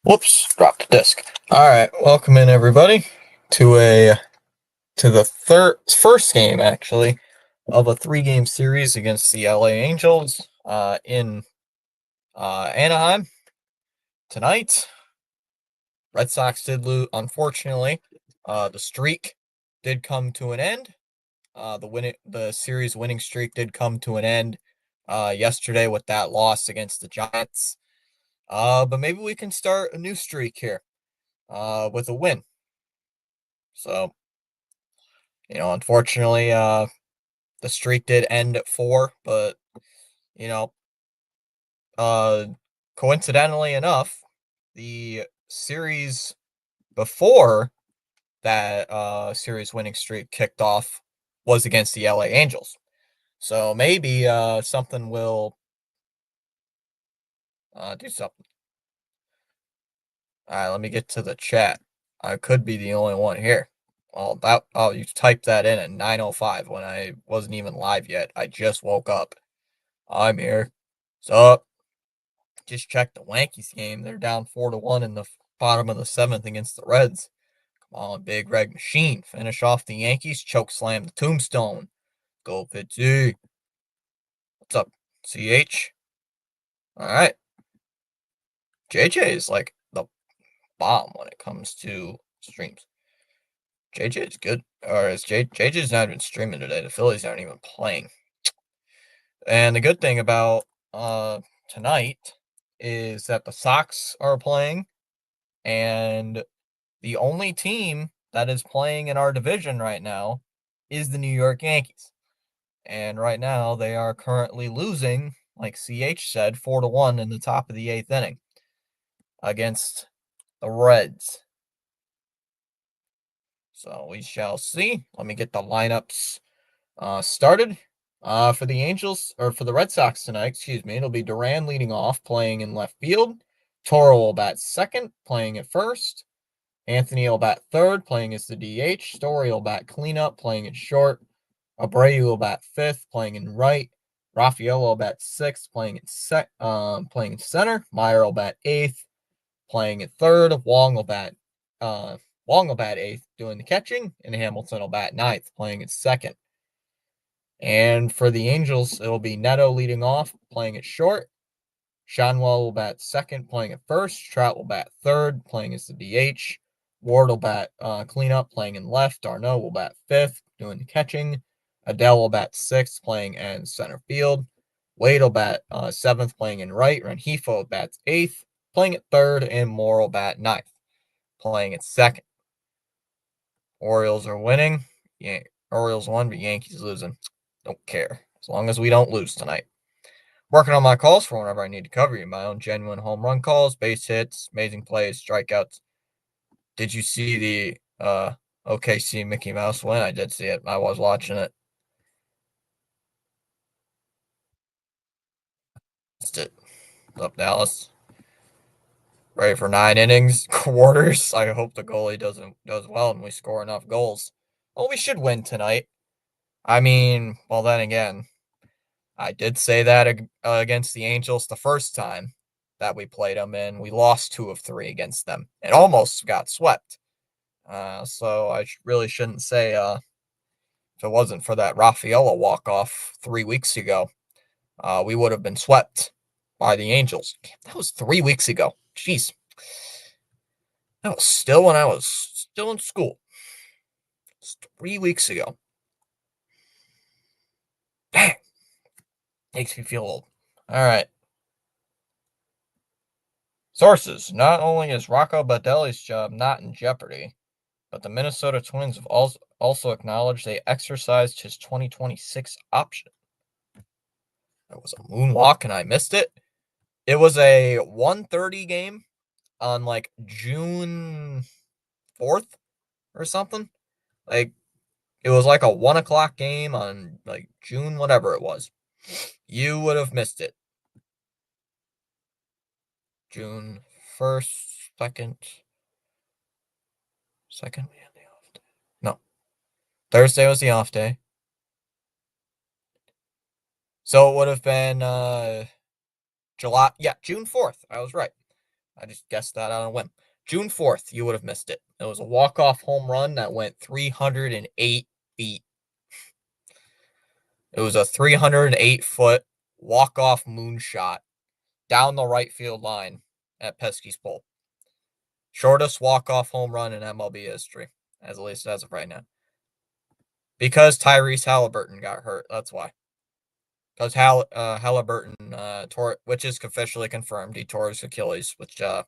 Whoops, dropped the disc. All right, welcome in everybody to the first game actually of a three-game series against the LA Angels in Anaheim tonight. Red Sox did lose, unfortunately. The streak did come to an end. The series winning streak did come to an end yesterday with that loss against the Giants. But maybe we can start a new streak here with a win. So, unfortunately, the streak did end at 4, but, you know, uh, coincidentally enough, the series before that series winning streak kicked off was against the LA Angels. So maybe something will do something. All right, let me get to the chat. I could be the only one here. You typed that in at 9:05 when I wasn't even live yet. I just woke up. I'm here. So just check the Yankees game. They're down 4-1 in the bottom of the seventh against the Reds. Come on, Big Red Machine. Finish off the Yankees. Choke slam the Tombstone. Go Fitzy. What's up, CH? All right. JJ is like the bomb when it comes to streams. JJ is good. Or is JJ's not even streaming today. The Phillies aren't even playing. And the good thing about tonight is that the Sox are playing, and the only team that is playing in our division right now is the New York Yankees. And right now they are currently losing, like CH said, 4-1 in the top of the 8th inning against the Reds. So we shall see. Let me get the lineups started. For the Angels, or for the Red Sox tonight, excuse me, it'll be Duran leading off, playing in left field. Toro will bat second, playing at first. Anthony will bat third, playing as the DH. Story will bat cleanup, playing at short. Abreu will bat fifth, playing in right. Rafael will bat sixth, playing in center. Meyer will bat eighth, playing at third. Wong will bat eighth, doing the catching, and Hamilton will bat ninth, playing at second. And for the Angels, it'll be Neto leading off, playing at short. Shanwell will bat second, playing at first. Trout will bat third, playing as the DH. Ward will bat cleanup, playing in left. Darno will bat fifth, doing the catching. Adele will bat sixth, playing in center field. Wade will bat seventh, playing in right. Rengifo bats eighth, playing at third. And Moore will bat ninth, playing at second. Orioles are winning. Yeah, Orioles won, but Yankees losing. Don't care. As long as we don't lose tonight. Working on my calls for whenever I need to cover you. My own genuine home run calls, base hits, amazing plays, strikeouts. Did you see the OKC Mickey Mouse win? I did see it. I was watching it. That's it. Up Dallas. Ready for 9 innings, quarters. I hope the goalie does well and we score enough goals. Well, we should win tonight. I mean, well, then again, I did say that against the Angels the first time that we played them, and we lost 2 of 3 against them and almost got swept. So I really shouldn't say if it wasn't for that Rafaela walk-off 3 weeks ago, we would have been swept by the Angels. That was 3 weeks ago. Jeez. That was still when I was still in school. It's 3 weeks ago. Dang. Makes me feel old. All right. Sources. Not only is Rocco Baldelli's job not in jeopardy, but the Minnesota Twins have also acknowledged they exercised his 2026 option. It was a moonwalk and I missed it. It was a 1:30 game on like June 4th or something. Like it was like a 1 o'clock game on like June, whatever it was. You would have missed it. June 1st, 2nd. Second, we had the off day. No. Thursday was the off day. So it would have been July. Yeah, June 4th. I was right. I just guessed that on a whim. June 4th, you would have missed it. It was a walk-off home run that went 308 feet. It was a 308-foot walk-off moonshot down the right field line at Pesky's Pole. Shortest walk-off home run in MLB history, at least as of right now. Because Tyrese Halliburton got hurt, that's why. Because Halliburton tore, which is officially confirmed, he tore his Achilles, which I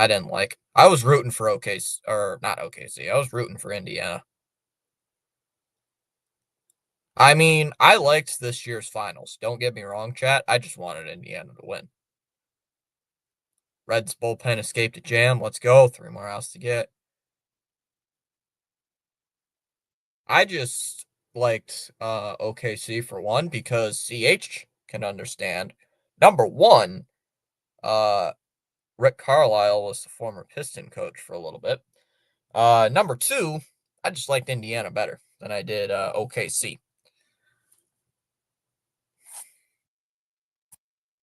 didn't like. I was rooting for OKC, or not OKC. I was rooting for Indiana. I mean, I liked this year's finals. Don't get me wrong, chat. I just wanted Indiana to win. Reds bullpen escaped a jam. Let's go. 3 more outs to get. I just liked OKC for one because CH can understand. Number one, Rick Carlisle was the former Piston coach for a little bit. Number two, I just liked Indiana better than I did OKC.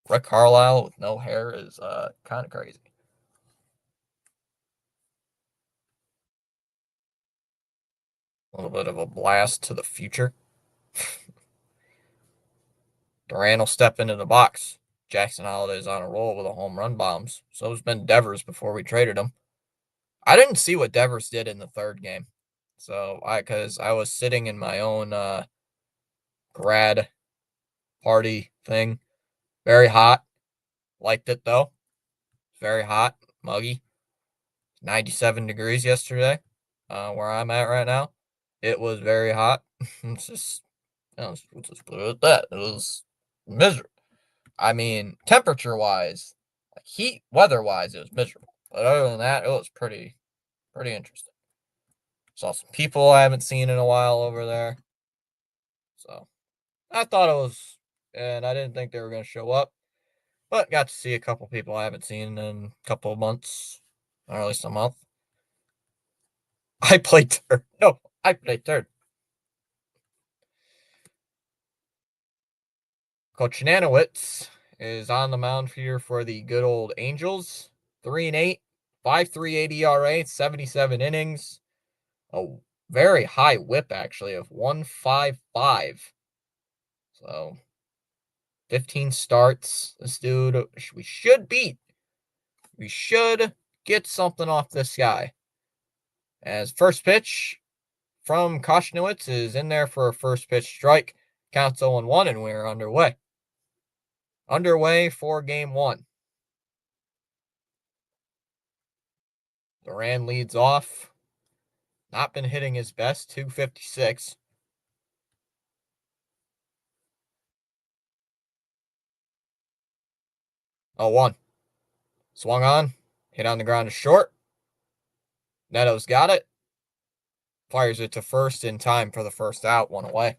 Rick Carlisle with no hair is kind of crazy. A little bit of a blast to the future. Duran will step into the box. Jackson Holliday's on a roll with a home run bombs. So has been Devers before we traded him. I didn't see what Devers did in the third game. So because I was sitting in my own grad party thing. Very hot. Liked it though. Very hot, muggy. 97 degrees yesterday, where I'm at right now. It was very hot. It's just, let's just put it at that. It was miserable. I mean, temperature wise, heat weather wise, it was miserable. But other than that, it was pretty interesting. Saw some people I haven't seen in a while over there. So I thought it was, and I didn't think they were going to show up, but got to see a couple people I haven't seen in a couple of months, or at least a month. I played third. No, I played third. Coach Nanowitz is on the mound here for the good old Angels. 3-8, 5.38 ERA, 77 innings. A very high whip, actually, of 155. So, 15 starts. This dude, we should beat. We should get something off this guy. As first pitch from Koshnowitz is in there for a first pitch strike. Counts 0-1, and we're underway. Underway for game one. Duran leads off. Not been hitting his best, 256. Oh, 1. Swung on. Hit on the ground to short. Neto's got it. Fires it to first in time for the first out, 1 away.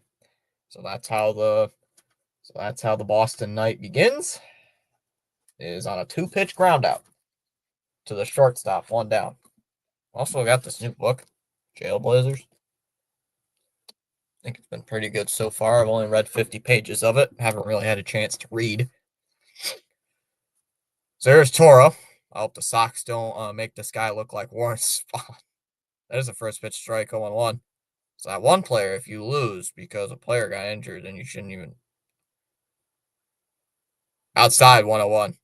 So that's how the Boston night begins. Is on a 2-pitch ground out to the shortstop, 1 down. Also got this new book, Jailblazers. I think it's been pretty good so far. I've only read 50 pages of it. Haven't really had a chance to read. So there's Toro. I hope the Sox don't make this guy look like Warren Spahn. There's a first pitch strike, 0-1. So that one player, if you lose because a player got injured, then you shouldn't even. Outside, 1-1.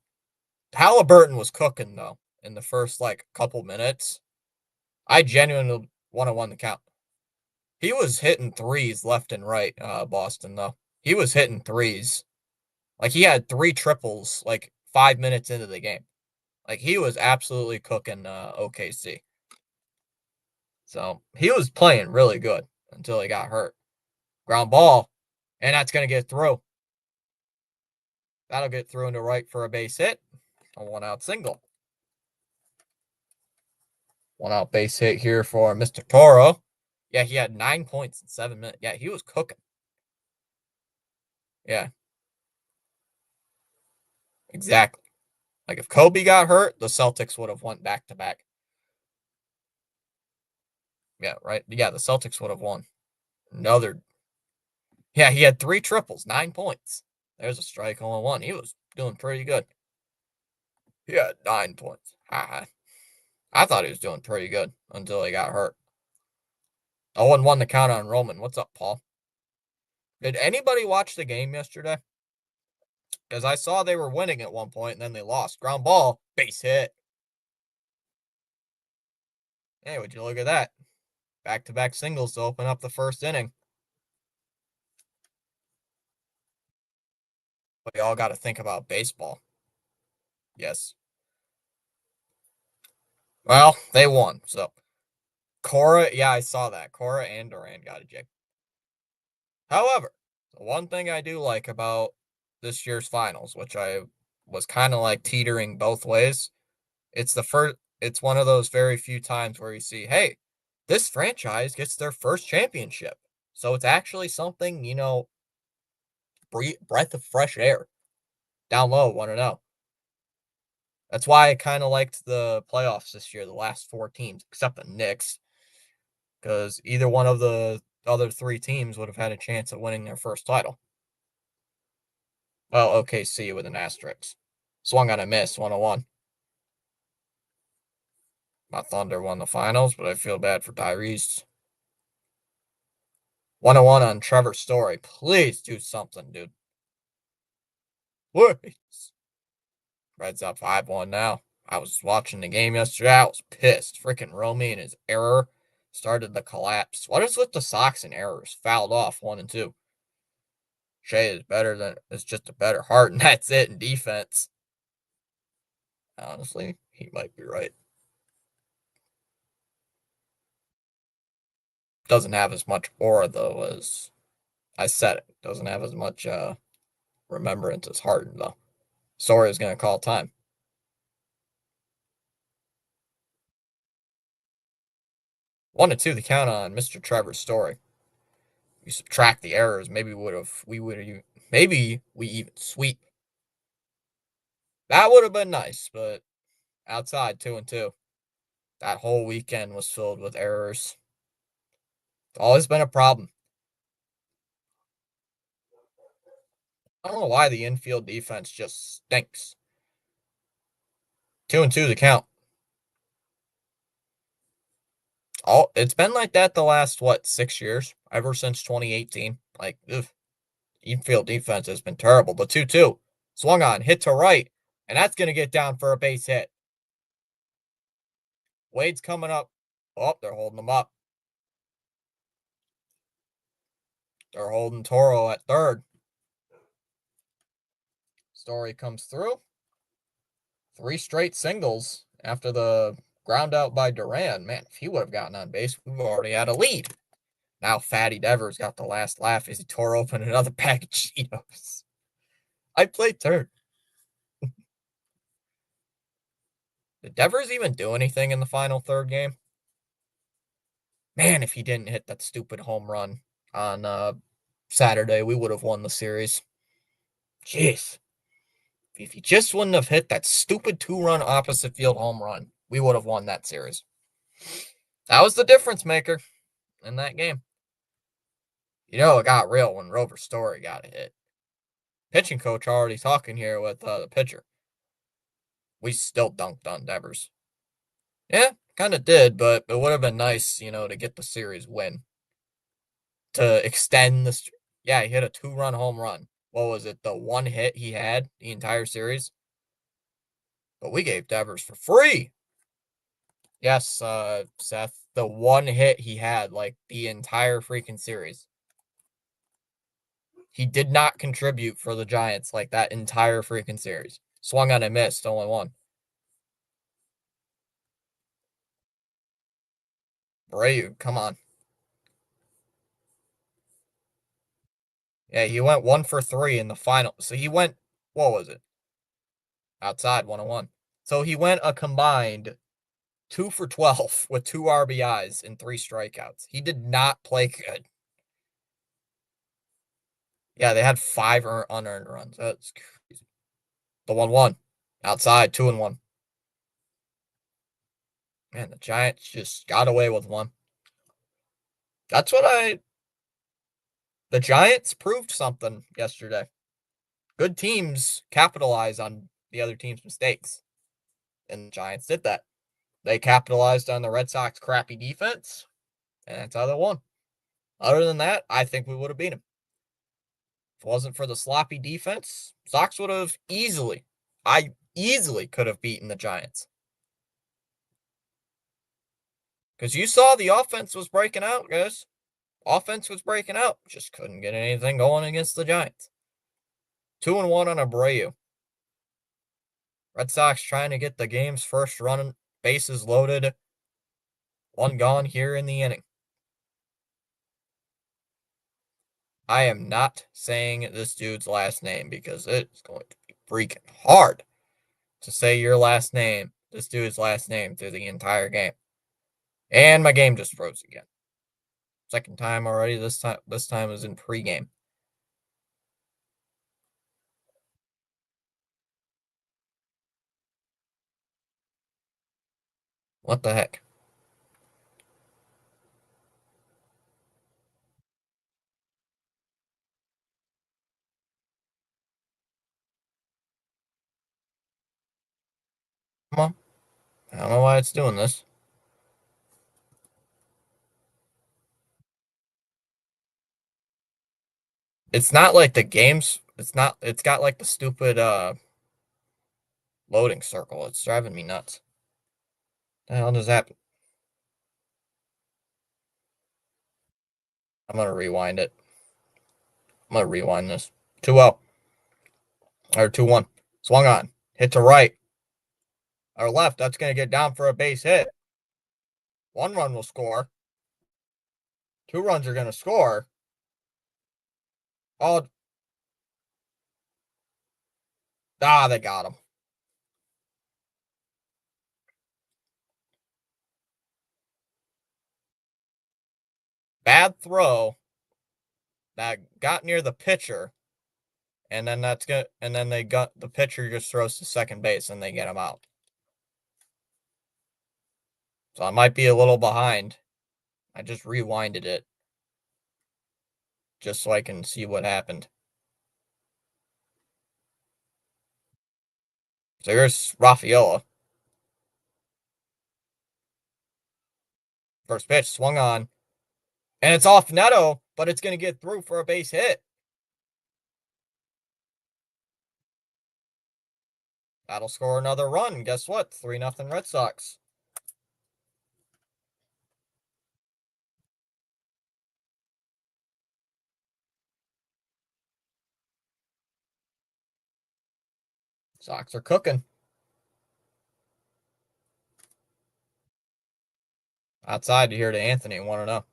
Halliburton was cooking, though, in the first, couple minutes. I genuinely 1-1 the count. He was hitting threes left and right, Boston, though. He was hitting threes. He had 3 triples, 5 minutes into the game. He was absolutely cooking OKC. So he was playing really good until he got hurt. Ground ball, and that's going to get through. That'll get through into right for a base hit. A 1-out single. 1-out base hit here for Mr. Toro. Yeah, he had 9 points in 7 minutes. Yeah, he was cooking. Yeah. Exactly. If Kobe got hurt, the Celtics would have won back-to-back. Yeah, right? Yeah, the Celtics would have won. Yeah, he had 3 triples, 9 points. There's a strike, 0-1. He was doing pretty good. He had 9 points. I thought he was doing pretty good until he got hurt. 0-1 the count on Roman. What's up, Paul? Did anybody watch the game yesterday? Because I saw they were winning at one point and then they lost. Ground ball, base hit. Hey, would you look at that? Back-to-back singles to open up the first inning. But y'all got to think about baseball. Yes. Well, they won. So, Cora, yeah, I saw that. Cora and Duran got ejected. However, the one thing I do like about this year's finals, which I was kind of like teetering both ways, it's one of those very few times where you see, hey, this franchise gets their first championship. So it's actually something, breath of fresh air. Down low, want to know. That's why I kind of liked the playoffs this year, the last 4 teams, except the Knicks, because either one of the other 3 teams would have had a chance at winning their first title. Well, OKC with an asterisk. Swung on a miss, 101. My Thunder won the finals, but I feel bad for Tyrese. 101 on Trevor Story. Please do something, dude. Please. Reds up 5-1 now. I was watching the game yesterday. I was pissed. Freaking Romy and his error started the collapse. What is with the Sox and errors? Fouled off 1 and 2. Shea is just a better heart, and that's it in defense. Honestly, he might be right. Doesn't have as much aura though as I said it. Doesn't have as much remembrance as Harden though. Story is gonna call time. 1 and 2 the count on Mr. Trevor Story. You subtract the errors, maybe we even sweep. That would have been nice, but outside 2 and 2. That whole weekend was filled with errors. It's always been a problem. I don't know why the infield defense just stinks. 2 and 2 the count. It's been like that the last 6 years, ever since 2018. Like, infield defense has been terrible. But 2-2 swung on, hit to right, and that's gonna get down for a base hit. Wade's coming up. Oh, they're holding him up. They're holding Toro at third. Story comes through. 3 straight singles after the ground out by Duran. Man, if he would have gotten on base, we've already had a lead. Now Fatty Devers got the last laugh as he tore open another pack of Cheetos. I played third. Did Devers even do anything in the final third game? Man, if he didn't hit that stupid home run on Saturday, we would have won the series. Jeez. If he just wouldn't have hit that stupid 2-run opposite field home run, we would have won that series. That was the difference maker in that game. It got real when Rover Story got a hit. Pitching coach already talking here with the pitcher. We still dunked on Devers. Yeah, kind of did, but it would have been nice, to get the series win. To extend the. Yeah, he hit a 2-run home run. What was it? The one hit he had the entire series? But we gave Devers for free. Yes, Seth. The one hit he had, like, the entire freaking series. He did not contribute for the Giants like that entire freaking series. Swung on and missed, only one. Brave, come on. Yeah, he went 1 for 3 in the final. So he went, what was it? Outside 101. So he went a combined 2 for 12 with 2 RBIs and 3 strikeouts. He did not play good. Yeah, they had 5 unearned runs. That's crazy. The 1-1. Outside, 2-1. Man, the Giants just got away with one. That's the Giants proved something yesterday. Good teams capitalize on the other team's mistakes. And the Giants did that. They capitalized on the Red Sox crappy defense, and that's how they won. Other than that, I think we would have beat them. If it wasn't for the sloppy defense, Sox would have I easily could have beaten the Giants. Because you saw the offense was breaking out, guys. Offense was breaking out. Just couldn't get anything going against the Giants. 2-1 on Abreu. Red Sox trying to get the game's first run, bases loaded. One gone here in the inning. I am not saying this dude's last name because it's going to be freaking hard to say your last name, this dude's last name, through the entire game. And my game just froze again. Second time already. This time was in pregame. What the heck? Come on. I don't know why it's doing this. It's not like the game's it's got like the stupid loading circle. It's driving me nuts. The hell does that? I'm gonna rewind it. I'm gonna rewind this. 2-0. Or 2-1. Swung on. Hit to right. Or left. That's gonna get down for a base hit. 1 run will score. 2 runs are gonna score. Oh, they got him. Bad throw that got near the pitcher, and then that's good. And then the pitcher just throws to second base, and they get him out. So I might be a little behind. I just rewinded it just so I can see what happened. So here's Rafaela. First pitch swung on, and it's off Neto, but it's going to get through for a base hit. That'll score another run. Guess what? 3-0 Red Sox. Sox are cooking. Outside to here to Anthony 1-0.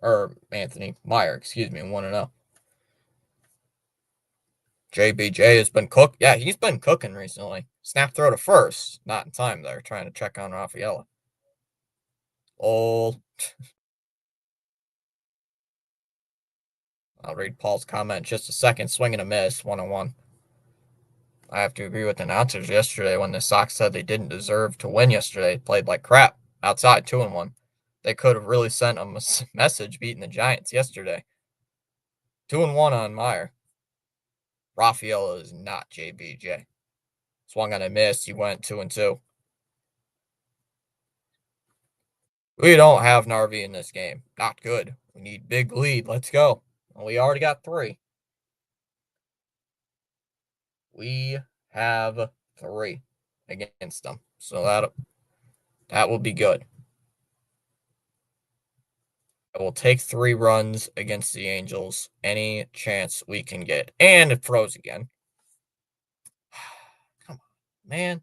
Or Anthony Meyer, excuse me, 1-0. JBJ has been cooked. Yeah, he's been cooking recently. Snap throw to first. Not in time there, trying to check on Rafaela. Old. I'll read Paul's comment in just a second. Swing and a miss, 1-1. I have to agree with the announcers yesterday when the Sox said they didn't deserve to win yesterday. Played like crap outside 2-1. They could have really sent a message beating the Giants yesterday. 2-1 on Meyer. Rafaela is not JBJ. Swung on a miss. He went 2-2. We don't have Narvi in this game. Not good. We need big lead. Let's go. Well, we already got 3. We have 3 against them. So that will be good. I will take 3 runs against the Angels any chance we can get. And it froze again. Come on, man.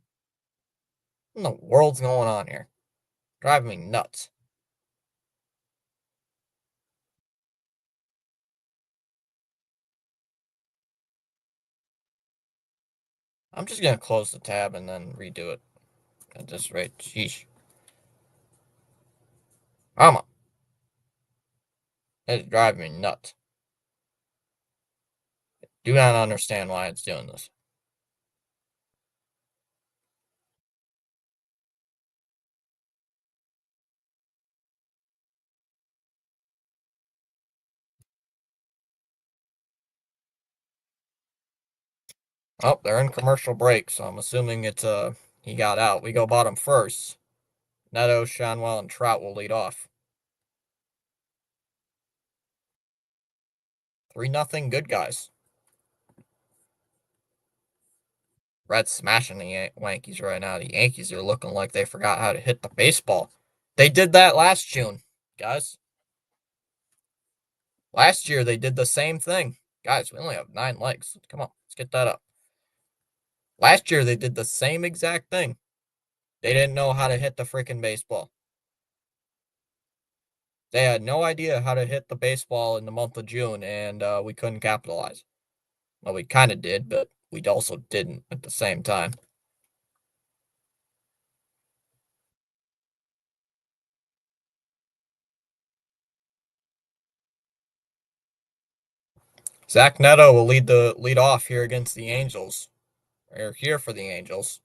What in the world's going on here? Driving me nuts. I'm just going to close the tab and then redo it at this rate. Sheesh. Come on. It's driving me nuts. Do not understand why it's doing this. Oh, they're in commercial break, so I'm assuming it's he got out. We go bottom first. Neto, Shanwell, and Trout will lead off. 3-0 good guys. Reds smashing the Yankees right now. The Yankees are looking like they forgot how to hit the baseball. They did that last June, guys. Last year they did the same thing. Guys, we only have 9 legs. Come on, let's get that up. Last year they did the same exact thing. They didn't know how to hit the freaking baseball. They had no idea how to hit the baseball in the month of June, and we couldn't capitalize. Well, we kind of did, but we also didn't at the same time. Zach Neto will lead off here against the Angels. We're here for the Angels.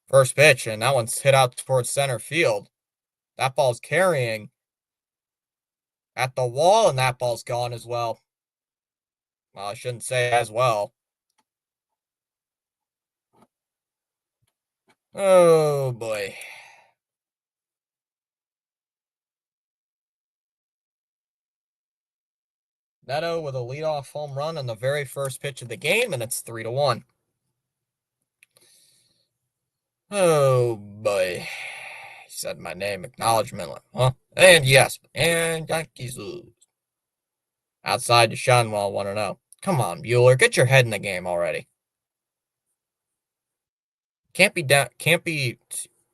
First pitch, and that one's hit out towards center field. That ball's carrying at the wall, and that ball's gone as well. Well, I shouldn't say as well. Oh boy. Neto with a leadoff home run on the very first pitch of the game, and it's 3-1. Oh boy. He said my name, acknowledgement, huh? And yes, and Yankees lose. Outside to Shanwell 1-0. Come on, Bueller, get your head in the game already. Can't be down. Can't be.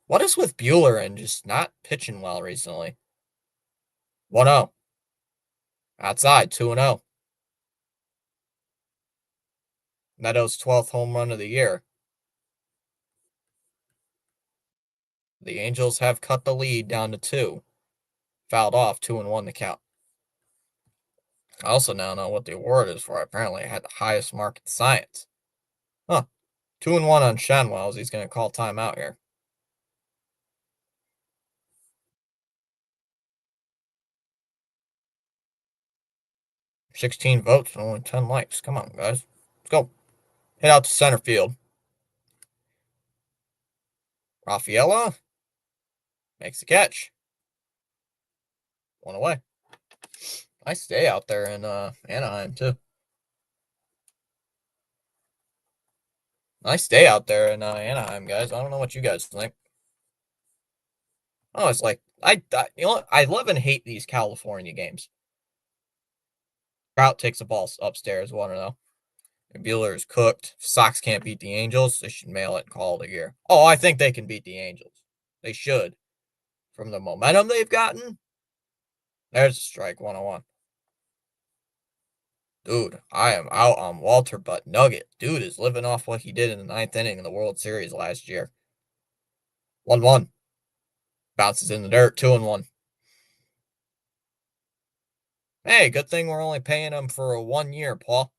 What is with Bueller and just not pitching well recently? 1-0. Outside 2-0. Neto's 12th home run of the year. The Angels have cut the lead down to 2. Fouled off 2-1 the count. I also now know what the award is for. Apparently, I had the highest mark in science. Huh. 2-1 on Shanwell. He's going to call timeout here. "16 votes and only 10 likes. Come on, guys. Let's go. Hit out to center field. Rafaela makes the catch. 1 away. Nice day out there in Anaheim, too. Nice day out there in Anaheim, guys. I don't know what you guys think. Oh, it's like I love and hate these California games. Trout takes the ball upstairs, 1-0. Bueller is cooked. If Sox can't beat the Angels, they should mail it and call it a year. Oh, I think they can beat the Angels. They should. From the momentum they've gotten, there's a strike 101. Dude, I am out on Walter Butt Nugget. Dude is living off what he did in the 9th inning in the World Series last year. 1-1. Bounces in the dirt, 2-1. Hey, good thing we're only paying him for 1 year, Paul.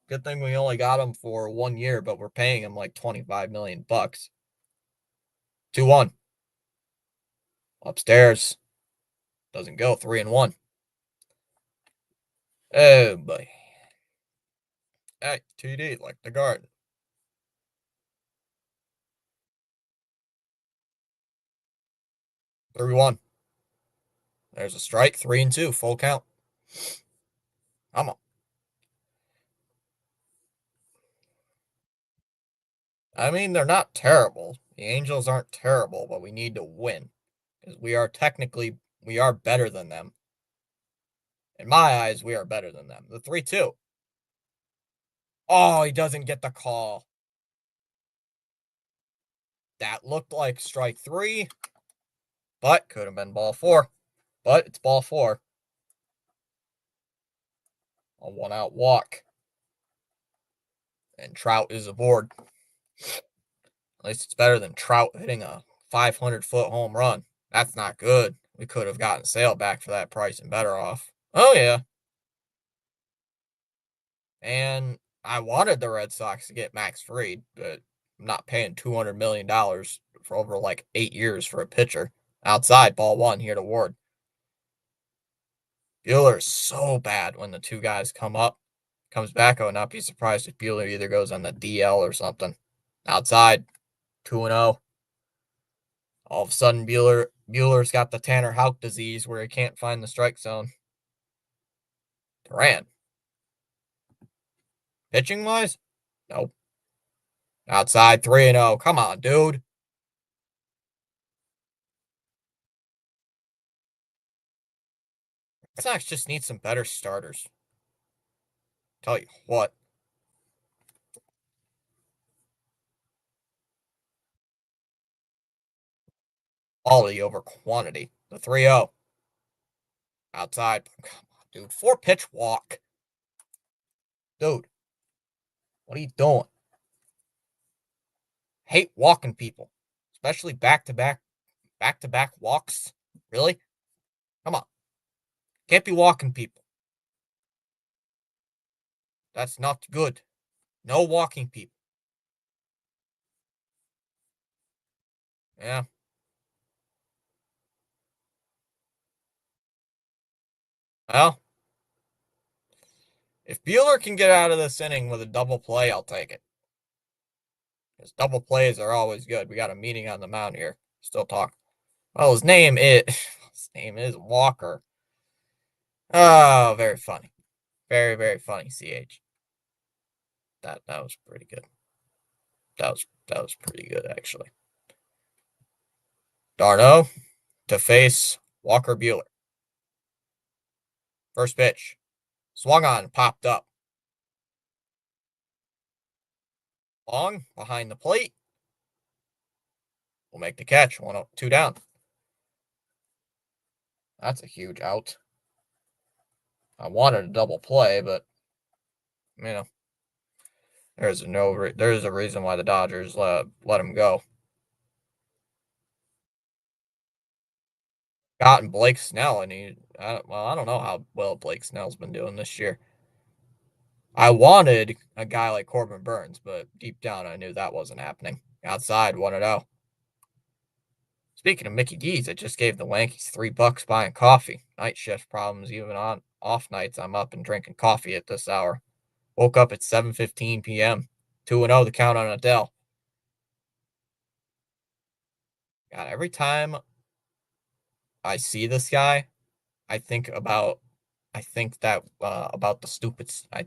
Good thing we only got him for 1 year, but we're paying him like 25 million bucks. 2-1. Upstairs. Doesn't go. 3-1. Oh boy. Hey, TD like the garden. 3-1. There's a strike. 3-2. Full count. Come on. I mean, they're not terrible. The Angels aren't terrible, but we need to win. Because we are better than them. In my eyes, we are better than them. The 3-2. Oh, he doesn't get the call. That looked like strike 3, but could have been ball 4. But it's ball 4. A 1-out walk. And Trout is aboard. At least it's better than Trout hitting a 500-foot home run. That's not good. We could have gotten Sale back for that price and better off. Oh, yeah. And I wanted the Red Sox to get Max Fried, but I'm not paying $200 million for over like 8 years for a pitcher. Outside, ball 1 here to Ward. Bueller is so bad when the two guys come up. Comes back, I would not be surprised if Buehler either goes on the DL or something. Outside, 2-0. All of a sudden, Buehler's got the Tanner Houck disease where he can't find the strike zone. Duran. Pitching wise? Nope. Outside, 3-0. Come on, dude. Red Sox just need some better starters. Tell you what. Quality over quantity. The 3-0. Outside. Come on, dude. 4-pitch walk. Dude. What are you doing? Hate walking people. Especially back-to-back walks. Really? Come on. Can't be walking people. That's not good. No walking people. Yeah. Well, if Buehler can get out of this inning with a double play, I'll take it. Because double plays are always good. We got a meeting on the mound here. Still talking. Well, his name is Walker. Oh, very funny. Very, very funny, CH. That was pretty good. That was pretty good, actually. d'Arnaud to face Walker Buehler. First pitch. Swung on, popped up. Long behind the plate. Will make the catch. 1-2 down. That's a huge out. I wanted a double play, but you know, there's a reason why the Dodgers let him go. Gotten Blake Snell, and I don't know how well Blake Snell's been doing this year. I wanted a guy like Corbin Burnes, but deep down I knew that wasn't happening. Outside, 1-0. Speaking of Mickey D's, I just gave the Yankees $3 buying coffee. Night shift problems, even on off nights, I'm up and drinking coffee at this hour. Woke up at 7:15 p.m. 2-0 the count on Adele. God, every time I see this guy, I think about the stupid. I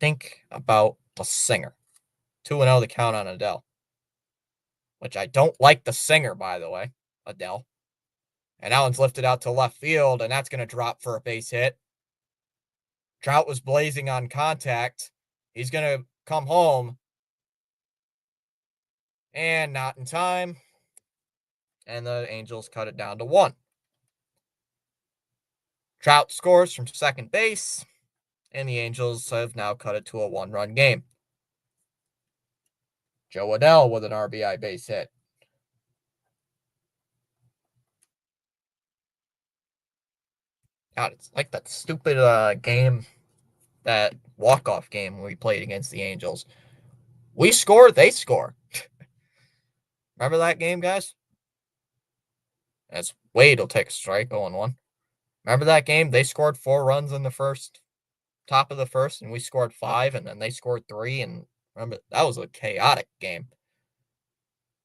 think about the singer. 2-0 the count on Adele. Which I don't like the singer, by the way, Adele. And that one's lifted out to left field, and that's going to drop for a base hit. Trout was blazing on contact. He's going to come home. And not in time. And the Angels cut it down to 1. Trout scores from second base, and the Angels have now cut it to a 1-run game. Jo Adell with an RBI base hit. God, it's like that stupid game, that walk-off game we played against the Angels. We score, they score. Remember that game, guys? That's Wade will take a strike, 0-1. Remember that game? They scored 4 runs in the top of the first, and we scored 5, and then they scored 3. And remember, that was a chaotic game.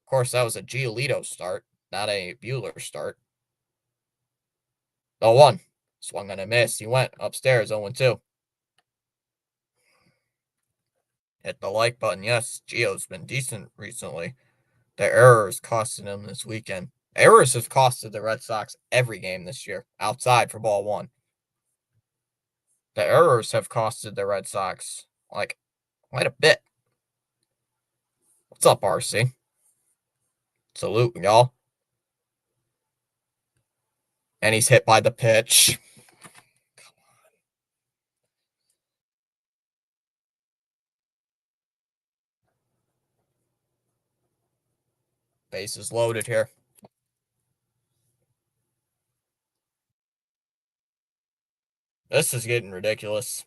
Of course, that was a Giolito start, not a Buehler start. 0-1. Swung and a miss. He went upstairs 0-2. Hit the like button. Yes, Gio's been decent recently. The errors costed him this weekend. Errors have costed the Red Sox every game this year, outside for ball 1. The errors have costed the Red Sox, like, quite a bit. What's up, RC? Salute, y'all. And he's hit by the pitch. Come on. Base is loaded here. This is getting ridiculous.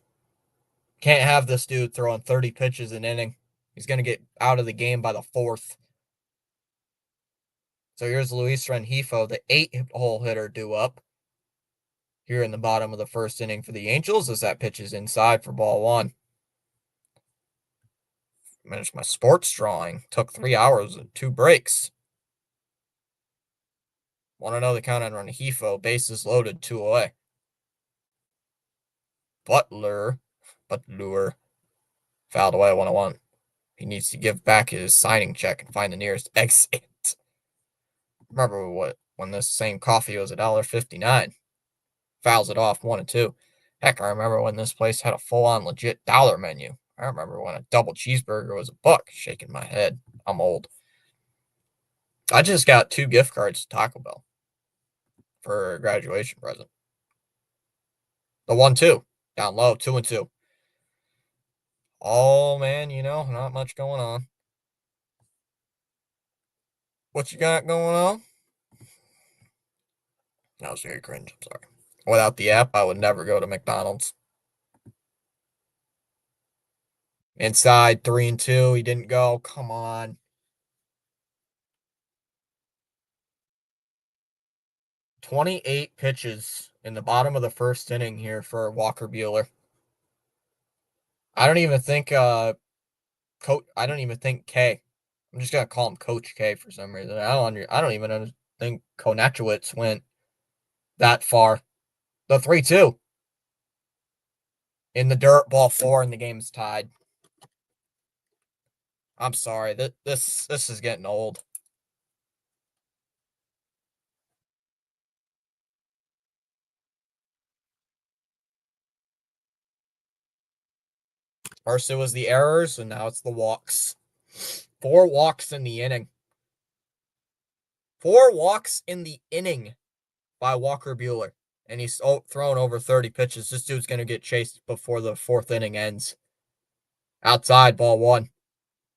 Can't have this dude throwing 30 pitches an inning. He's going to get out of the game by the 4th. So here's Luis Rengifo, the 8-hole hitter, due up. here in the bottom of the first inning for the Angels as that pitch is inside for ball one. Managed my sports drawing. Took 3 hours and 2 breaks. 1-0 the count on Rengifo. Bases loaded, 2 away. Butler. Fouled away, 1-1. He needs to give back his signing check and find the nearest exit. Remember when this same coffee was $1.59. Fouls it off 1-2. Heck, I remember when this place had a full-on legit dollar menu. I remember when a double cheeseburger was $1. Shaking my head. I'm old. I just got 2 gift cards to Taco Bell for a graduation present. The 1-2. Down low, 2-2. Oh, man, not much going on. What you got going on? That was very cringe. I'm sorry. Without the app, I would never go to McDonald's. Inside 3-2. He didn't go. Come on. 28 pitches in the bottom of the first inning here for Walker Buehler. I don't even think I don't even think K. I'm just gonna call him Coach K for some reason. I don't even think Konachowicz went that far. The 3-2 in the dirt, ball 4, and the game's tied. I'm sorry. This is getting old. First it was the errors, and now it's the walks. 4 walks in the inning. 4 walks in the inning by Walker Buehler. And he's thrown over 30 pitches. This dude's going to get chased before the 4th inning ends. Outside, ball 1.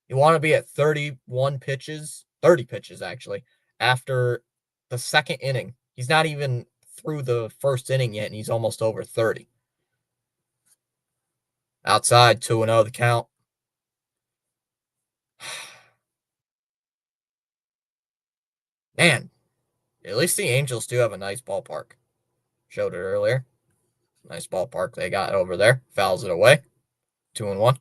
You want to be at 31 pitches, 30 pitches actually, after the 2nd inning. He's not even through the 1st inning yet, and he's almost over 30. Outside, 2-0 the count. Man, at least the Angels do have a nice ballpark. Showed it earlier. Nice ballpark they got over there. Fouls it away. 2-1.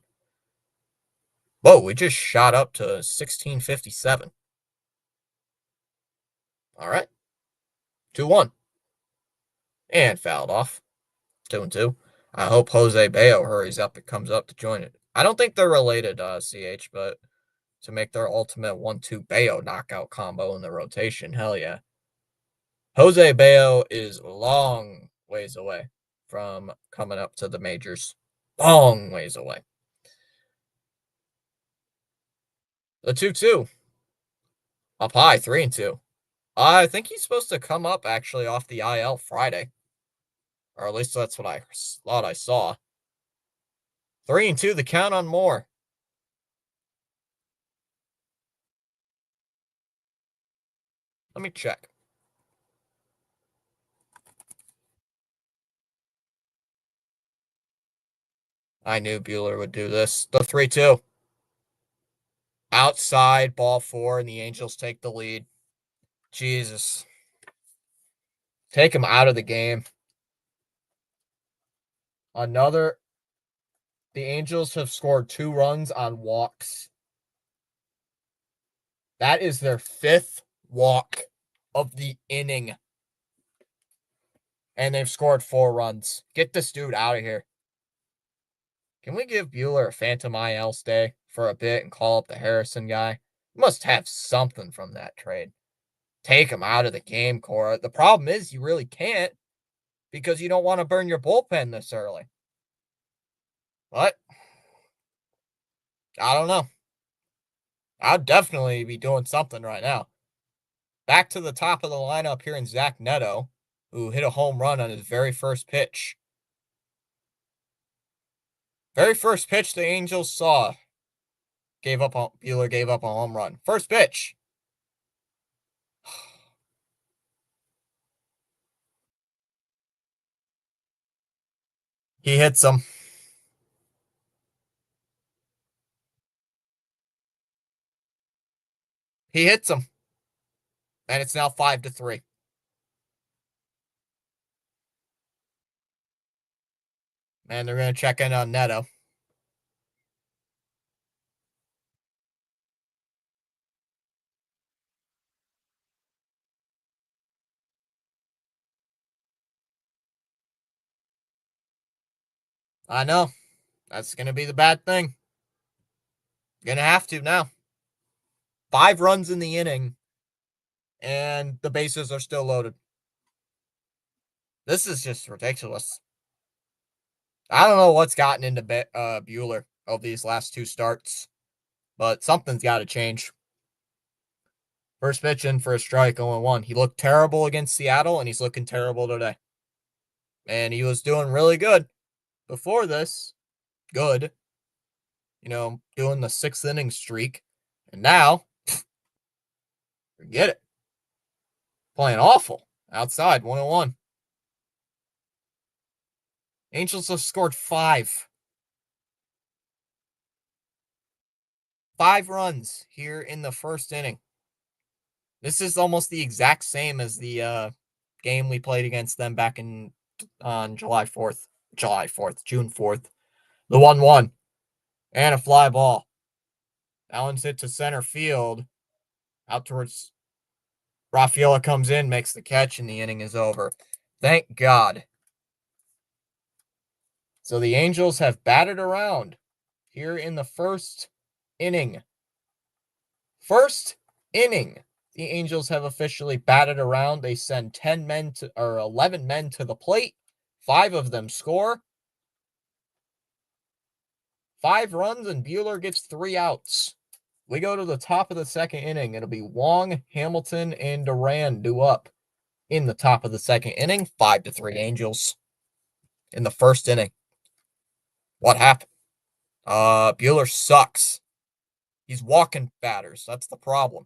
Whoa, we just shot up to 1657. All right. 2-1. And fouled off. 2-2. I hope Jose Bayo hurries up and comes up to join it. I don't think they're related, CH, but to make their ultimate 1-2 Bayo knockout combo in the rotation, hell yeah. Jose Bayo is long ways away from coming up to the majors. Long ways away. The 2-2. Up high, 3-2. I think he's supposed to come up actually off the IL Friday. Or at least that's what I thought I saw. 3-2, the count on Moore. Let me check. I knew Buehler would do this. The 3-2. Outside, ball 4, and the Angels take the lead. Jesus. Take him out of the game. The Angels have scored 2 runs on walks. That is their 5th walk of the inning. And they've scored 4 runs. Get this dude out of here. Can we give Buehler a phantom IL stay for a bit and call up the Harrison guy? Must have something from that trade. Take him out of the game, Cora. The problem is you really can't because you don't want to burn your bullpen this early. But I don't know. I'd definitely be doing something right now. Back to the top of the lineup here in Zach Neto, who hit a home run on his very first pitch. Very first pitch the Angels saw. Buehler gave up a home run. First pitch. He hits him. He hits him. And it's now 5-3. And they're going to check in on Neto. I know. That's going to be the bad thing. Going to have to now. 5 runs in the inning, and the bases are still loaded. This is just ridiculous. I don't know what's gotten into Buehler of these last 2 starts, but something's got to change. First pitch in for a strike, 0-1. He looked terrible against Seattle, and he's looking terrible today. And he was doing really good before this. Good. Doing the 6th inning streak. And now, forget it. Playing awful. Outside, 1-1. Angels have scored 5. 5 runs here in the first inning. This is almost the exact same as the game we played against them back on June 4th, the 1-1, and a fly ball. That one's hit to center field, out towards Rafaela comes in, makes the catch, and the inning is over. Thank God. So the Angels have batted around here in the first inning. First inning. The Angels have officially batted around. They send 11 men to the plate. 5 of them score. 5 runs, and Buehler gets 3 outs. We go to the top of the second inning. It'll be Wong, Hamilton, and Duran due up in the top of the second inning. 5-3 Angels in the first inning. What happened? Buehler sucks. He's walking batters. That's the problem.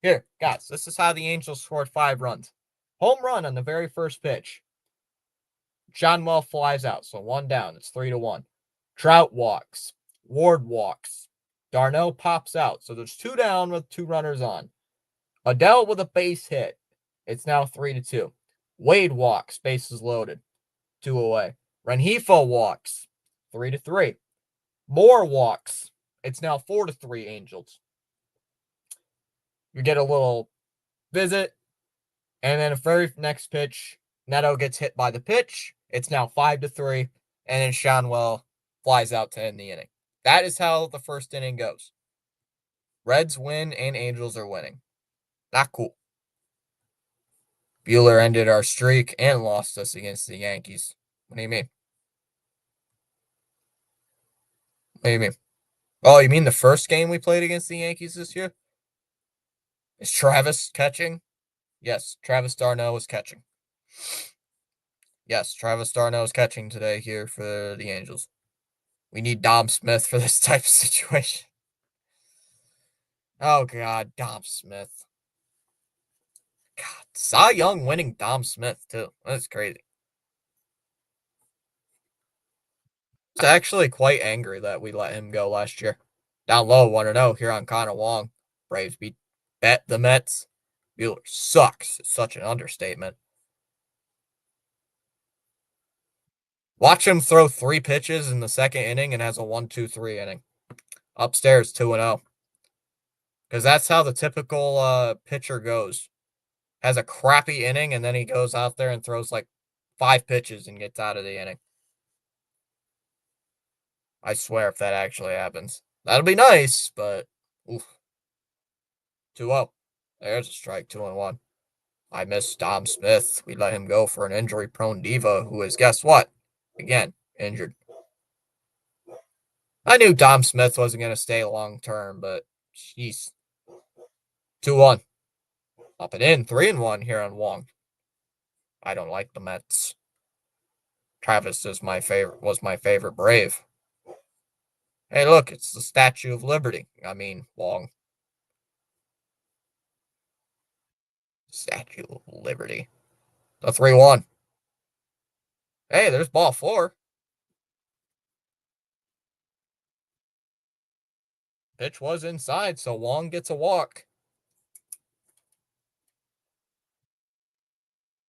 Here, guys, this is how the Angels scored 5 runs. Home run on the very first pitch. Johnwell flies out, so 1 down. It's 3-1. Trout walks. Ward walks. d'Arnaud pops out, so there's 2 down with 2 runners on. Adell with a base hit. It's now 3-2. Wade walks, bases loaded. 2 away. Rengifo walks. 3-3. Moore walks. It's now 4-3 Angels. You get a little visit, and then the very next pitch, Neto gets hit by the pitch. It's now 5-3, and then Schanuel flies out to end the inning. That is how the first inning goes. Reds win, and Angels are winning. Not cool. Buehler ended our streak and lost us against the Yankees. What do you mean? What do you mean? Oh, you mean the first game we played against the Yankees this year? Is Travis catching? Yes, Travis d'Arnaud is catching. Yes, Travis d'Arnaud is catching today here for the Angels. We need Dom Smith for this type of situation. Oh, God, Dom Smith. God, Cy Young winning Dom Smith, too. That's crazy. I was actually quite angry that we let him go last year. Down low, 1-0 here on Connor Wong. Braves bet the Mets. Buehler sucks. It's such an understatement. Watch him throw 3 pitches in the second inning and has a 1-2-3 inning. Upstairs, 2-0. Because that's how the typical pitcher goes. Has a crappy inning, and then he goes out there and throws like 5 pitches and gets out of the inning. I swear if that actually happens. That'll be nice, but oof. 2-0. There's a strike, 2-1. I miss Dom Smith. We let him go for an injury-prone diva who is, guess what? Again, injured. I knew Dom Smith wasn't going to stay long-term, but jeez. 2-1. Up and in, 3-1 here on Wong. I don't like the Mets. Travis was my favorite Brave. Hey, look, it's the Statue of Liberty. I mean, Wong. Statue of Liberty. The 3-1. Hey, there's ball 4. Pitch was inside, so Wong gets a walk.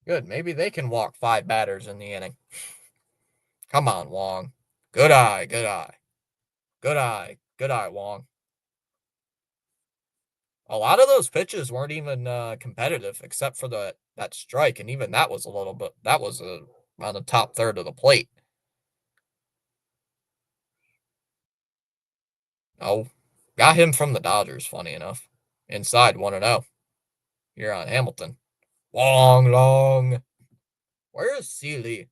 Good. Maybe they can walk 5 batters in the inning. Come on, Wong. Good eye, good eye. Good eye. Good eye, Wong. A lot of those pitches weren't even competitive except for that strike, and even that was a little bit that was on the top third of the plate. Oh, got him from the Dodgers, funny enough. Inside 1-0 here on Hamilton. Wong long. Where is Seeley?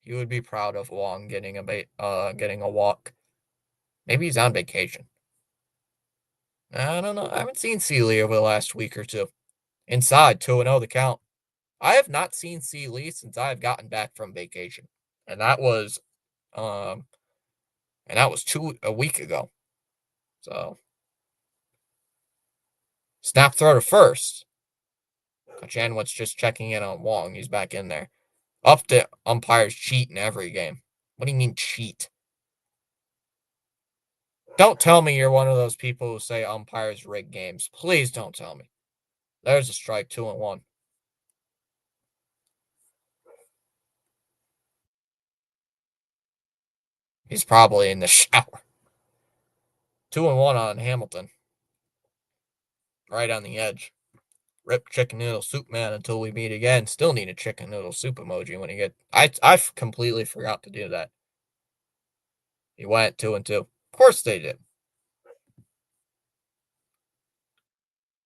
He would be proud of Wong getting a walk. Maybe he's on vacation. I don't know. I haven't seen Seeley over the last week or two. Inside 2-0 the count. I have not seen Seeley since I have gotten back from vacation. And that was um a week ago. So snap throw to first. Kochanowicz just checking in on Wong. He's back in there. Up to umpires cheat in every game. What do you mean cheat? Don't tell me you're one of those people who say umpires rig games. Please don't tell me. There's a strike, 2-1. He's probably in the shower. 2-1 on Hamilton. Right on the edge. Rip chicken noodle soup man until we meet again. Still need a chicken noodle soup emoji when you get. I completely forgot to do that. He went 2-2. Of course they did.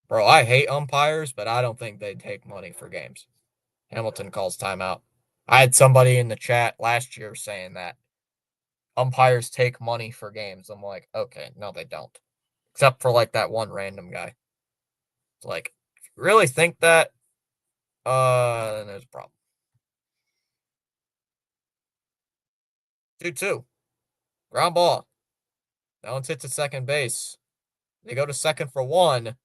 Bro, I hate umpires, but I don't think they take money for games. Hamilton calls timeout. I had somebody in the chat last year saying that umpires take money for games. I'm like, okay, no, they don't. Except for like that one random guy. It's like, if you really think that, then there's a problem. 2-2. Ground ball. That one's hit to second base. They go to second for one.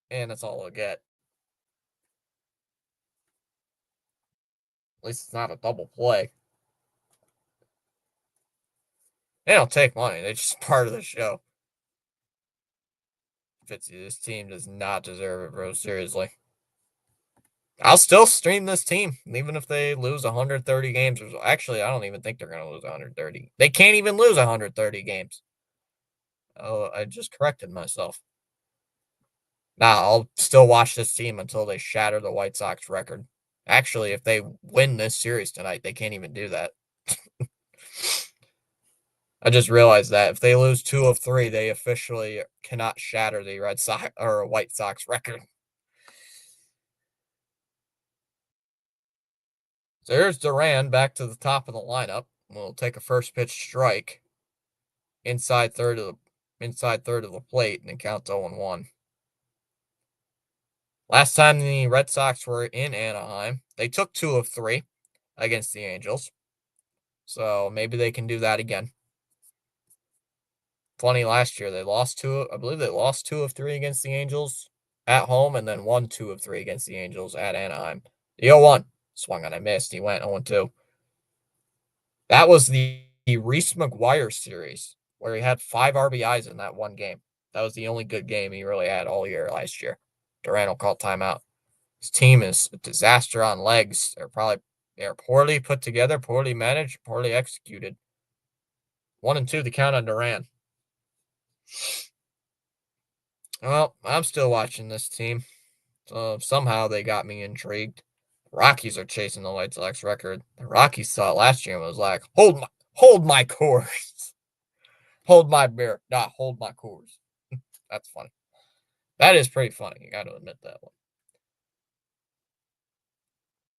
And that's all they'll get. At least it's not a double play. They don't take money. They're just part of the show. Fitzy, this team does not deserve it, bro. Seriously. I'll still stream this team, even if they lose 130 games. Actually, I don't even think they're going to lose 130. They can't even lose 130 games. Oh, I just corrected myself. Nah, I'll still watch this team until they shatter the White Sox record. Actually, if they win this series tonight, they can't even do that. I just realized that if they lose 2 of 3, they officially cannot shatter the Red Sox or White Sox record. So here's Duran back to the top of the lineup. We'll take a first pitch strike inside third of the plate, and it counts 0-1. Last time the Red Sox were in Anaheim, they took 2 of 3 against the Angels. So maybe they can do that again. Funny, last year they lost 2. I believe they lost 2 of 3 against the Angels at home, and then won 2 of 3 against the Angels at Anaheim. The 0-1 swung on, I missed. He went 0-2. That was the Reese McGuire series where he had 5 RBIs in that one game. That was the only good game he really had all year last year. Duran will call timeout. His team is a disaster on legs. They're poorly put together, poorly managed, poorly executed. 1-2 the count on Duran. Well, I'm still watching this team. So somehow they got me intrigued. The Rockies are chasing the White Sox record. The Rockies saw it last year and was like, hold my course. Hold my beer. Nah, hold my course. That's funny. That is pretty funny. You got to admit that one.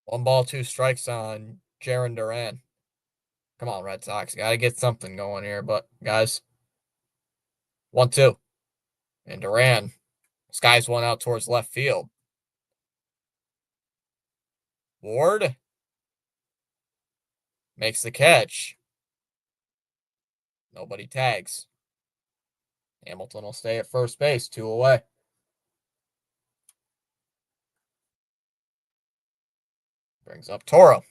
1 ball, 2 strikes on Jarren Duran. Come on, Red Sox. Got to get something going here, but guys. 1-2. And Duran skies one out towards left field. Ward makes the catch. Nobody tags. Hamilton will stay at first base, 2 away. Brings up Toro.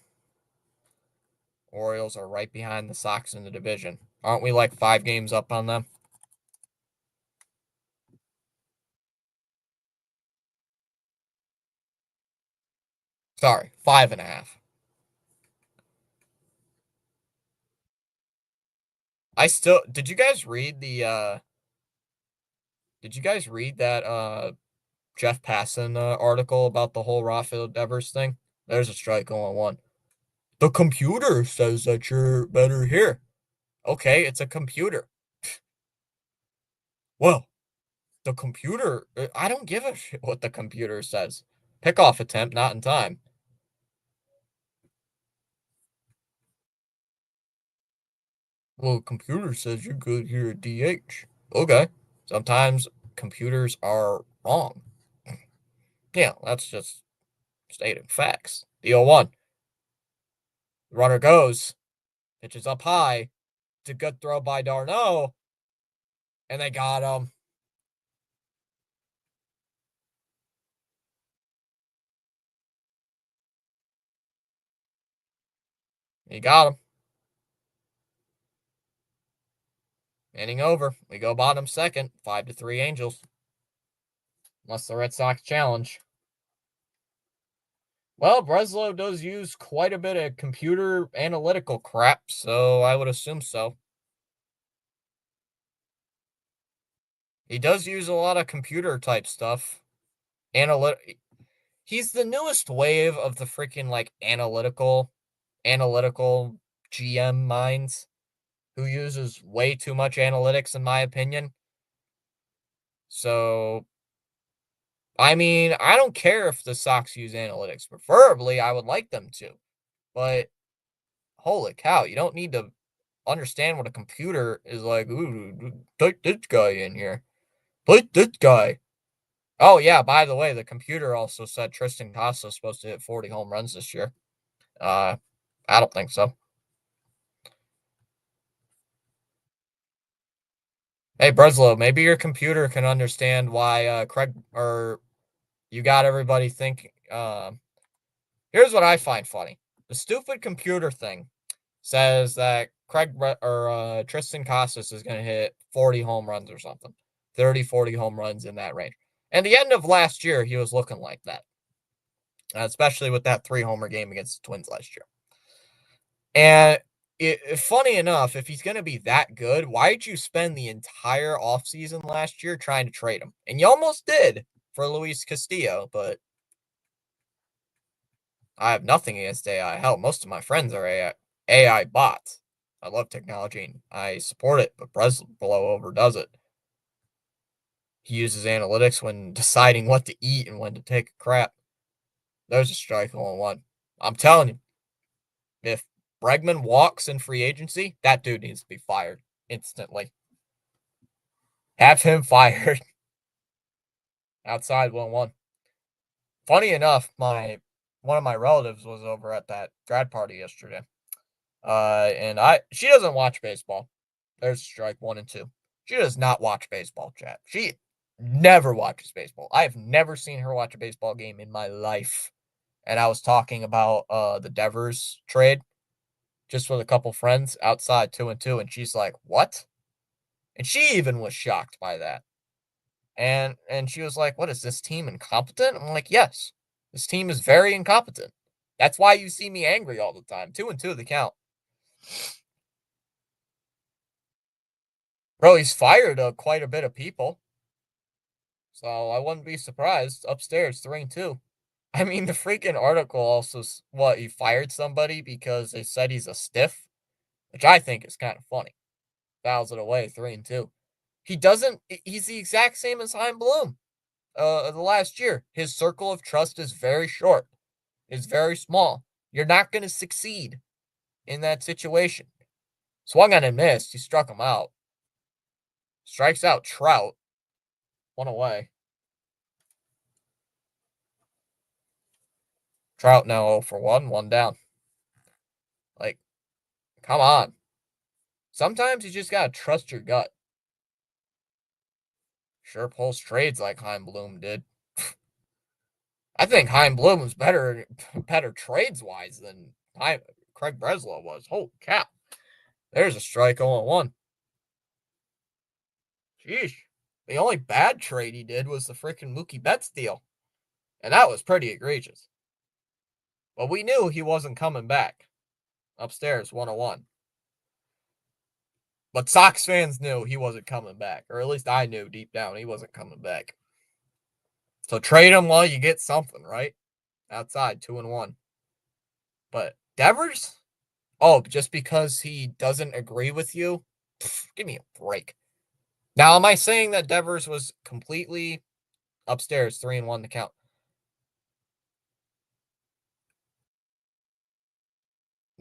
Orioles are right behind the Sox in the division. Aren't we like 5 games up on them? Sorry, 5.5. I still did you guys read the did you guys read that Jeff Passan article about the whole Rafael Devers thing? There's a strike on one. The computer says that you're better here. Okay, it's a computer. Well, the computer, I don't give a shit what the computer says. Pickoff attempt, not in time. Well, computer says you're good here at DH. Okay. Sometimes computers are wrong. Yeah, that's just stating facts. The 0-1. Runner goes. Pitches up high. It's a good throw by d'Arnaud. And they got him. He got him. Inning over. We go bottom second. 5-3 Angels. Unless the Red Sox challenge. Well, Breslow does use quite a bit of computer analytical crap, so I would assume so. He does use a lot of computer type stuff. He's the newest wave of the freaking like analytical GM minds who uses way too much analytics in my opinion. So I mean, I don't care if the Sox use analytics. Preferably, I would like them to. But holy cow, you don't need to understand what a computer is like. Ooh, take this guy in here. Put this guy. Oh, yeah, by the way, the computer also said Tristan Costa is supposed to hit 40 home runs this year. I don't think so. Hey, Breslow, maybe your computer can understand why Craig or you got everybody thinking. Here's what I find funny: the stupid computer thing says that Tristan Casas is going to hit 40 home runs or something, 30, 40 home runs in that range. And the end of last year, he was looking like that, especially with that 3-homer game against the Twins last year. And funny enough, if he's going to be that good, why did you spend the entire offseason last year trying to trade him? And you almost did for Luis Castillo, but I have nothing against AI. Hell, most of my friends are AI bots. I love technology and I support it, but Breslow overdoes it. He uses analytics when deciding what to eat and when to take a crap. There's a strike on one. I'm telling you, if Bregman walks in free agency, that dude needs to be fired instantly. Have him fired. Outside 1-1. Funny enough, one of my relatives was over at that grad party yesterday. And she doesn't watch baseball. There's strike 1 and 2. She does not watch baseball, chat. She never watches baseball. I have never seen her watch a baseball game in my life. And I was talking about the Devers trade just with a couple friends outside 2 and 2, and she's like, "What?" And she even was shocked by that. And she was like, "What is this team incompetent?" I'm like, "Yes. This team is very incompetent. That's why you see me angry all the time. 2 and 2 the count." Bro, he's fired quite a bit of people. So I wouldn't be surprised. Upstairs, 3 and 2. I mean, the freaking article also, he fired somebody because they said he's a stiff, which I think is kind of funny. Fouls it away, 3 and 2. He's the exact same as Chaim Bloom the last year. His circle of trust is very short, is very small. You're not going to succeed in that situation. Swung on and missed. He struck him out. Strikes out Trout. 1 away. Trout now 0 for 1, 1 down. Like, come on. Sometimes you just gotta trust your gut. Sure pulls trades like Chaim Bloom did. I think Chaim Bloom was better trades wise than Craig Breslow was. Holy cow. There's a strike 0-1. Sheesh. The only bad trade he did was the freaking Mookie Betts deal. And that was pretty egregious. But we knew he wasn't coming back. Upstairs, 101. But Sox fans knew he wasn't coming back, or at least I knew deep down he wasn't coming back. So trade him while you get something, right? Outside 2-1. But Devers, oh, just because he doesn't agree with you, give me a break. Now, am I saying that Devers was completely upstairs 3-1 to count?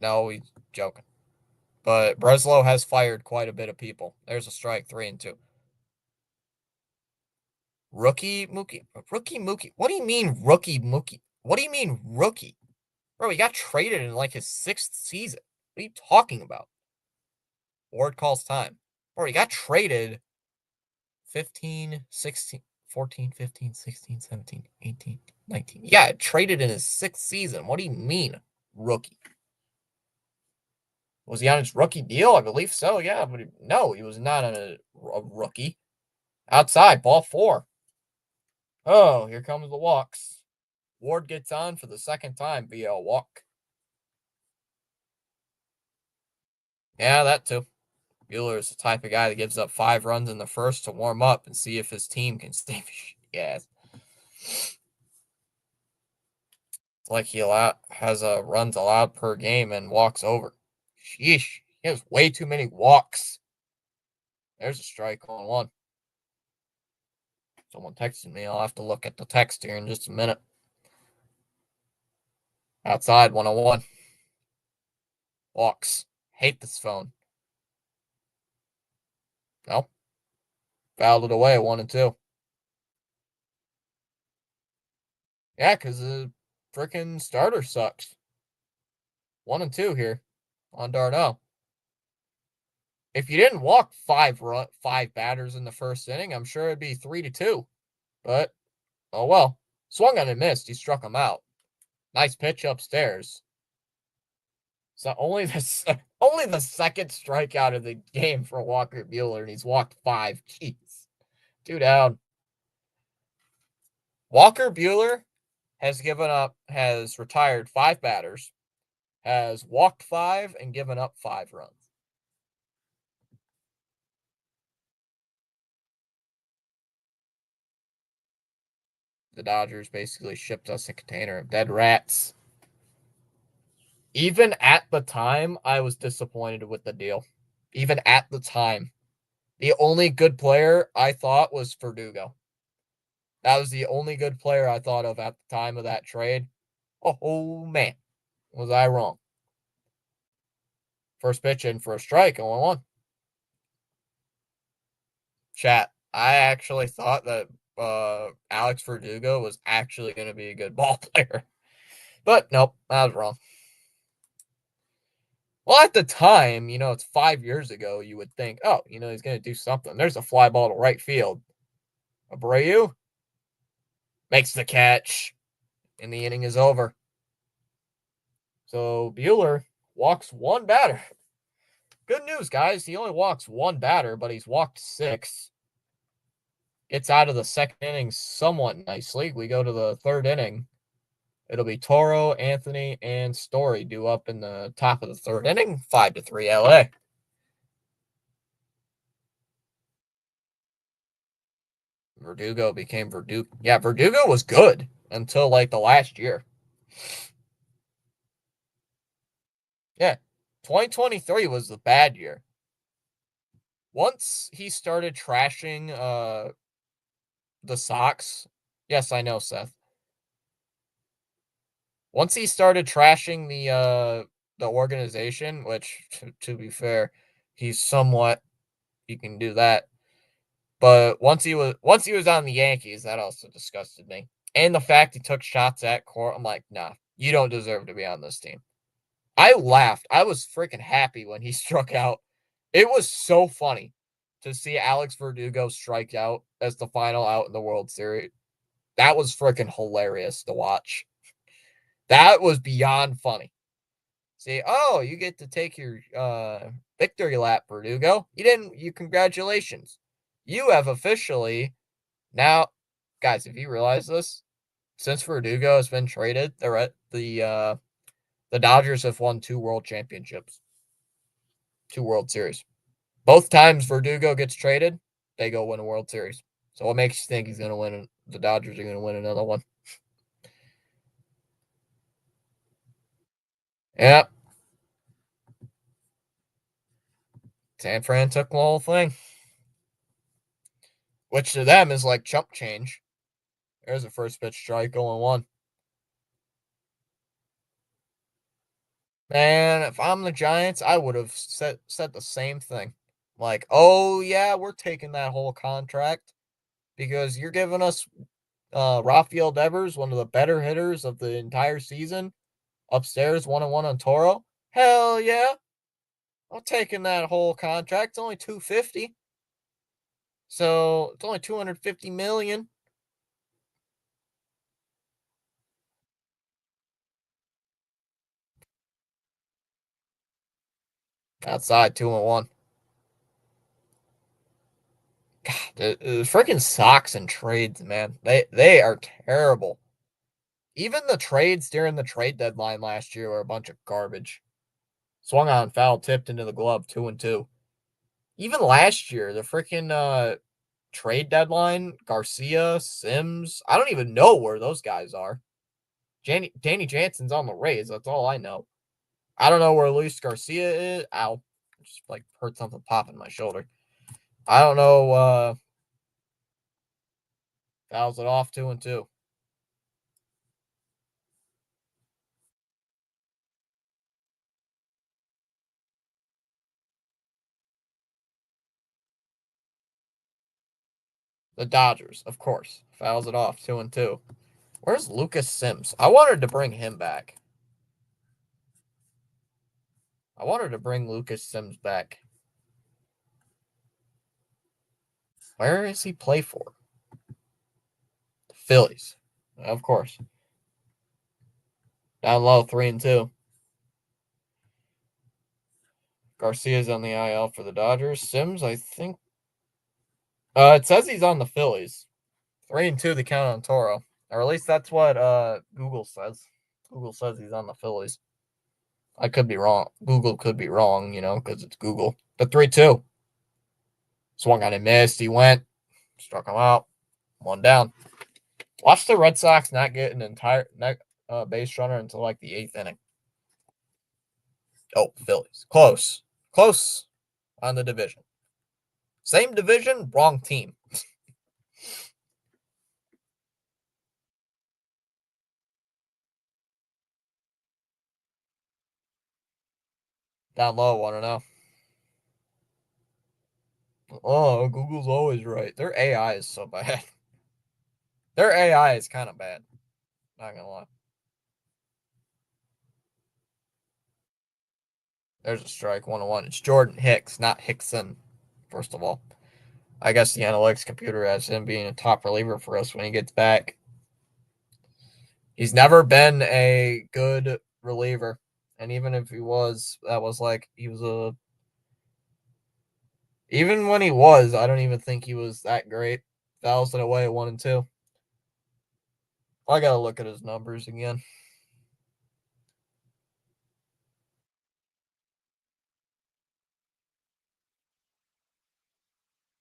No, he's joking. But Breslow has fired quite a bit of people. There's a strike, 3-2. Rookie Mookie. Rookie Mookie. What do you mean, rookie Mookie? What do you mean, rookie? Bro, he got traded in like his 6th season. What are you talking about? Ward calls time. Bro, he got traded 15, 16, 14, 15, 16, 17, 18, 19. Yeah, traded in his 6th season. What do you mean, rookie? Was he on his rookie deal? I believe so, yeah. But no, he was not on a rookie. Outside, ball 4. Oh, here comes the walks. Ward gets on for the 2nd time via a walk. Yeah, that too. Buehler is the type of guy that gives up 5 runs in the first to warm up and see if his team can stay. Yes. It's like he has runs allowed per game and walks over. Sheesh. He has way too many walks. There's a strike on 1. Someone texted me. I'll have to look at the text here in just a minute. Outside 101. Walks. Hate this phone. No. Fouled it away 1-2. Yeah, because the freaking starter sucks. 1-2 here on d'Arnaud. If you didn't walk 5 batters in the first inning, I'm sure it'd be 3-2. But oh well. Swung on and missed. He struck him out. Nice pitch upstairs. So only the 2nd strikeout of the game for Walker Buehler, and he's walked 5. Jeez. 2 down. Walker Buehler has retired 5 batters, has walked 5, and given up 5 runs. The Dodgers basically shipped us a container of dead rats. Even at the time, I was disappointed with the deal. Even at the time. The only good player I thought was Verdugo. That was the only good player I thought of at the time of that trade. Oh man, was I wrong. First pitch in for a strike, 0-1. Chat, I actually thought that Alex Verdugo was actually going to be a good ball player. But nope, I was wrong. Well, at the time, it's 5 years ago, you would think, oh, he's going to do something. There's a fly ball to right field. Abreu makes the catch, and the inning is over. So Buehler walks 1 batter. Good news, guys. He only walks 1 batter, but he's walked 6. Gets out of the 2nd inning somewhat nicely. We go to the 3rd inning. It'll be Toro, Anthony, and Story due up in the top of the 3rd inning. 5-3 LA. Verdugo became Verdugo. Yeah, Verdugo was good until like the last year. Yeah, 2023 was the bad year. Once he started trashing the Sox, yes, I know, Seth. Once he started trashing the organization, which to be fair, he can do that. But once he was on the Yankees, that also disgusted me. And the fact he took shots at Court, I'm like, nah, you don't deserve to be on this team. I laughed. I was freaking happy when he struck out. It was so funny to see Alex Verdugo strike out as the final out in the World Series. That was freaking hilarious to watch. That was beyond funny. See, oh, you get to take your victory lap, Verdugo. Congratulations. You have officially now, guys, if you realize this, since Verdugo has been traded, the Dodgers have won 2 world championships, 2 World Series. Both times Verdugo gets traded, they go win a World Series. So what makes you think he's going to win? The Dodgers are going to win another one. Yep. San Fran took the whole thing, which to them is like chump change. There's a first pitch strike, 0-1. Man, if I'm the Giants, I would have said the same thing. Like, oh yeah, we're taking that whole contract because you're giving us Rafael Devers, one of the better hitters of the entire season, upstairs 1-1 on Toro. Hell yeah, I'm taking that whole contract. It's only 250, so it's only 250 million. Outside 2-1. God, the freaking Sox and trades, man, they are terrible. Even the trades during the trade deadline last year were a bunch of garbage. Swung on, foul, tipped into the glove, 2-2. Even last year, the freaking trade deadline, Garcia, Sims, I don't even know where those guys are. Danny Jansen's on the Rays. That's all I know. I don't know where Luis Garcia is. Ow. Just like heard something pop in my shoulder. I don't know. Fouls it off 2-2. The Dodgers, of course. Fouls it off 2-2. Where's Lucas Sims? I wanted to bring him back. I wanted to bring Lucas Sims back. Where does he play for? The Phillies. Of course. Down low, 3-2. Garcia's on the IL for the Dodgers. Sims, I think. It says he's on the Phillies. 3-2 the count on Toro. Or at least that's what Google says. Google says he's on the Phillies. I could be wrong. Google could be wrong, because it's Google. But 3-2. Swung on and missed. He went. Struck him out. One down. Watch the Red Sox not get an entire base runner until like the 8th inning. Oh, Phillies. Close. Close on the division. Same division, wrong team. Down low, 1-0. Oh, Google's always right. Their AI is so bad. Their AI is kind of bad. Not gonna lie. There's a strike, 1-1. It's Jordan Hicks, not Hickson, first of all. I guess the analytics computer has him being a top reliever for us when he gets back. He's never been a good reliever. And even if he was, that was like, he was a. Even when he was, I don't even think he was that great. Fouls it away at 1-2. I gotta look at his numbers again.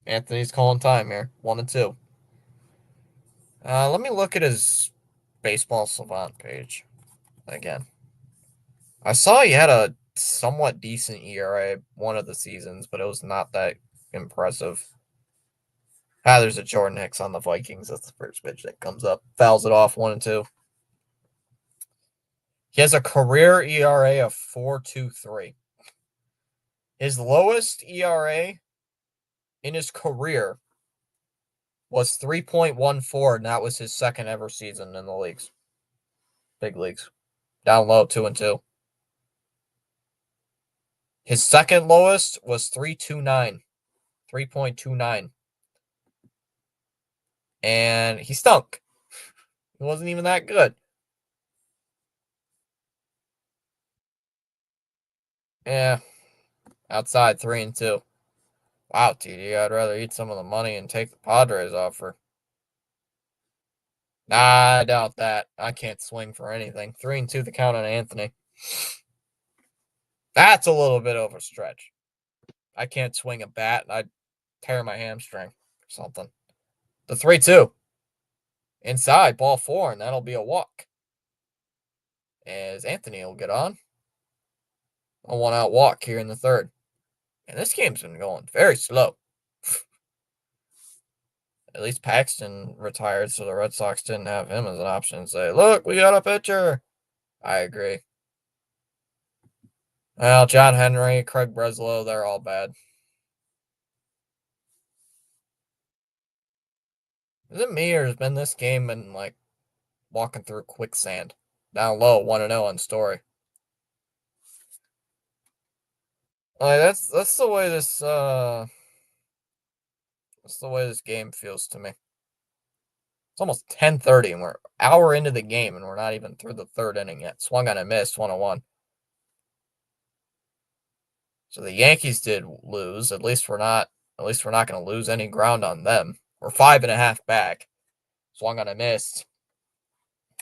Anthony's calling time here. 1-2. Let me look at his baseball savant page again. I saw he had a somewhat decent ERA one of the seasons, but it was not that impressive. There's a Jordan Hicks on the Vikings. That's the first pitch that comes up. Fouls it off 1-2. He has a career ERA of 4.23. His lowest ERA in his career was 3.14, and that was his second ever season in the leagues. Big leagues. Down low, 2-2. His second lowest was 3.29. 3.29. And he stunk. He wasn't even that good. Yeah. Outside 3-2. Wow, TD, I'd rather eat some of the money and take the Padres offer. Nah, I doubt that. I can't swing for anything. 3-2 the count on Anthony. That's a little bit of a stretch. I can't swing a bat. I'd tear my hamstring or something. The 3-2. Inside, ball four, and that'll be a walk. As Anthony will get on. A 1-out walk here in the third. And this game's been going very slow. At least Paxton retired, so the Red Sox didn't have him as an option and say, look, we got a pitcher. I agree. Well, John Henry, Craig Breslow, they're all bad. Is it me or has been this game been like walking through quicksand? Down low, 1-0 on Story. Like that's the way this that's the way this game feels to me. It's almost 10:30 and we're an hour into the game and we're not even through the third inning yet. Swung on a miss, 1-1. So the Yankees did lose. At least we're not going to lose any ground on them. We're 5.5 back. Swung on a miss.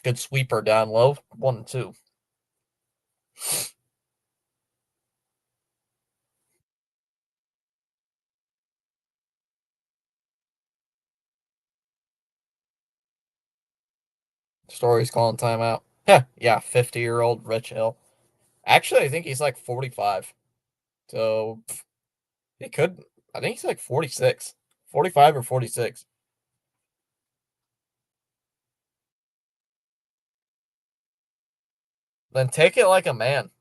Good sweeper down low. 1-2. Story's calling timeout. Yeah, 50-year-old Rich Hill. Actually, I think he's like 45. So he could. I think he's like 46, 45 or 46. Then take it like a man.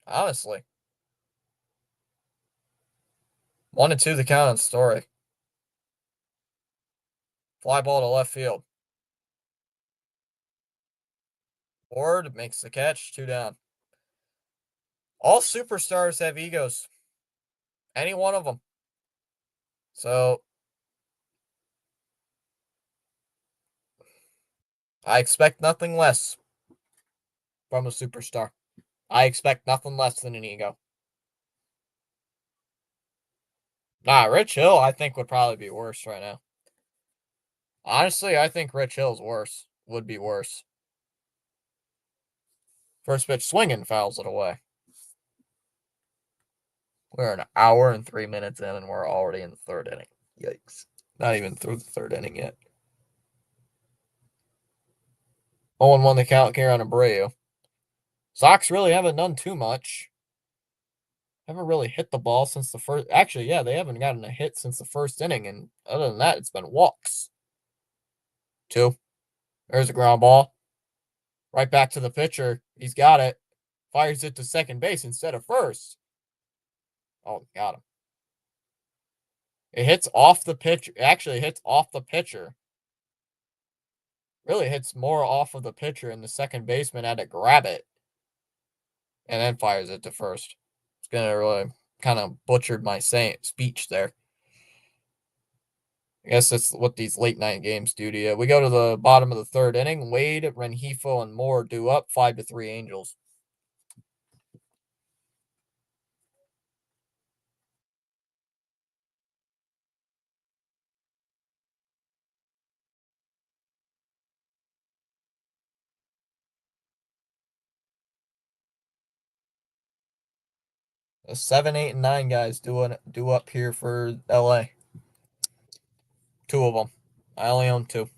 Honestly. 1-2 the count on Story. Fly ball to left field. Ward makes the catch. 2 down. All superstars have egos. Any one of them. So I expect nothing less from a superstar. I expect nothing less than an ego. Nah, Rich Hill, I think, would probably be worse right now. Honestly, I think Rich Hill's worse. Would be worse. First pitch swinging fouls it away. We're an hour and 3 minutes in, and we're already in the third inning. Yikes. Not even through the third inning yet. 0-1 the count here on Abreu. Sox really haven't done too much. Haven't really hit the ball since the first. Actually, yeah, they haven't gotten a hit since the first inning, and other than that, it's been walks. 2. There's a ground ball. Right back to the pitcher. He's got it. Fires it to second base instead of first. Oh, got him. It hits off the pitcher. It actually hits off the pitcher. Really hits more off of the pitcher, and the second baseman had to grab it and then fires it to first. It's gonna really kind of butchered my speech there. I guess that's what these late night games do to you. We go to the bottom of the third inning. Wade, Rengifo, and Moore do up 5-3 Angels. The 7, 8, and 9 guys do up here for LA. 2 of them. I only own 2.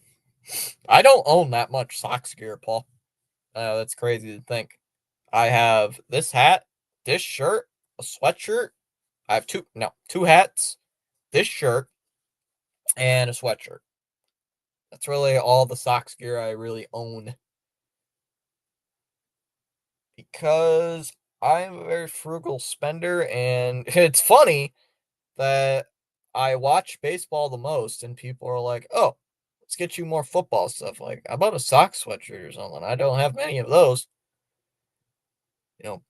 I don't own that much Sox gear, Paul. That's crazy to think. I have this hat, this shirt, a sweatshirt. I have 2 hats, this shirt, and a sweatshirt. That's really all the Sox gear I really own. Because I'm a very frugal spender, and it's funny that I watch baseball the most, and people are like, "Oh, let's get you more football stuff." Like, I bought a Sox sweatshirt or something. I don't have many of those.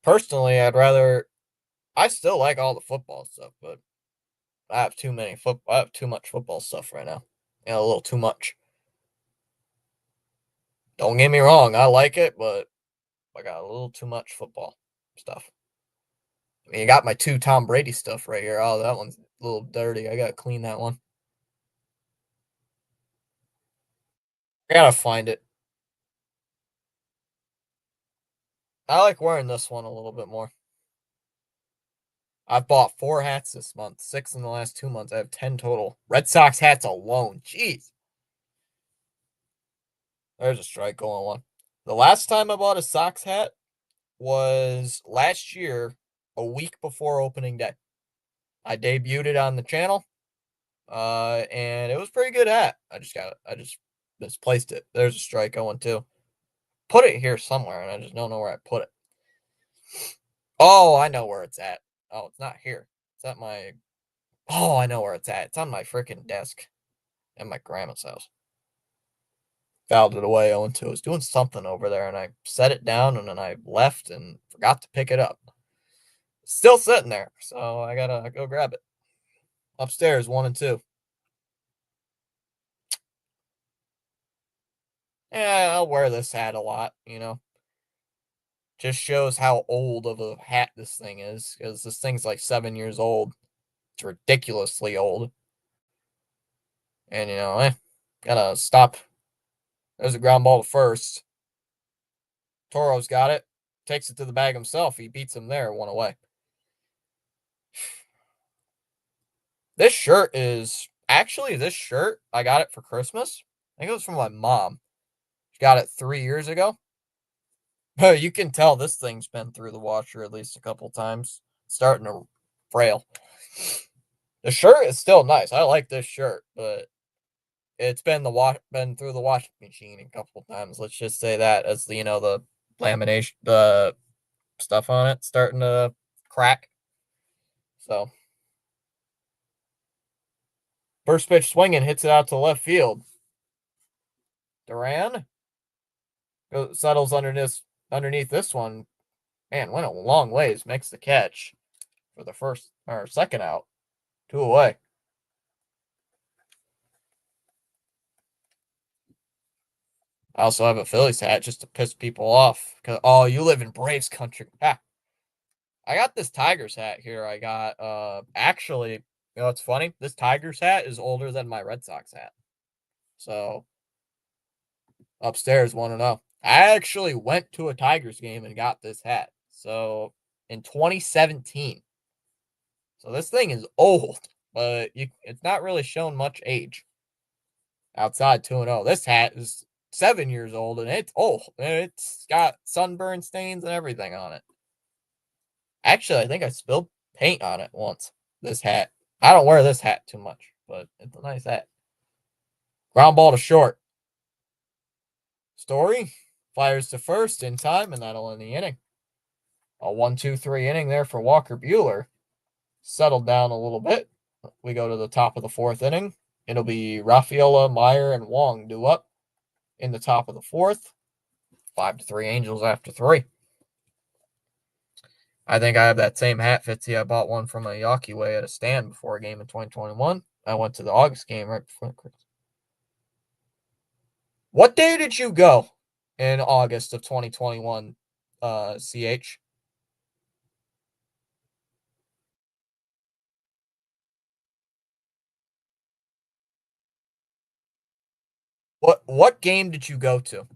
Personally, I still like all the football stuff, but I have I have too much football stuff right now. A little too much. Don't get me wrong, I like it, but I got a little too much football stuff. I mean, you got my 2 Tom Brady stuff right here. Oh, that one's a little dirty. I gotta clean that one. I gotta find it. I like wearing this one a little bit more. I've bought 4 hats this month, 6 in the last 2 months. I have 10 total. Red Sox hats alone. Jeez. There's a strike going on. The last time I bought a Sox hat was last year, a week before opening day. I debuted it on the channel, and it was a pretty good hat. I just misplaced it. There's a strike going too. Put it here somewhere, and I just don't know where I put it. Oh, I know where it's at. Oh, it's not here. It's at my. Oh, I know where it's at. It's on my freaking desk at my grandma's house. Fouled it away 0-2. I was doing something over there, and I set it down, and then I left and forgot to pick it up. Still sitting there, so I gotta go grab it. Upstairs, 1-2. Yeah, I'll wear this hat a lot, Just shows how old of a hat this thing is, because this thing's like 7 years old. It's ridiculously old. And, gotta stop. There's a ground ball to first. Toro's got it. Takes it to the bag himself. He beats him there, 1 away. This shirt I got it for Christmas. I think it was from my mom. She got it 3 years ago. You can tell this thing's been through the washer at least a couple times. It's starting to frail. The shirt is still nice. I like this shirt, but it's been through the washing machine a couple times. Let's just say that, as the lamination, the stuff on it starting to crack. So first pitch swinging, hits it out to left field. Duran settles underneath this one. Man, went a long ways. Makes the catch for the first or second out. 2 away. I also have a Phillies hat just to piss people off. Oh, you live in Braves country. Ah. I got this Tigers hat here. I got actually, it's funny. This Tigers hat is older than my Red Sox hat. So upstairs, 1-0. I actually went to a Tigers game and got this hat. So in 2017. So this thing is old, but it's not really shown much age. Outside 2-0. This hat is 7 years old and it's old. It's got sunburn stains and everything on it. Actually, I think I spilled paint on it once. This hat. I don't wear this hat too much, but it's a nice hat. Ground ball to short. Story fires to first in time, and that'll end the inning. A 1-2-3 inning there for Walker Buehler. Settled down a little bit. We go to the top of the 4th inning. It'll be Rafaela, Meyer, and Wong due up in the top of the 4th. 5-3 Angels after 3. I think I have that same hat, Fitzy. I bought one from a Yawkey Way at a stand before a game in 2021. I went to the August game right before Christmas. What day did you go in August of 2021, CH? What game did you go to?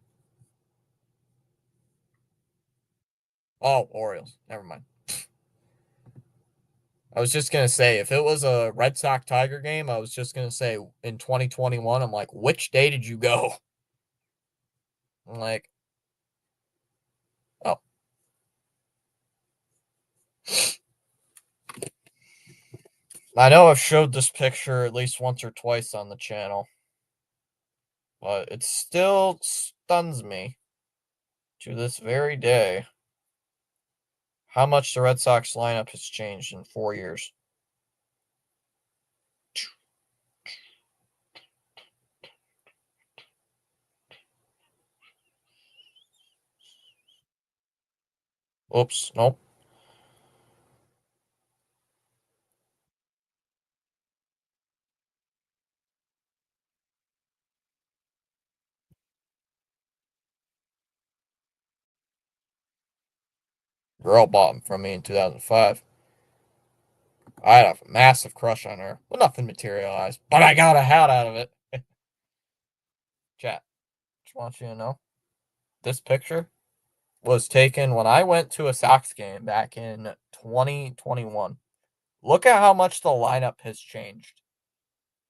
Oh, Orioles. Never mind. I was just going to say, if it was a Red Sox Tiger game, I was just going to say in 2021, I'm like, which day did you go? I'm like, oh. I know I've showed this picture at least once or twice on the channel, but it still stuns me to this very day how much the Red Sox lineup has changed in 4 years. Oops, nope. Girl bought them from me in 2005. I had a massive crush on her, but nothing materialized. But I got a hat out of it. Chat, just want you to know, this picture was taken when I went to a Sox game back in 2021. Look at how much the lineup has changed.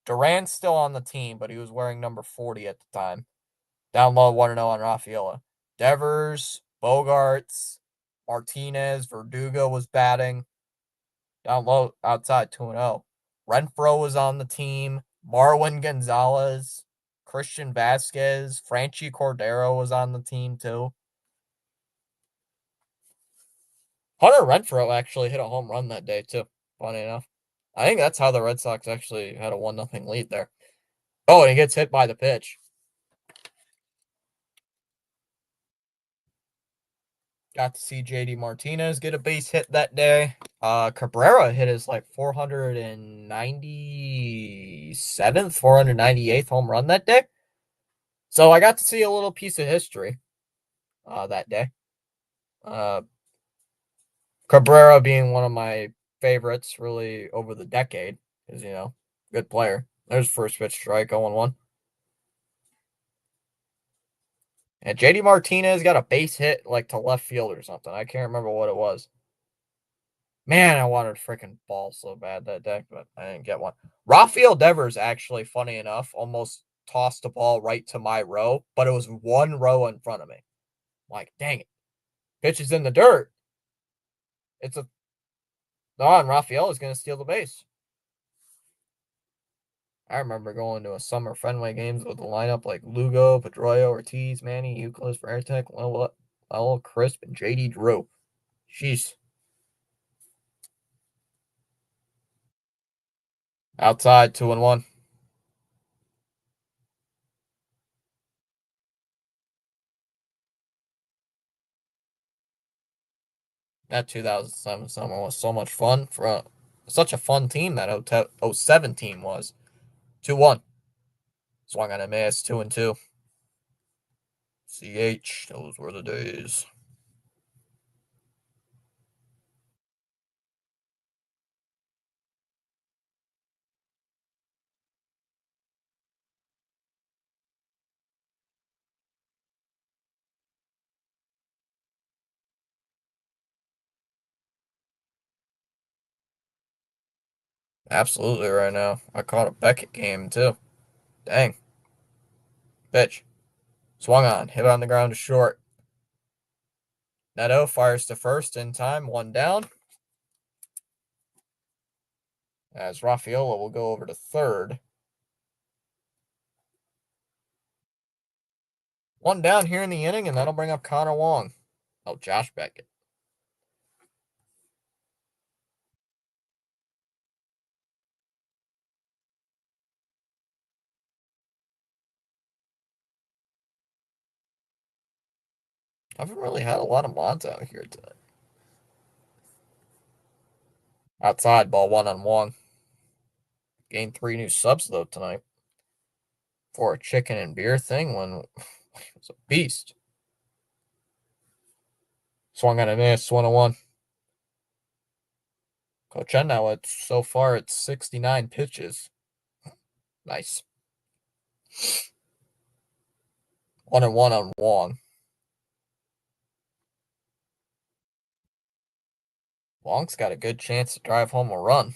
Durant's still on the team, but he was wearing number 40 at the time. Down low, 1-0 on Rafaela. Devers, Bogarts, Martinez, Verdugo was batting. Down low, outside, 2-0. Renfroe was on the team. Marwin Gonzalez, Christian Vasquez, Franchi Cordero was on the team too. Hunter Renfroe actually hit a home run that day too, funny enough. I think that's how the Red Sox actually had a 1-0 lead there. Oh, and he gets hit by the pitch. Got to see JD Martinez get a base hit that day. Cabrera hit his like 497th, 498th home run that day. So I got to see a little piece of history that day. Cabrera being one of my favorites really over the decade because, good player. There's first pitch strike, 0-1. And JD Martinez got a base hit like to left field or something. I can't remember what it was. Man, I wanted a freaking ball so bad that day, but I didn't get one. Rafael Devers, actually, funny enough, almost tossed the ball right to my row, but it was one row in front of me. I'm like, dang it. Pitch is in the dirt. It's a. And Rafael is going to steal the base. I remember going to a summer Fenway games with a lineup like Lugo, Pedroia, Ortiz, Manny, Euclid, Veritek, Lowell, Crisp, and JD Drew. Jeez. Outside, 2-1. That 2007 summer was so much fun for such a fun team that 07 team was. 2-1. Swung on a miss, 2-2. CH, those were the days. Absolutely right now. I caught a Beckett game too. Dang. Pitch. Swung on, hit on the ground to short. Neto fires to first in time, one down. As Rafaela will go over to third. One down here in the inning, and that'll bring up Connor Wong. Oh, Josh Beckett. I haven't really had a lot of mods out here tonight. Outside, ball one on Wong. Gained 3 new subs, though, tonight. For a chicken and beer thing when it was a beast. Swung on a miss, 1-1. Coach now, so far it's 69 pitches. Nice. 1-1 on Wong. Wong's got a good chance to drive home a run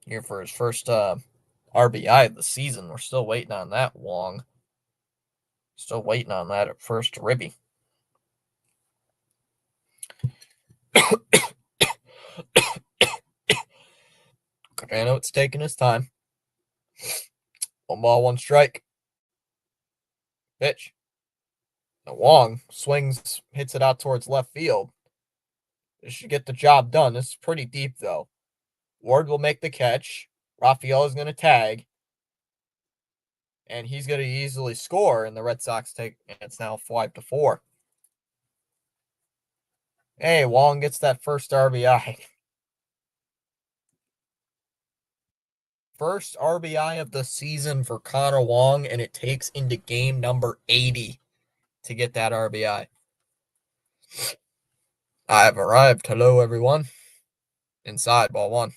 here for his first RBI of the season. We're still waiting on that, Wong. Still waiting on that at first, Ribby. Carano, it's taking his time. 1-1 strike. Pitch. Now Wong swings, hits it out towards left field. This should get the job done. This is pretty deep, though. Ward will make the catch. Rafael is going to tag. And he's going to easily score. And the Red Sox take, and it's now 5-4. Hey, Wong gets that first RBI. First RBI of the season for Connor Wong, and it takes into game number 80 to get that RBI. I've arrived. Hello, everyone. Inside, ball one.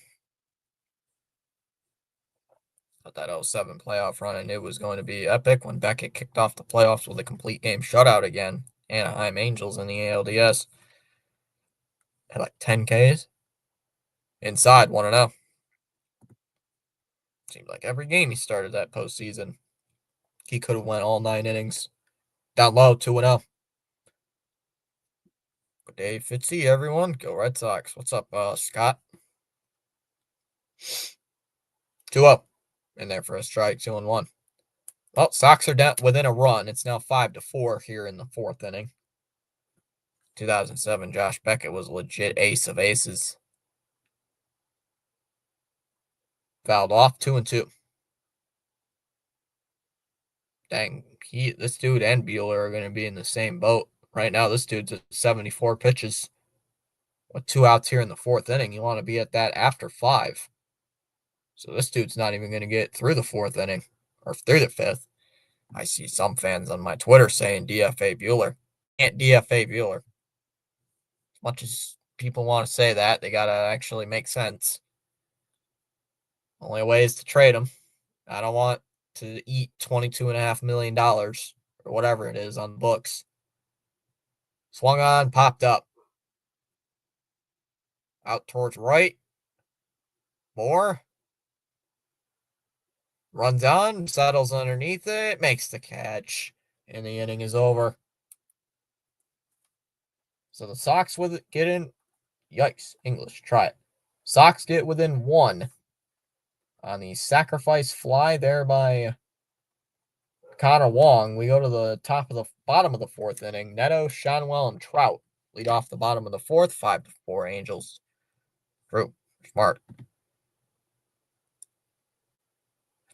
But that 07 playoff run, I knew was going to be epic when Beckett kicked off the playoffs with a complete game shutout again. Anaheim Angels in the ALDS. Had like 10 Ks. Inside 1-0. Seemed like every game he started that postseason, he could have went all 9 innings. Down low, 2-0. Good day, Fitzy, everyone. Go Red Sox. What's up, Scott? 2-0. In there for a strike, 2-1. Well, Sox are down within a run. It's now 5-4 here in the 4th inning. 2007, Josh Beckett was a legit ace of aces. Fouled off, 2-2. Dang, this dude and Buehler are going to be in the same boat. Right now, this dude's at 74 pitches. With 2 outs here in the 4th inning, you want to be at that after 5. So this dude's not even going to get through the 4th inning or through the 5th. I see some fans on my Twitter saying DFA Buehler. Can't DFA Buehler. As much as people want to say that, they got to actually make sense. Only way is to trade him. I don't want to eat $22.5 million or whatever it is on the books. Swung on, popped up. Out towards right. More. Runs on, settles underneath it, makes the catch, and the inning is over. So the Sox with it get in. Yikes, English, try it. Sox get within 1 on the sacrifice fly there by Connor Wong. We go to the bottom of the 4th inning. Neto, Shanwell, and Trout lead off the bottom of the 4th. 5-4 Angels. True, smart.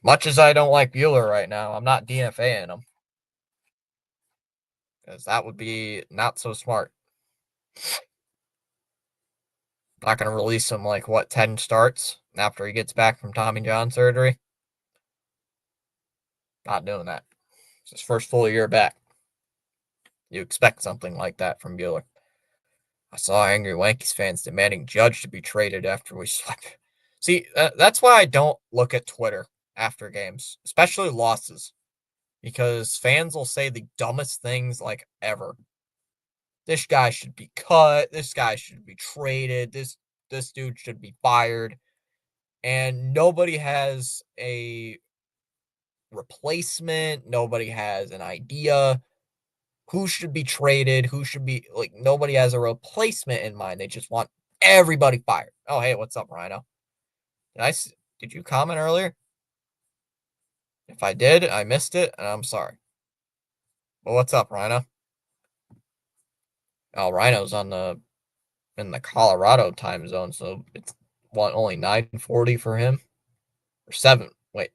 Much as I don't like Buehler right now, I'm not DFAing him. Because that would be not so smart. Not going to release him 10 starts after he gets back from Tommy John surgery. Not doing that. It's his first full year back. You expect something like that from Buehler. I saw angry Yankees fans demanding Judge to be traded after we swept. See, that's why I don't look at Twitter after games, especially losses, because fans will say the dumbest things ever. This guy should be cut. This guy should be traded. This dude should be fired. And nobody has a replacement. Nobody has an idea who should be traded, who should be nobody has a replacement in mind. They just want everybody fired. Oh, hey, what's up, Rhino? Did you comment earlier? If I did, I missed it, and I'm sorry. But what's up, Rhino? Oh, Rhino's in the Colorado time zone, so it's only 9:40 for him? Or 7. Wait.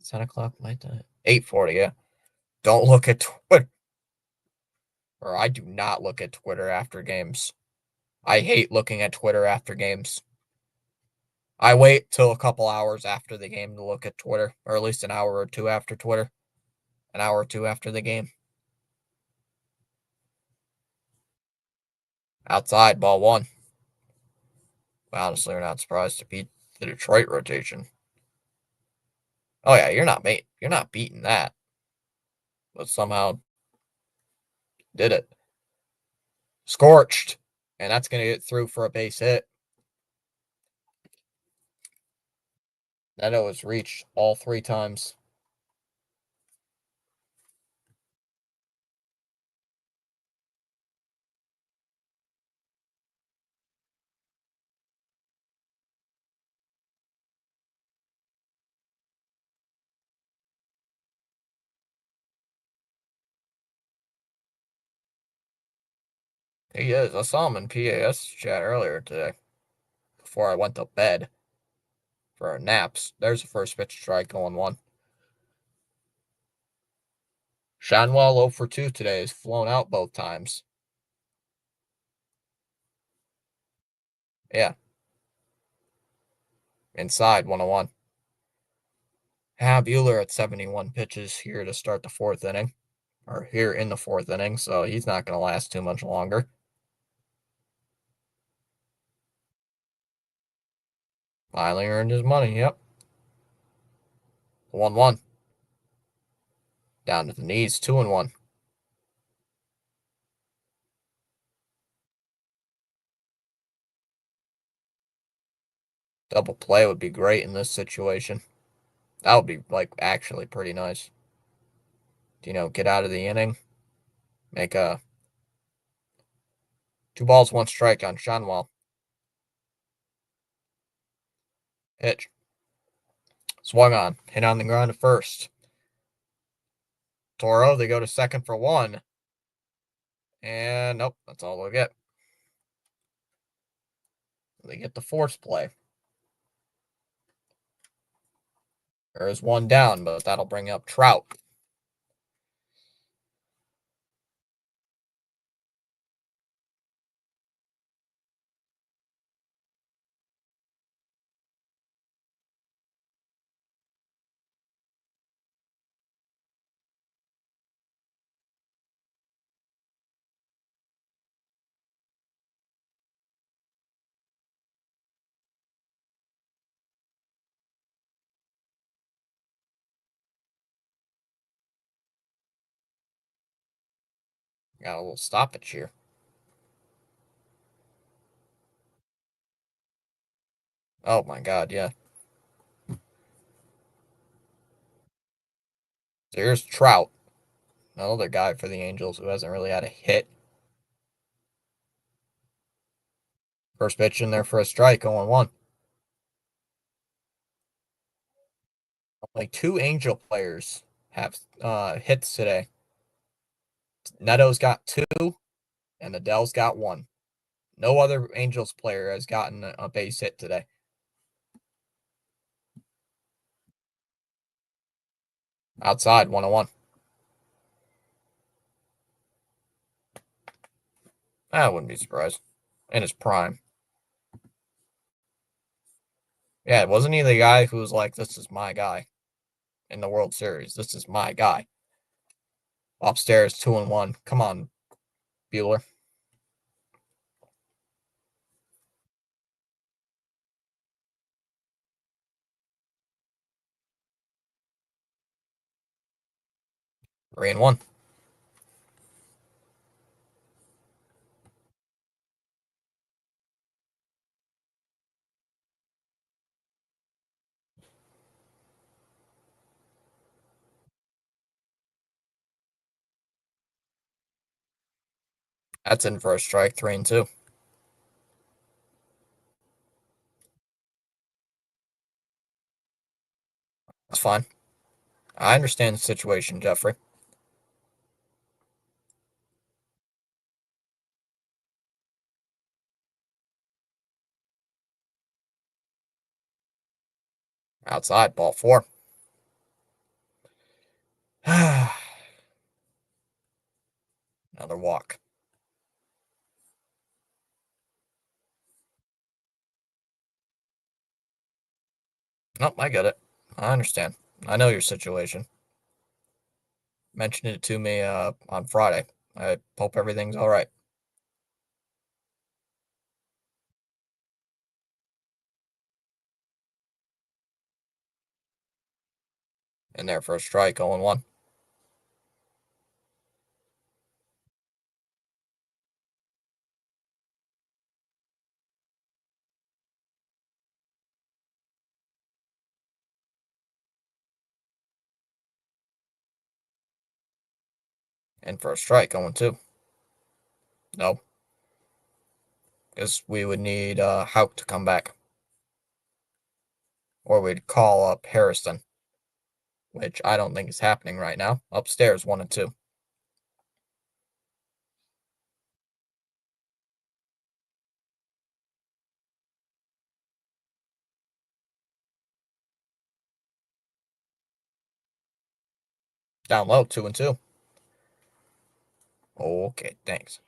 10 o'clock my time. 8:40, yeah. Don't look at Twitter. Or I do not look at Twitter after games. I hate looking at Twitter after games. I wait till a couple hours after the game to look at Twitter, or at least an hour or two after Twitter. An hour or two after the game. Outside, ball 1. Honestly, we're not surprised to beat the Detroit rotation. Oh yeah, you're not beating that. But somehow did it. Scorched. And that's going to get through for a base hit. Neto was reached all 3 times. He is. I saw him in PAS chat earlier today before I went to bed for our naps. There's the first pitch strike going 1. Shanwell 0 for 2 today has flown out both times. Yeah. Inside 101. Buehler at 71 pitches here to start the 4th inning. Or here in the 4th inning, so he's not going to last too much longer. Finally earned his money, yep. 1-1. Down to the knees, 2-1. Double play would be great in this situation. That would be, like, actually pretty nice. Get out of the inning, make a 2 balls, 1 strike on Shanwell. Pitch. Swung on. Hit on the ground at first. Toro, they go to second for 1. And nope, that's all they'll get. They get the force play. There is 1 down, but that'll bring up Trout. Got a little stoppage here. Oh my god, yeah. There's Trout, another guy for the Angels who hasn't really had a hit. First pitch in there for a strike, 0-1. Only 2 Angel players have hits today. Neto's got 2, and Adell's got 1. No other Angels player has gotten a base hit today. Outside, 1-1. I wouldn't be surprised. In his prime. Yeah, wasn't he the guy who was like, this is my guy in the World Series? This is my guy. Upstairs, 2-1. Come on, Bueller. Three and one. That's in for a strike, 3-2. That's fine. I understand the situation, Jeffrey. Outside, ball 4. Another walk. Nope, I get it. I understand. I know your situation. Mentioned it to me on Friday. I hope everything's all right. In there for a strike, 0-1. In for a strike, 0-2. No. Because we would need Houck to come back. Or we'd call up Harrison, which I don't think is happening right now. Upstairs, 1-2. Down low, 2-2. Okay, thanks.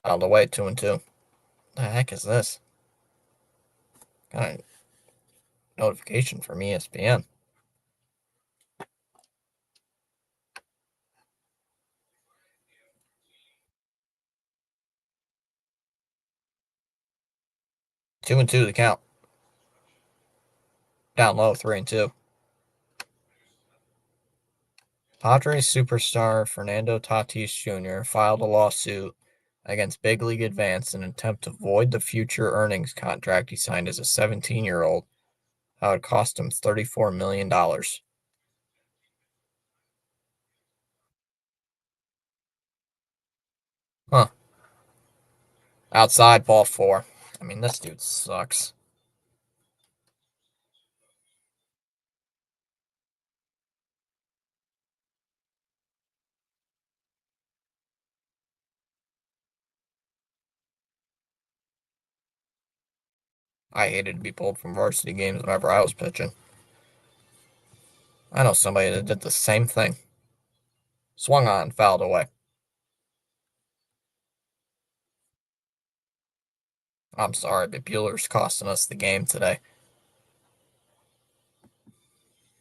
Out of the way, 2-2. The heck is this? Got a notification from ESPN. Two and two the count. Down low, 3-2. Padres superstar Fernando Tatis Jr. filed a lawsuit against Big League Advance in an attempt to void the future earnings contract he signed as a 17-year-old. That would cost him $34 million. Huh. Outside ball four. I mean, this dude sucks. I hated to be pulled from varsity games whenever I was pitching. I know somebody that did the same thing. Swung on, fouled away. I'm sorry, but Bueller's costing us the game today.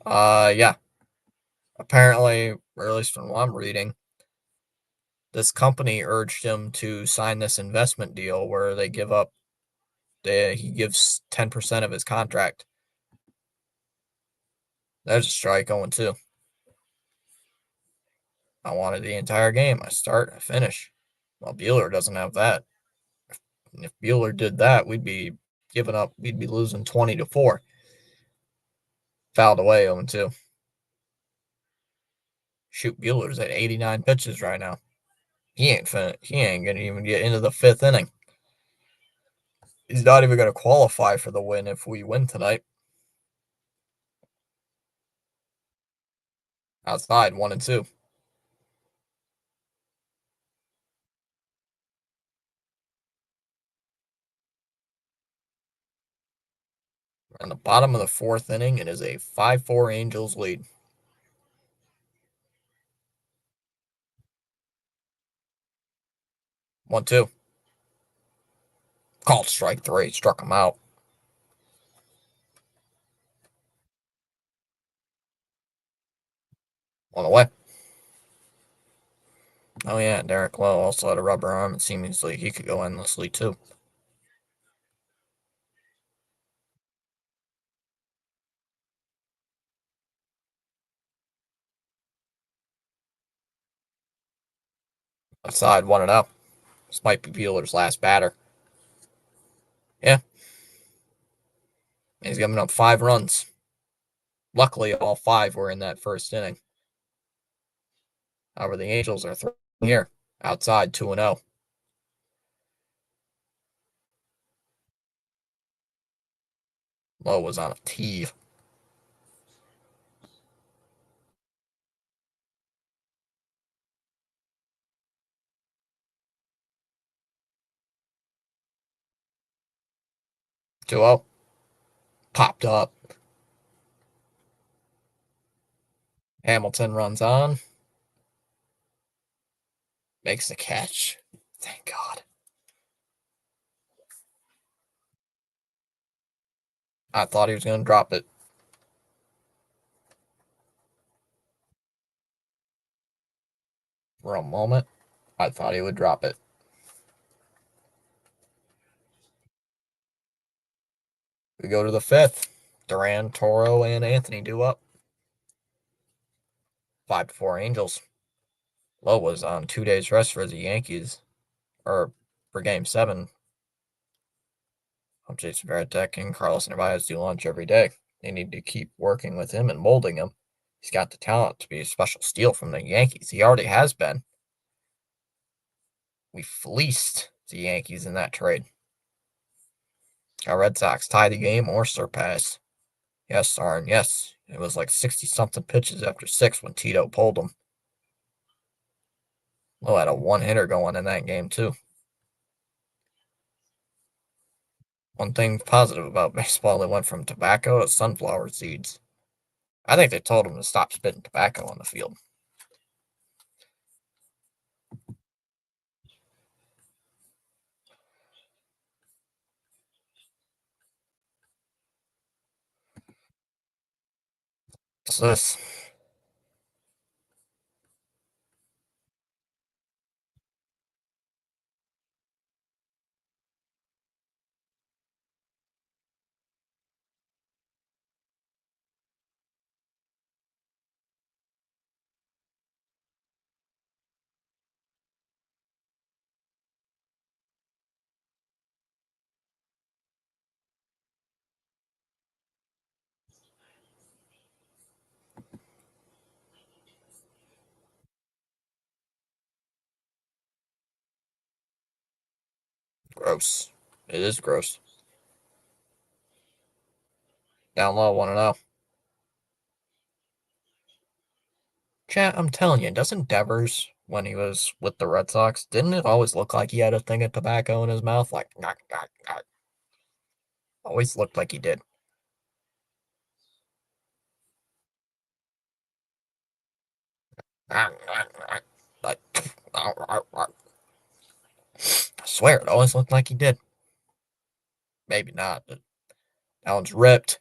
Yeah. Apparently, or at least from what I'm reading, this company urged him to sign this investment deal where he gives 10% of his contract. There's a strike going too. I wanted the entire game. I start, I finish. Well, Bueller doesn't have that. If Bueller did that, we'd be giving up. We'd be losing 20-4. Fouled away 0-2. Shoot, Bueller's at 89 pitches right now. He ain't gonna even get into the fifth inning. He's not even gonna qualify for the win if we win tonight. Outside 1-2. On the bottom of the fourth inning, it is a 5-4 Angels lead. 1-2. Called strike three. Struck him out. One away. Oh yeah, Derek Lowe also had a rubber arm, and seemingly he could go endlessly too. Outside 1-0. This might be Bueller's last batter. Yeah, he's giving up 5 runs. Luckily, all 5 were in that first inning. However, the Angels are throwing here. Outside 2-0. Lowe was on a tee. 2-0. Popped up. Hamilton runs on. Makes the catch. Thank God. I thought he was going to drop it. For a moment, I thought he would drop it. We go to the fifth. Duran, Toro, and Anthony do up. 5-4 Angels. Lowe was on 2 days rest for the Yankees, or for Game 7. Jason Varitek and Carlos Narvaez do lunch every day. They need to keep working with him and molding him. He's got the talent to be a special steal from the Yankees. He already has been. We fleeced the Yankees in that trade. Our Red Sox tie the game or surpass. Yes, Arn, yes. It was like 60-something pitches after 6 when Tito pulled him. Lowe had a one-hitter going in that game, too. One thing positive about baseball, it went from tobacco to sunflower seeds. I think they told him to stop spitting tobacco on the field. So this Gross. It is gross. Down low, want to know. Chat, I'm telling you, doesn't Devers, when he was with the Red Sox, didn't it always look like he had a thing of tobacco in his mouth? Like, always looked like he did. Like, I swear, it always looked like he did. Maybe not, but that one's ripped.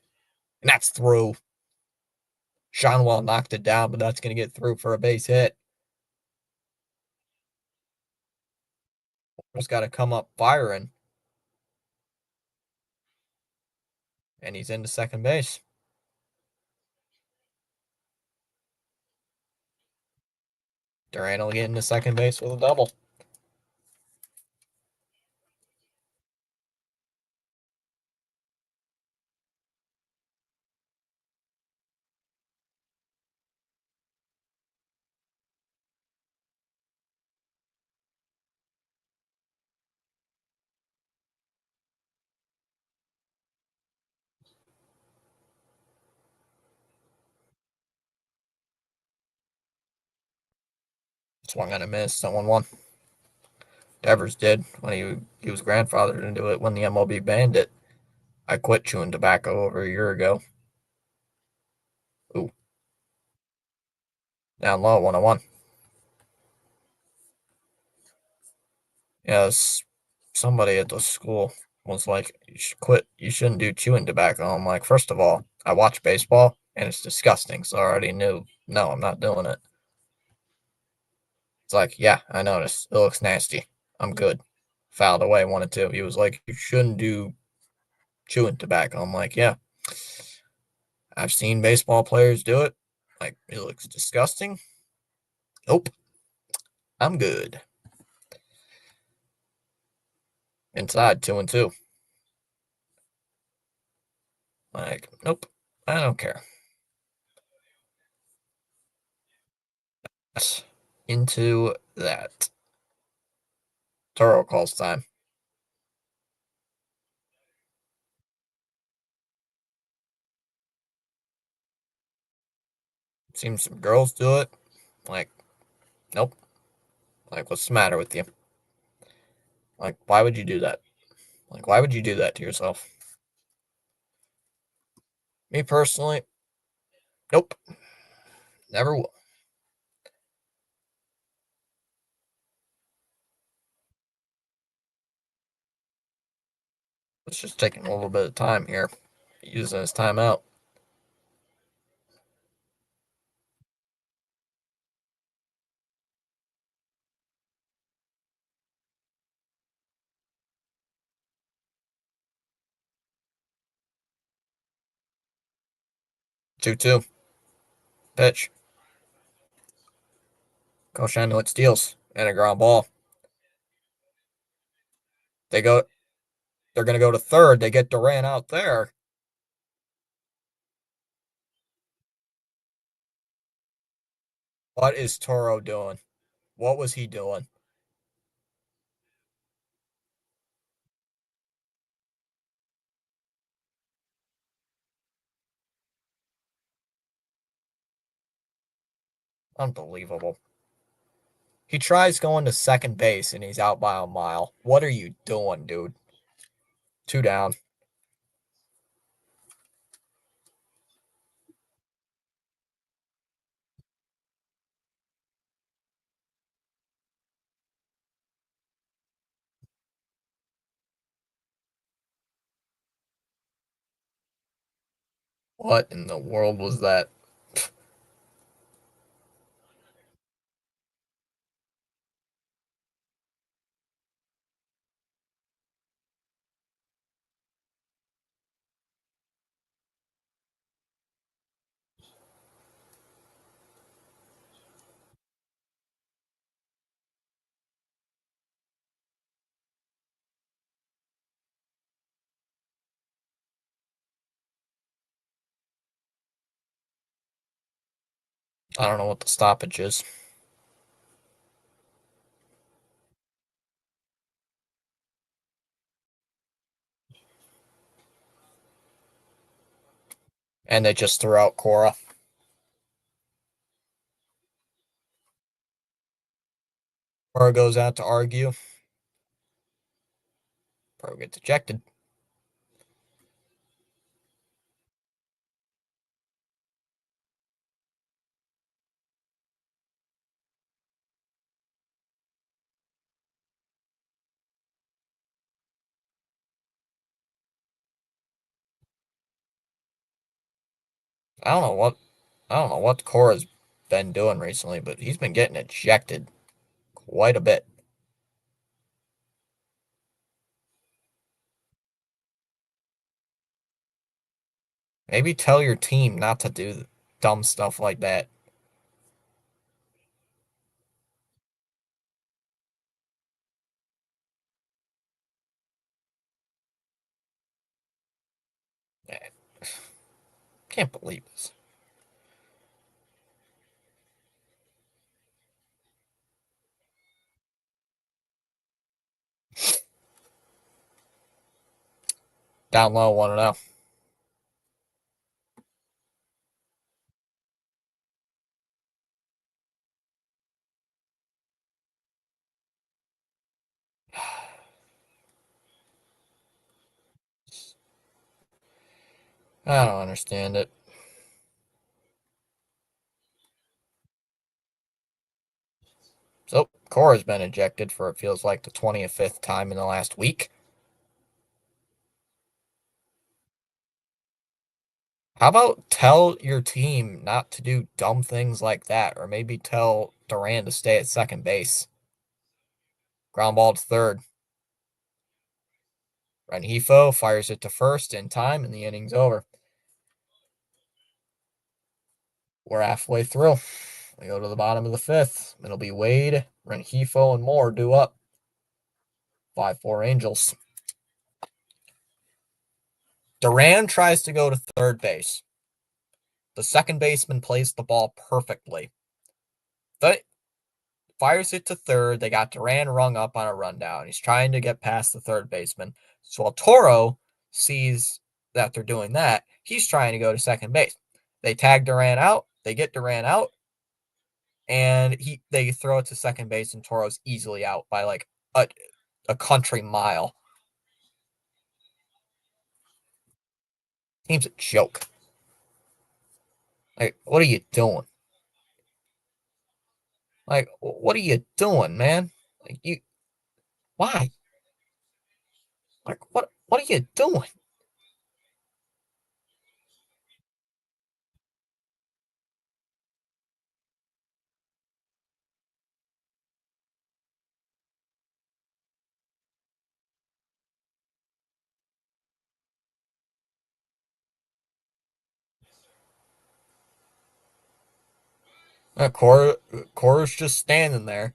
And that's through. Shanwell knocked it down, but that's going to get through for a base hit. Just got to come up firing. And he's into second base. Durant will get into second base with a double. Swung and a miss. Someone won. Devers did when he was grandfathered into it when the MLB banned it. I quit chewing tobacco over a year ago. Ooh, down low, 101. Yes, somebody at the school was like, "You should quit. You shouldn't do chewing tobacco." I'm like, first of all, I watch baseball and it's disgusting, so I already knew. No, I'm not doing it. It's like, yeah, I noticed. It looks nasty. I'm good. Fouled away, 1-2. He was like, you shouldn't do chewing tobacco. I'm like, yeah, I've seen baseball players do it. Like, it looks disgusting. Nope, I'm good. Inside, 2-2. Like, nope, I don't care. Into that. Toro calls time. Seems some girls do it. Like, nope. Like, what's the matter with you? Like, why would you do that? Like, why would you do that to yourself? Me personally, nope. Never will. It's just taking a little bit of time here. Using his timeout. 2-2. Pitch. Koshanowitz steals. And a ground ball. They go they're gonna go to third. They get Durant out there. What is Toro doing? What was he doing? Unbelievable. He tries going to second base and he's out by a mile. What are you doing, dude? Two down. What in the world was that? I don't know what the stoppage is. And they just threw out Cora. Cora goes out to argue. Pro gets ejected. I don't know what Cora's been doing recently, but he's been getting ejected quite a bit. Maybe tell your team not to do dumb stuff like that. I can't believe this. Down low, 1-0. I don't understand it. So, Cora's been ejected for it feels like the 25th time in the last week. How about tell your team not to do dumb things like that, or maybe tell Duran to stay at second base? Ground ball to third. Rengifo fires it to first in time, and the inning's over. We're halfway through. We go to the bottom of the fifth. It'll be Wade, Rengifo, and more due up. 5-4 Angels. Duran tries to go to third base. The second baseman plays the ball perfectly. The fires it to third. They got Duran rung up on a rundown. He's trying to get past the third baseman. So while Toro sees that they're doing that, he's trying to go to second base. They tag Duran out. They get Duran out, and they throw it to second base, and Toro's easily out by like a country mile. Team's a joke. Like, what are you doing? Like, what are you doing, man? Like, why? Like, what are you doing? Cora's just standing there.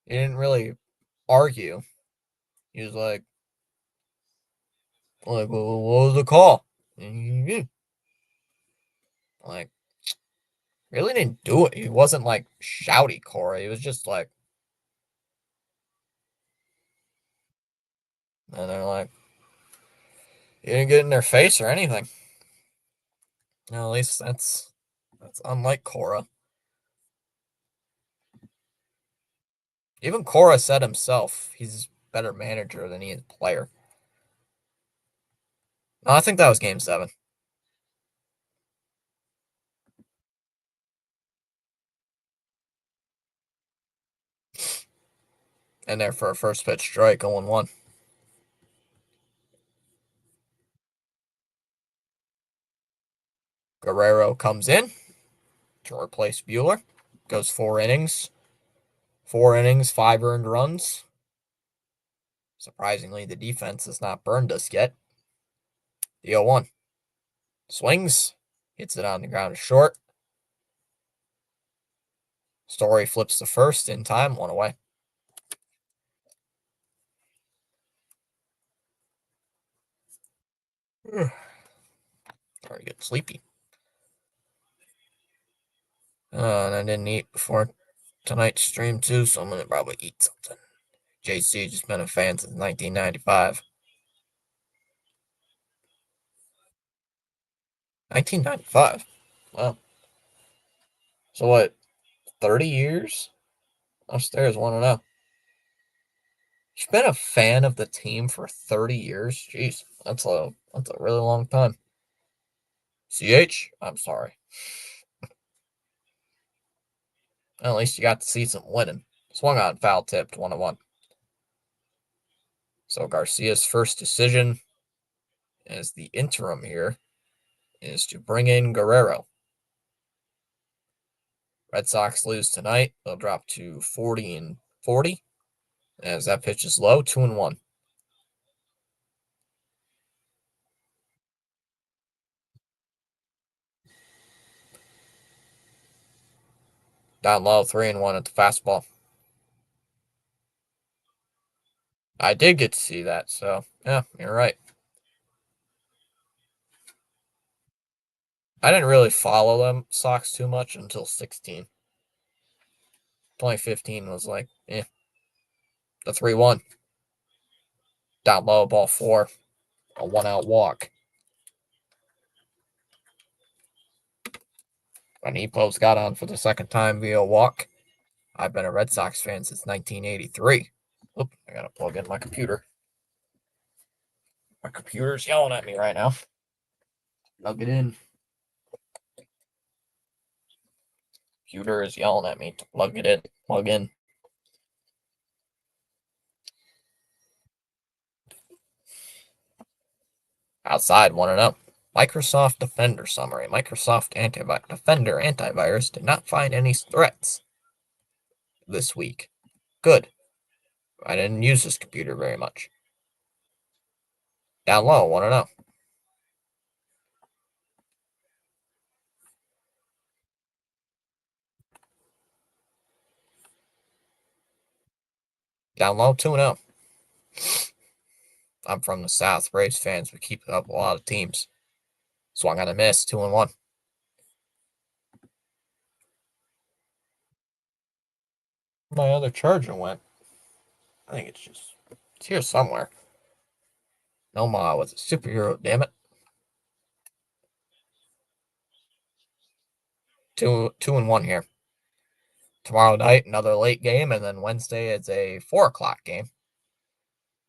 He didn't really argue. He was like, well, what was the call? Like, really didn't do it. He wasn't like shouty Cora. He was just like, and they're like, he didn't get in their face or anything. At least that's unlike Cora. Even Cora said himself he's a better manager than he is player. No, I think that was game 7. And there for a first pitch strike, 0-1. Guerrero comes in to replace Buehler. Goes 4 innings. 4 innings, 5 earned runs. Surprisingly, the defense has not burned us yet. The 0-1. Swings. Hits it on the ground short. Story flips to first in time, 1 away. Starting to get sleepy. And I didn't eat before tonight's stream too, so I'm gonna probably eat something. JC just been a fan since 1995. 1995. Wow. So what? 30 years? Upstairs want to know. She's been a fan of the team for 30 years. Jeez, that's a really long time. CH, I'm sorry. Well, at least you got to see some winning. Swung on, foul tipped, 1-1. So Garcia's first decision as the interim here is to bring in Guerrero. Red Sox lose tonight. They'll drop to 40-40 as that pitch is low, 2-1. Down low, 3-1 at the fastball. I did get to see that, so yeah, you're right. I didn't really follow them Sox too much until 16. 2015 was like, the 3-1. Down low, ball 4, a 1-out walk. And Epos got on for the second time via walk. I've been a Red Sox fan since 1983. Oop, I gotta plug in my computer. My computer's yelling at me right now. Plug it in. Computer is yelling at me to plug it in. Plug in. Outside, 1-0. Microsoft Defender summary. Microsoft Defender antivirus did not find any threats this week. Good. I didn't use this computer very much. Down low, 1-0. Down low, 2-0. I'm from the South. Braves fans, we keep up a lot of teams. Swung on a miss, 2-1. My other charger went. I think it's here somewhere. Nomar was a superhero, damn it. 2-1 here. Tomorrow night, another late game, and then Wednesday it's a 4 o'clock game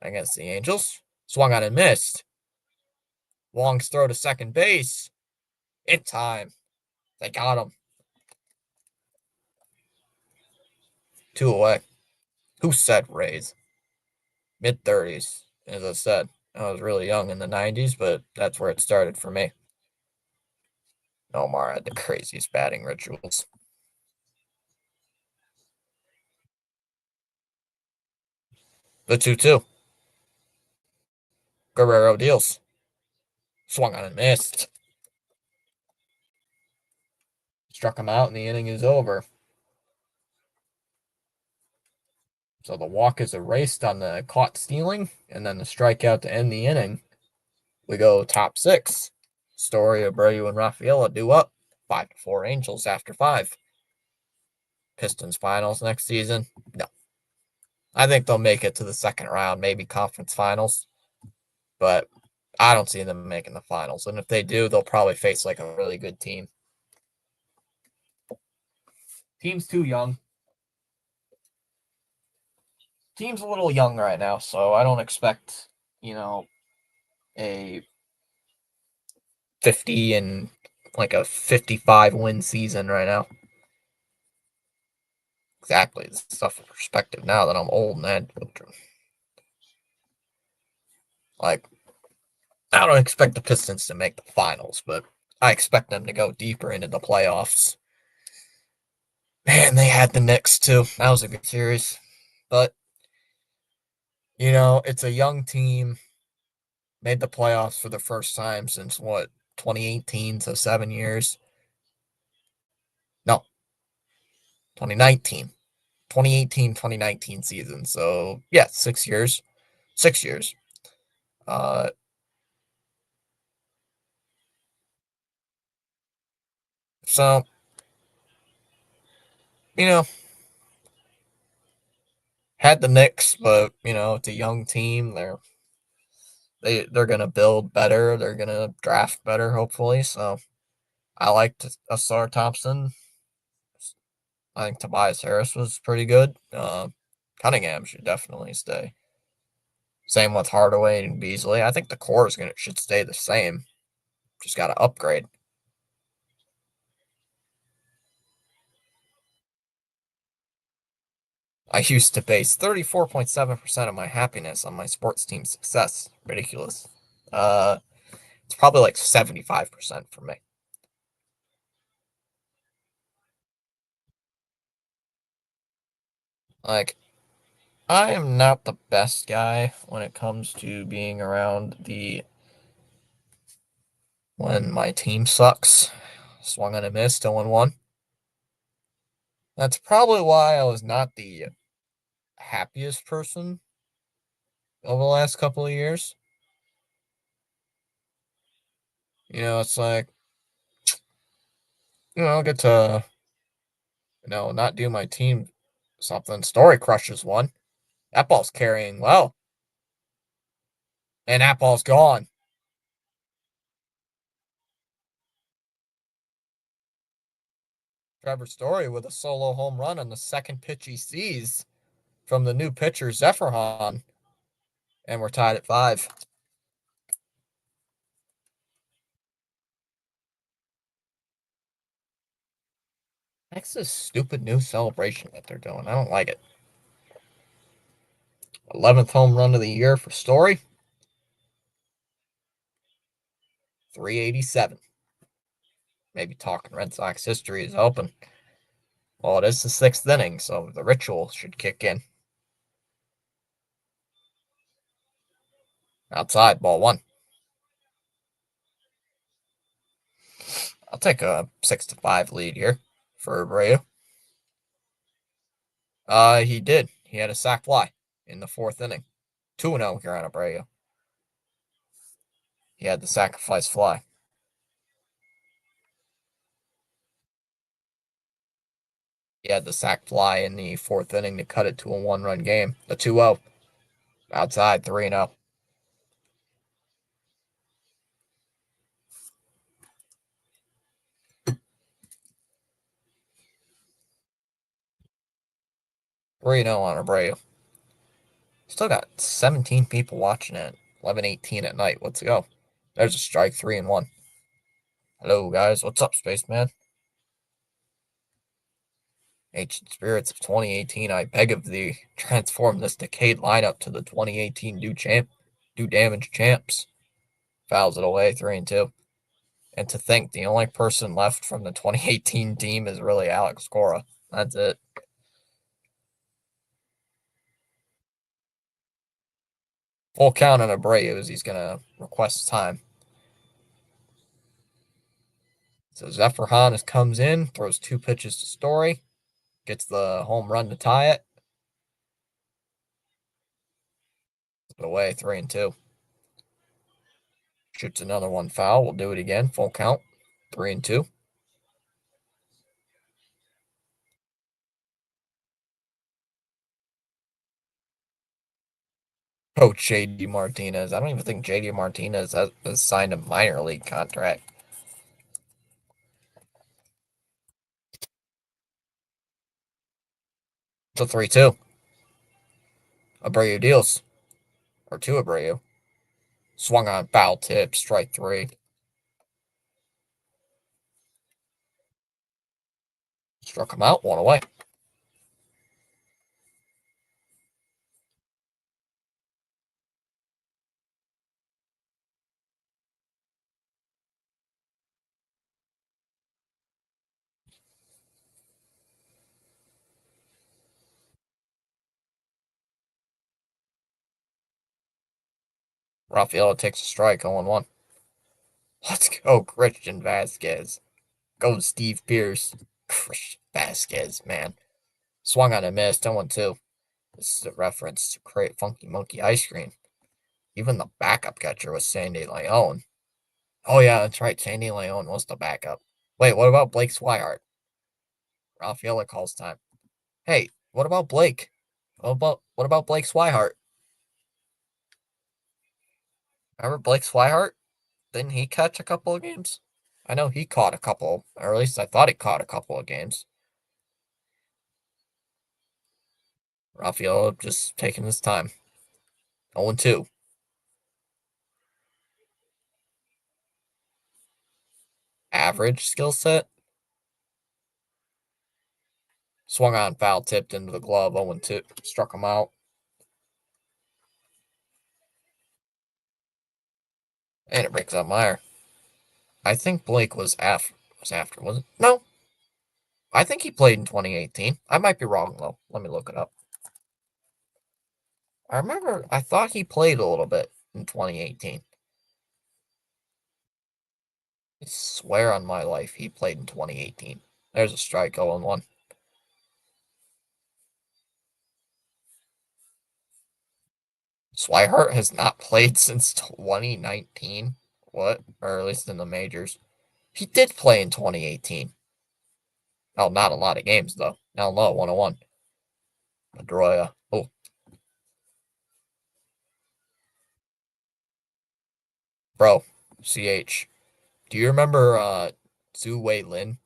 against the Angels. Swung on and missed. Wong's throw to second base. In time. They got him. 2 away. Who said Rays? Mid-30s, as I said. I was really young in the 90s, but that's where it started for me. Nomar had the craziest batting rituals. The 2-2. Guerrero deals. Swung on and missed. Struck him out, and the inning is over. So the walk is erased on the caught stealing, and then the strikeout to end the inning. We go top 6. Story, Abreu, and Rafaela do up. 5-4 Angels after 5. Pistons finals next season? No. I think they'll make it to the second round, maybe conference finals. But I don't see them making the finals. And if they do, they'll probably face like a really good team. Team's too young. Team's a little young right now, so I don't expect, a 50 and like a 55 win season right now. Exactly. This stuff in perspective now that I'm old and had children. Like, I don't expect the Pistons to make the finals, but I expect them to go deeper into the playoffs. Man, they had the Knicks too. That was a good series. But, it's a young team. Made the playoffs for the first time since what, 2018, so 7 years. No, 2019. 2018, 2019 season. So, yeah, 6 years. 6 years. Uh, so, you know, had the Knicks, but it's a young team. They're gonna build better. They're gonna draft better, hopefully. So I liked Asar Thompson. I think Tobias Harris was pretty good. Cunningham should definitely stay. Same with Hardaway and Beasley. I think the core should stay the same. Just got to upgrade. I used to base 34.7% of my happiness on my sports team success. Ridiculous. It's probably like 75% for me. Like, I am not the best guy when it comes to being around when my team sucks. Swung on a miss, still in one. That's probably why I was not the happiest person over the last couple of years. It's like, I get to, not do my team something. Story crushes one. That ball's carrying well. And that ball's gone. Trevor Story with a solo home run on the second pitch he sees from the new pitcher, Zephyrhan. And we're tied at 5. Next is stupid new celebration that they're doing. I don't like it. 11th home run of the year for Story. 387. Maybe talking Red Sox history is helping. Well, it is the 6th inning, so the ritual should kick in. Outside, ball 1. I'll take a 6-5 lead here for Abreu. He did. He had a sac fly in the 4th inning. 2-0 here on Abreu. He had the sacrifice fly. He had the sac fly in the 4th inning to cut it to a 1-run game. The 2-0. Outside, 3-0. Three 0 on Abreu. Still got 17 people watching it. 11:18 at night. Let's go. There's a strike. 3-1. Hello, guys. What's up, Spaceman? Ancient Spirits of 2018. I beg of thee, transform this decayed lineup to the 2018 do damage champs. Fouls it away. 3-2. And to think the only person left from the 2018 team is really Alex Cora. That's it. Full count on Abreu as he's going to request time. So Zephyrhan comes in, throws 2 pitches to Story, gets the home run to tie it. Put away 3-2. Shoots another one foul. We'll do it again. Full count. 3-2. Coach JD Martinez. I don't even think JD Martinez has signed a minor league contract. It's a 3-2. Abreu deals. Or 2 Abreu. Swung on foul tip. Strike 3. Struck him out. 1 away. Rafaela takes a strike. 0-1. Let's go, Christian Vasquez. Go, Steve Pearce. Christian Vasquez, man. Swung on a miss. 0-2. This is a reference to create Funky Monkey ice cream. Even the backup catcher was Sandy Leon. Oh, yeah, that's right. Sandy Leon was the backup. Wait, what about Blake Swihart? Rafaela calls time. Hey, what about Blake? What about Blake Swihart? Remember Blake Swihart? Didn't he catch a couple of games? I know he caught a couple, or at least I thought he caught a couple of games. Rafael just taking his time. 0-2. Average skill set. Swung on, foul, tipped into the glove. 0-2. Struck him out. And it breaks up Meyer. I think Blake was after, was it? No. I think he played in 2018. I might be wrong, though. Let me look it up. I thought he played a little bit in 2018. I swear on my life he played in 2018. There's a strike, 0-1. Swihart has not played since 2019. What? Or at least in the majors. He did play in 2018. Oh, not a lot of games, though. Now low, 101. Pedroia. Oh. Bro, CH. Do you remember Zhu Wei Lin?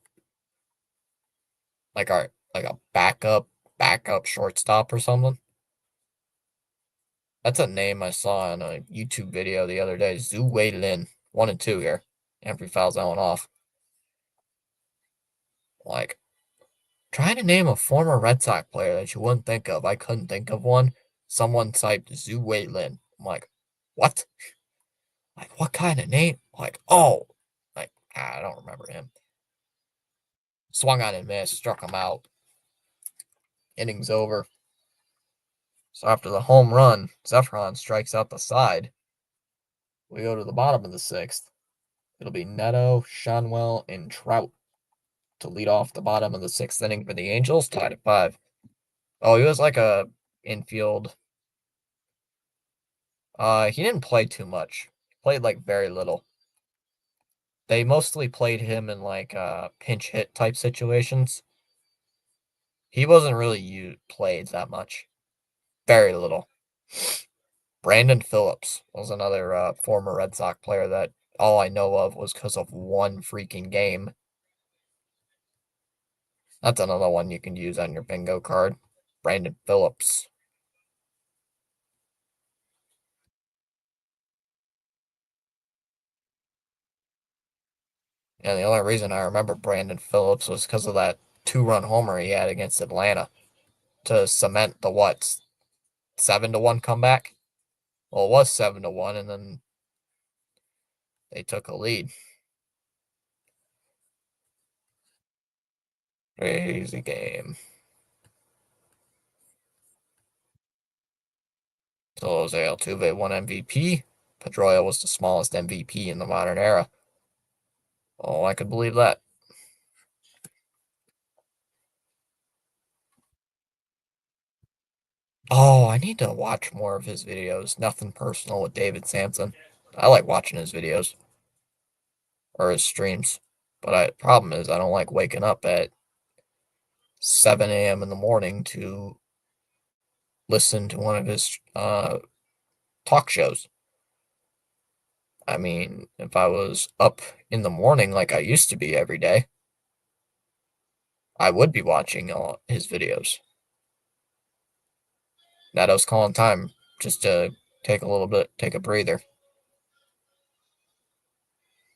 Like a backup shortstop or something? That's a name I saw in a YouTube video the other day. Zhu Wei Lin. 1-2 here. Every foul's on off. Like, trying to name a former Red Sox player that you wouldn't think of. I couldn't think of one. Someone typed Zhu Wei Lin. I'm like, what? Like, what kind of name? Like, oh. Like, I don't remember him. Swung on and missed. Struck him out. Innings over. So after the home run, Zephron strikes out the side. We go to the bottom of the sixth. It'll be Neto, Shanwell, and Trout to lead off the bottom of the sixth inning for the Angels, tied at 5. Oh, he was like a infield. He didn't play too much. He played like very little. They mostly played him in like pinch hit type situations. He wasn't really played that much. Very little. Brandon Phillips was another former Red Sox player that all I know of was because of one freaking game. That's another one you can use on your bingo card. Brandon Phillips. And the only reason I remember Brandon Phillips was because of that 2-run homer he had against Atlanta to cement the 7-1 comeback. Well, it was 7-1, and then they took a lead. Crazy game. So Jose Altuve won MVP. Pedroia was the smallest MVP in the modern era. Oh, I could believe that. Oh, I need to watch more of his videos. Nothing personal with David Samson. I like watching his videos or his streams. But the problem is I don't like waking up at 7 a.m. in the morning to listen to one of his talk shows. I mean, if I was up in the morning like I used to be every day, I would be watching his videos. Neto's calling time just to take a breather.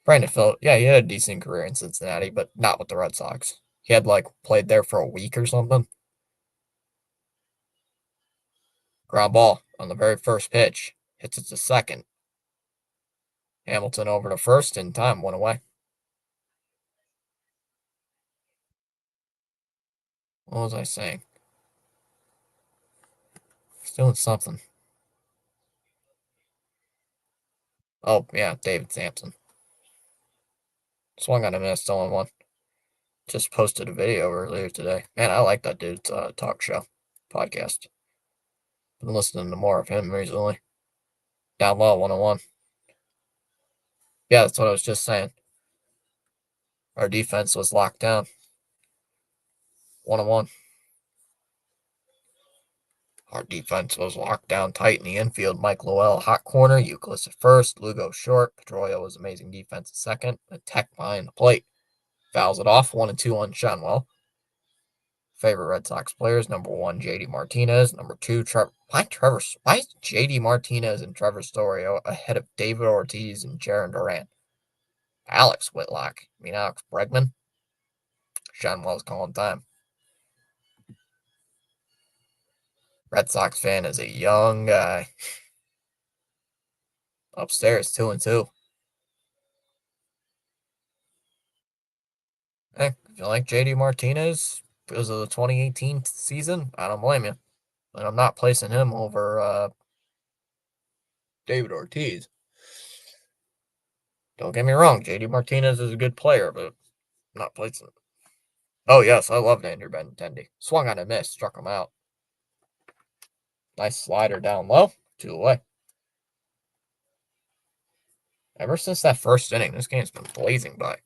Brandon Phillips, yeah, he had a decent career in Cincinnati, but not with the Red Sox. He had like played there for a week or something. Ground ball on the very first pitch. Hits it to second. Hamilton over to first in time, went away. What was I saying? He's doing something. Oh, yeah, David Samson. Swung on a miss, only one. Just posted a video earlier today. Man, I like that dude's talk show podcast. Been listening to more of him recently. Down low, 101. Yeah, that's what I was just saying. Our defense was locked down. 101. Our defense was locked down tight in the infield. Mike Lowell, hot corner. Euclid at first. Lugo short. Pedroia was amazing defense at second. Tech behind the plate. Fouls it off. 1-2 on Shenwell. Favorite Red Sox players: number 1, JD Martinez. Number 2, Trevor. Why is JD Martinez and Trevor Story ahead of David Ortiz and Jarren Duran? Alex Whitlock. I mean, Alex Bregman. Shenwell's calling time. Red Sox fan is a young guy. Upstairs, 2-2. Hey, if you like JD Martinez because of the 2018 season, I don't blame you. But I'm not placing him over David Ortiz. Don't get me wrong, JD Martinez is a good player, but I'm not placing him. Oh, yes, I loved Andrew Benintendi. Swung on a miss, struck him out. Nice slider down low, 2 away. Ever since that first inning, this game's been blazing by.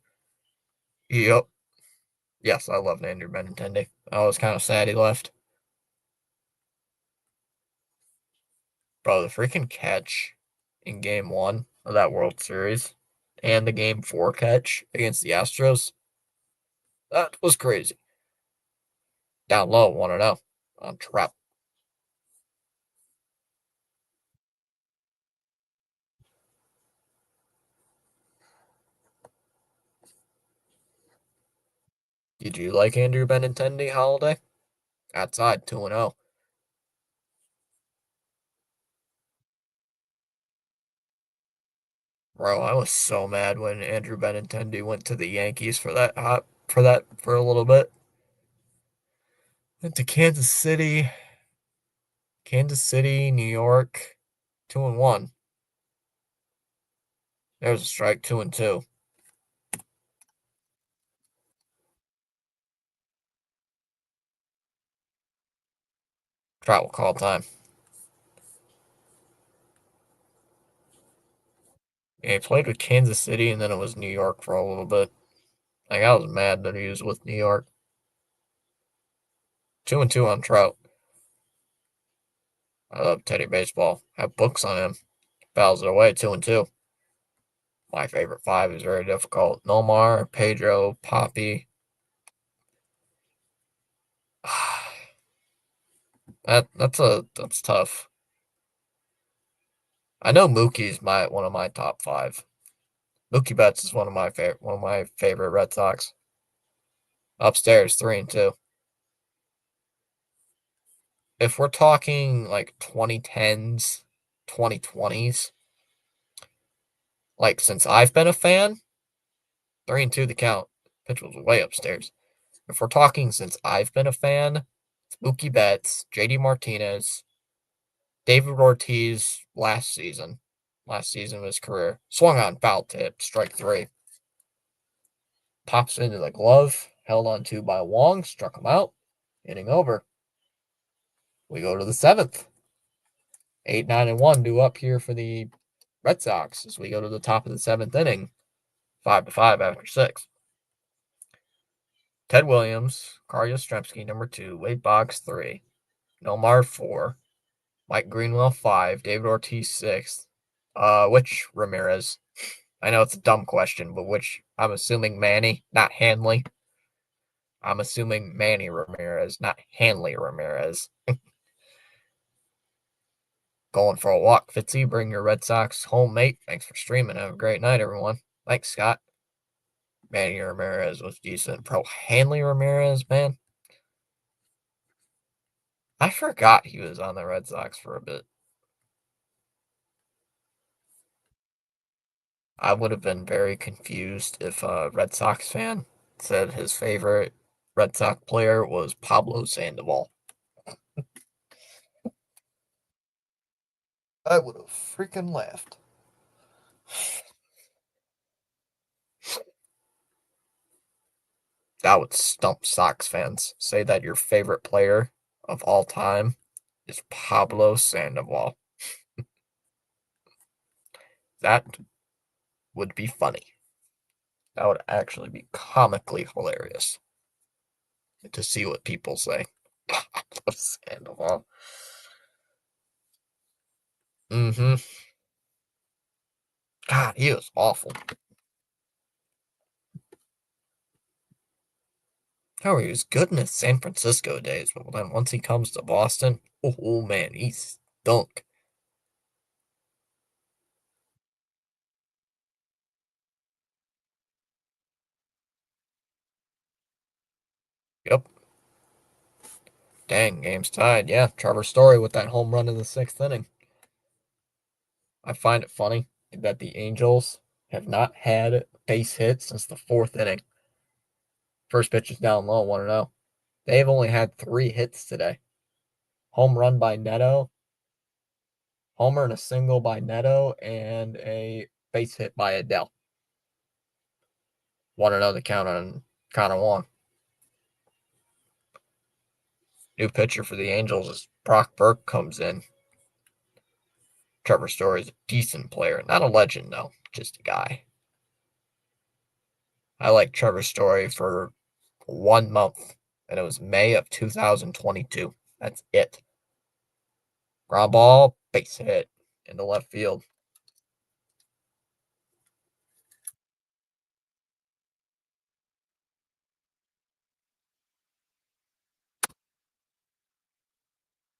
Yep. Yes, I loved Andrew Benintendi. I was kind of sad he left. Bro, the freaking catch in game 1 of that World Series and the game 4 catch against the Astros, that was crazy. Down low, 1-0 on Trout. Did you like Andrew Benintendi, Holiday? Outside, 2-0. Bro, I was so mad when Andrew Benintendi went to the Yankees for a little bit. Went to Kansas City, New York, 2-1. There's a strike, 2-2. Trout will call time. Yeah, he played with Kansas City and then it was New York for a little bit. Like, I was mad that he was with New York. 2-2 on Trout. I love Teddy Baseball. Have books on him. Fouls it away, 2-2. My favorite 5 is very difficult. Nomar, Pedro, Poppy. That's tough. I know Mookie's one of my top 5. Mookie Betts is one of my favorite Red Sox. Upstairs, 3-2. If we're talking like 2010s, 2020s, like since I've been a fan, 3-2 the count. Pitch was way upstairs. If we're talking since I've been a fan, it's Mookie Betts, JD Martinez, David Ortiz last season of his career. Swung on, foul tip, strike 3. Pops into the glove, held on to by Wong, struck him out, inning over. We go to the 7th. 8-9-1 due up here for the Red Sox as we go to the top of the 7th inning. 5-5 after 6. Ted Williams, Carl Yastrzemski, number 2, Wade Boggs, 3, Nomar, 4, Mike Greenwell, 5, David Ortiz, 6. Which Ramirez? I know it's a dumb question, but which? I'm assuming Manny, not Hanley. I'm assuming Manny Ramirez, not Hanley Ramirez. Going for a walk, Fitzy. Bring your Red Sox home, mate. Thanks for streaming. Have a great night, everyone. Thanks, Scott. Manny Ramirez was decent. Pro Hanley Ramirez, man. I forgot he was on the Red Sox for a bit. I would have been very confused if a Red Sox fan said his favorite Red Sox player was Pablo Sandoval. I would have freaking laughed. That would stump Sox fans. Say that your favorite player of all time is Pablo Sandoval. That would be funny. That would actually be comically hilarious to see what people say. Pablo Sandoval. Mm-hmm. God, he was awful. Oh, he was good in his San Francisco days, but then once he comes to Boston, oh man, he stunk. Yep. Dang, game's tied. Yeah, Trevor Story with that home run in the sixth inning. I find it funny that the Angels have not had base hits since the fourth inning. First pitch is down low, 1-0. They've only had 3 hits today. Home run by Neto, homer and a single by Neto, and a base hit by Adele. 1-0 the count on Connor Wong. New pitcher for the Angels is Brock Burke comes in. Trevor Story is a decent player. Not a legend, though. Just a guy. I like Trevor Story for 1 month, and it was May of 2022. That's it. Ground ball, base hit into left field.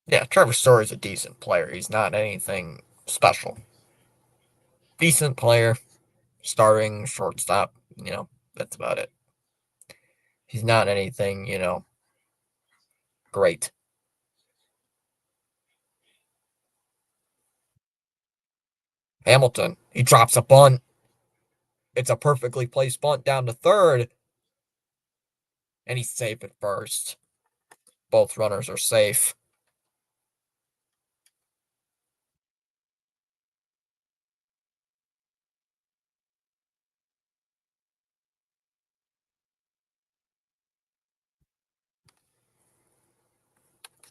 Yeah, Trevor Story's a decent player. He's not anything special. Decent player, starting shortstop. That's about it. He's not anything, great. Hamilton, he drops a bunt. It's a perfectly placed bunt down to third, and he's safe at first. Both runners are safe.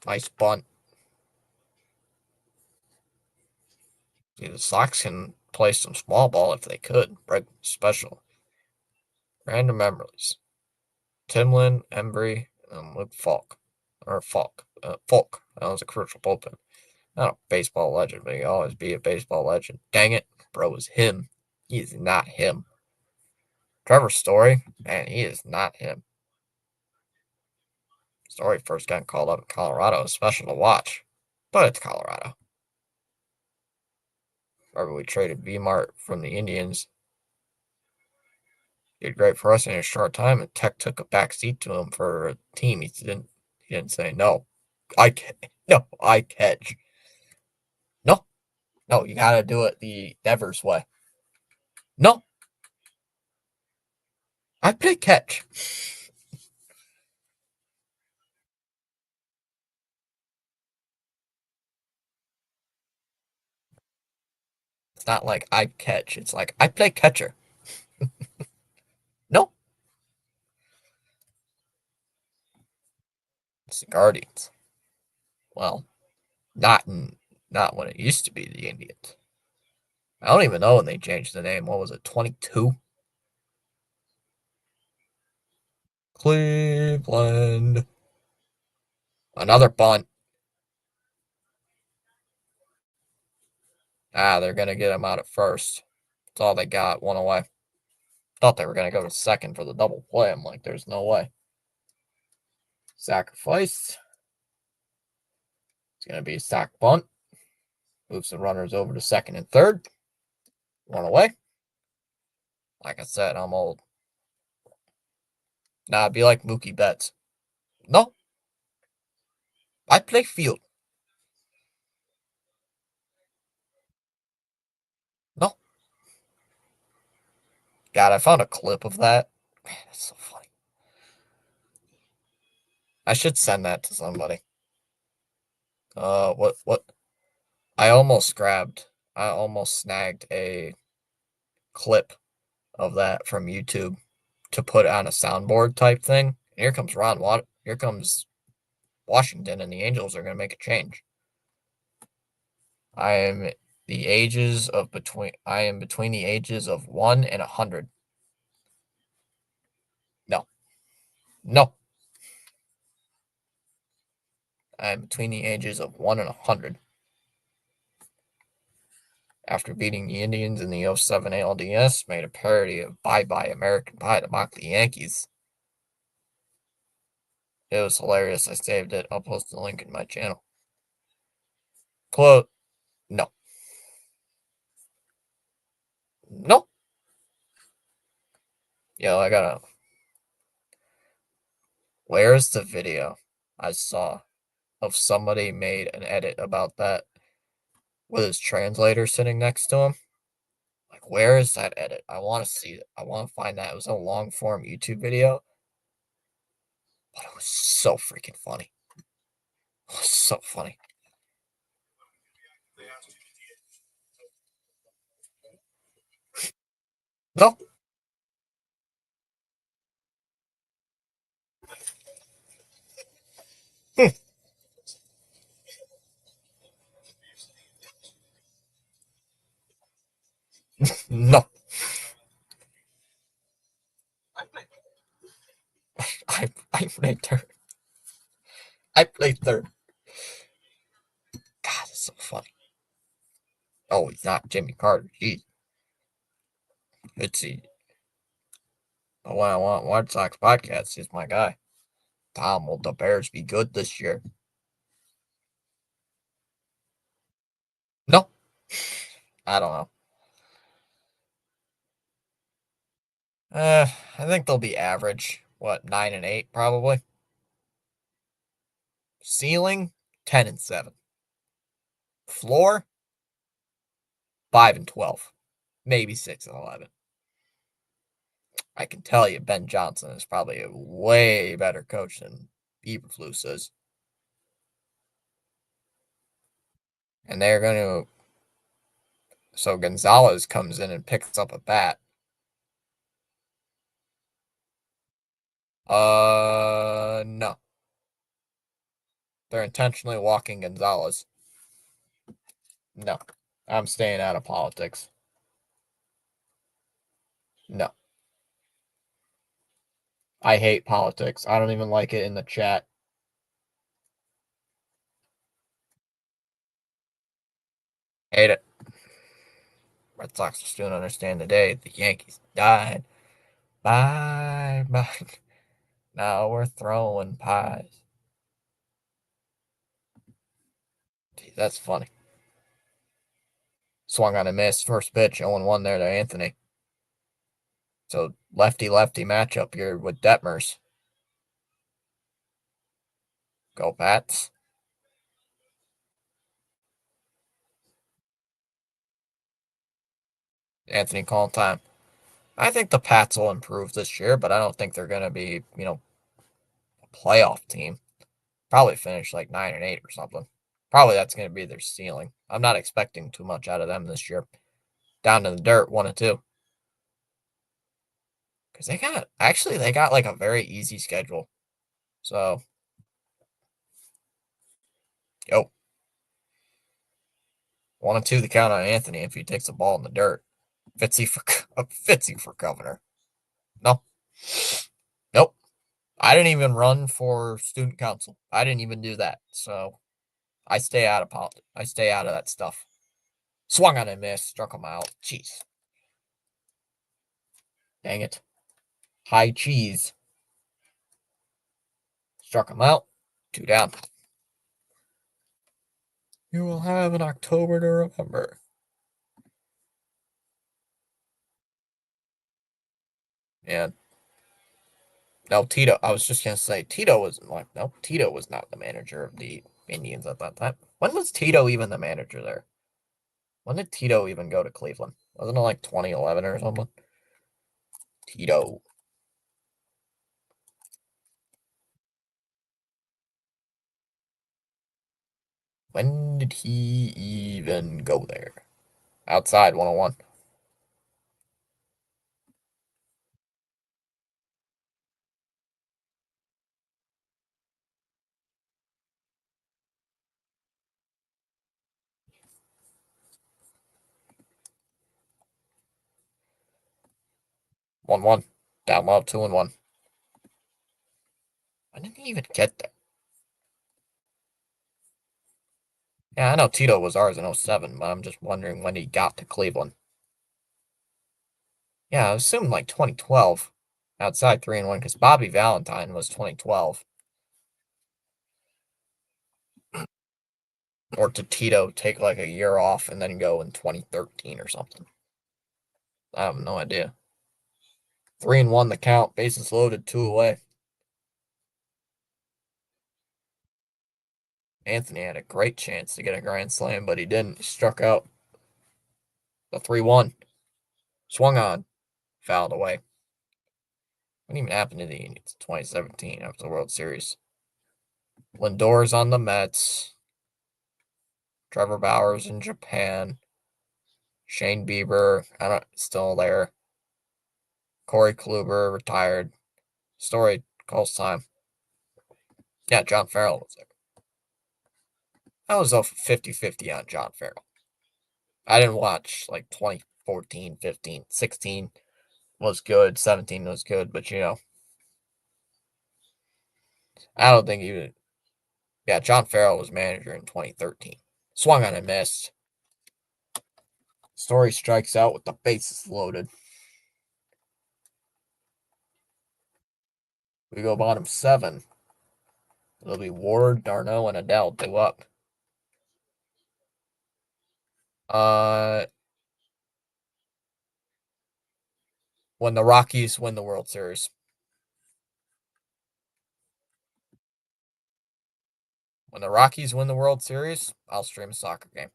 Nice bunt. See, the Sox can play some small ball if they could. Red special. Random memories. Timlin, Embry, and Luke Falk. Or Falk. Falk. That was a crucial bullpen. Not a baseball legend, but he'll always be a baseball legend. Dang it. Bro is him. He is not him. Trevor Story, man, he is not him. Story first got called up in Colorado. It's special to watch. But it's Colorado. Remember, we traded V-Mart from the Indians. He did great for us in a short time, and Tech took a back seat to him for a team. He didn't say no. I catch. No, no, you gotta do it the Devers way. No, I play catch. It's not like I catch. It's like I play catcher. No, it's the Guardians. Well, not when it used to be the Indians. I don't even know when they changed the name. What was it? 22. Cleveland. Another bunt. They're gonna get him out at first. That's all they got. One away. Thought they were gonna go to second for the double play. I'm like, there's no way. Sacrifice. It's gonna be a sack bunt. Moves the runners over to second and third. One away. Like I said, I'm old. Nah, it'd be like Mookie Betts. No, I play field. No. God, I found a clip of that. Man, that's so funny. I should send that to somebody. What? I almost snagged a clip of that from YouTube to put on a soundboard type thing. And here comes Washington, and the Angels are going to make a change. I am I am between the ages of 1 and 100. No, no, I am between the ages of 1 and 100. after beating the Indians in the '07 ALDS, made a parody of Bye Bye American Pie to mock the Yankees. It was hilarious. I saved it. I'll post the link in my channel. Quote, no. Nope. Yo, I gotta. Where's the video I saw of somebody made an edit about that with his translator sitting next to him? Like, where is that edit? I want to see it. I want to find that. It was a long form YouTube video, but it was so freaking funny. It was so funny. No. No. I played third. I played third. God, it's so funny. Oh, he's not Jimmy Carter. Jeez. Let's see. But when I want White Sox podcast, he's my guy. Tom, will the Bears be good this year? No. I don't know. I think they'll be average. What, 9-8 probably? Ceiling 10-7. Floor 5-12. Maybe 6-11. I can tell you Ben Johnson is probably a way better coach than Eberflus is. And they're going to. So Gonzalez comes in and picks up a bat. No. They're intentionally walking Gonzalez. No. I'm staying out of politics. No. I hate politics. I don't even like it in the chat. Hate it. Red Sox just don't understand today. The Yankees died. Bye, bye. Now we're throwing pies. Gee, that's funny. Swung on a miss. First pitch, 0-1 there to Anthony. So lefty-lefty matchup here with Detmers. Go Pats. Anthony calling time. I think the Pats will improve this year, but I don't think they're going to be, a playoff team. Probably finish like 9-8 or something. Probably that's going to be their ceiling. I'm not expecting too much out of them this year. Down to the dirt, 1-2. Because they got like a very easy schedule. So, yo, 1-2 the count on Anthony if he takes the ball in the dirt. Fitzy for governor. No, nope. I didn't even run for student council. I didn't even do that. So I stay out of politics. I stay out of that stuff. Swung on and missed, struck him out. Jeez. Dang it. High cheese. Struck him out. 2 down. You will have an October to remember. And no, Tito. I was just gonna say Tito was like no, Tito was not the manager of the Indians at that time. When was Tito even the manager there? When did Tito even go to Cleveland? Wasn't it like 2011 or something? Tito. When did he even go there? Outside 101. One one. Down low 2-1. When did he even get there? Yeah, I know Tito was ours in '07, but I'm just wondering when he got to Cleveland. Yeah, I assumed like 2012 outside 3-1 because Bobby Valentine was 2012. Or did Tito take like a year off and then go in 2013 or something? I have no idea. 3-1 the count, bases loaded, two away. Anthony had a great chance to get a grand slam, but he didn't. He struck out. The 3-1. Swung on. Fouled away. What even happened to the Indians in 2017 after the World Series? Lindor's on the Mets. Trevor Bauer's in Japan. Shane Bieber, still there. Corey Kluber retired. Story calls time. Yeah, John Farrell was there. I was off 50-50 on John Farrell. I didn't watch like 2014, 15, 16 was good, 17 was good, but I don't think he would. Yeah, John Farrell was manager in 2013. Swung on and missed. Story strikes out with the bases loaded. We go bottom 7. It'll be Ward, d'Arnaud, and Adell due up. Uh, when the Rockies win the World Series. When the Rockies win the World Series, I'll stream a soccer game.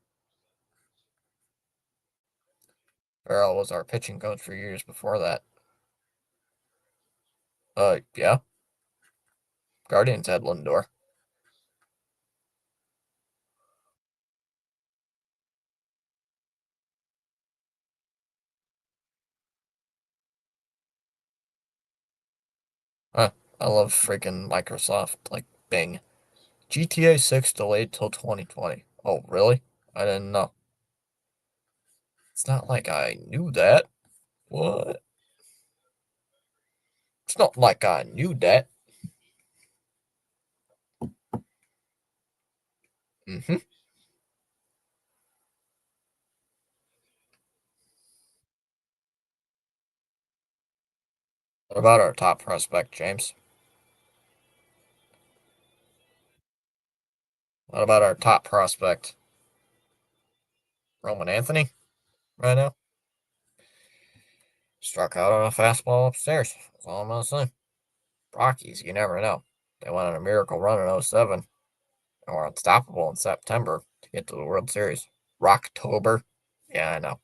Farrell was our pitching coach for years before that. Yeah. Guardians had Lindor. Huh. I love freaking Microsoft, like Bing. GTA 6 delayed till 2020. Oh, really? I didn't know. It's not like I knew that. What? It's not like I knew that. Mm-hmm. What about our top prospect, James? What about our top prospect, Roman Anthony, right now? Struck out on a fastball upstairs. That's all I'm going to say. Rockies, you never know. They went on a miracle run in '07 and were unstoppable in September to get to the World Series. Rocktober. Yeah, I know.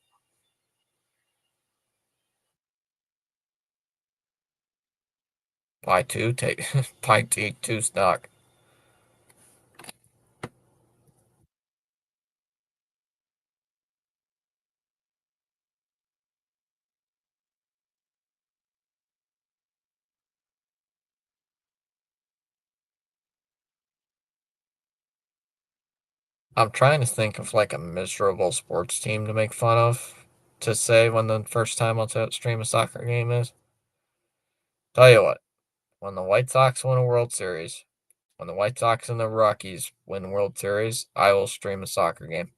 Buy two, take buy take two stock. I'm trying to think of like a miserable sports team to make fun of to say when the first time I'll stream a soccer game is. Tell you what, when the White Sox win a World Series, when the White Sox and the Rockies win World Series, I will stream a soccer game.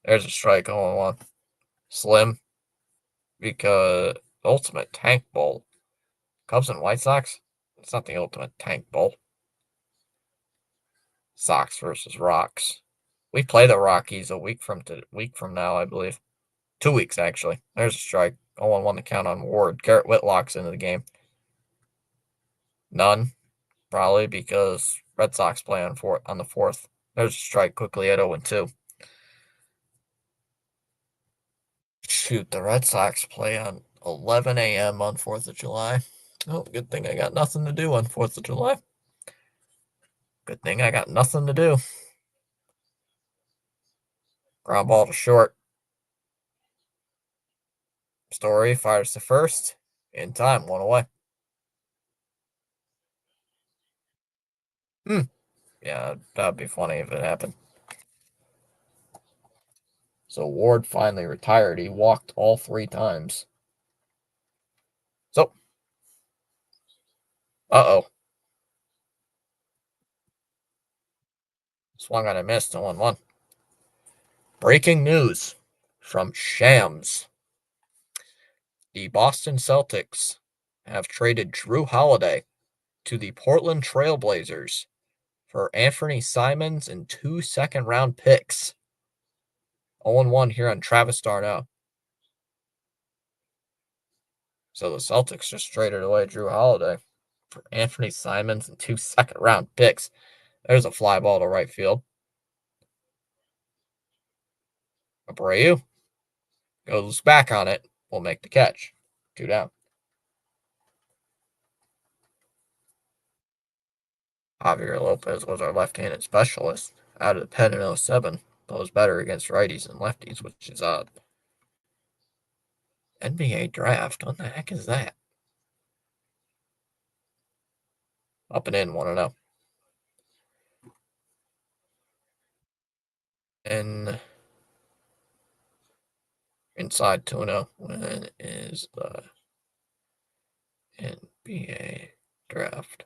There's a strike 0-1. Slim, because Ultimate Tank Bowl. Cubs and White Sox? It's not the Ultimate Tank Bowl. Sox versus Rocks. We play the Rockies a week from now, I believe. 2 weeks actually. There's a strike. 0-1 to count on Ward. Garrett Whitlock's into the game. None, probably because Red Sox play on the fourth. There's a strike quickly at 0-2. Shoot, the Red Sox play on 11 a.m. on 4th of July. Oh, good thing I got nothing to do on 4th of July. Good thing I got nothing to do. Ground ball to short. Story fires to first. In time, one away. Yeah, that'd be funny if it happened. So Ward finally retired. He walked all 3 times. So, uh-oh. Swung on and missed, 0-1. Breaking news from Shams. The Boston Celtics have traded Drew Holiday to the Portland Trail Blazers for Anthony Simons and 2 second-round picks. 0-1 here on Travis d'Arnaud. So the Celtics just traded away Drew Holiday for Anthony Simons and 2 second-round picks. There's a fly ball to right field. Abreu goes back on it. Will make the catch. 2 down. Javier Lopez was our left-handed specialist out of the pen in 07, but was better against righties and lefties, which is odd. NBA draft? What the heck is that? Up and in, 1-0. And inside 2-0. When is the NBA draft?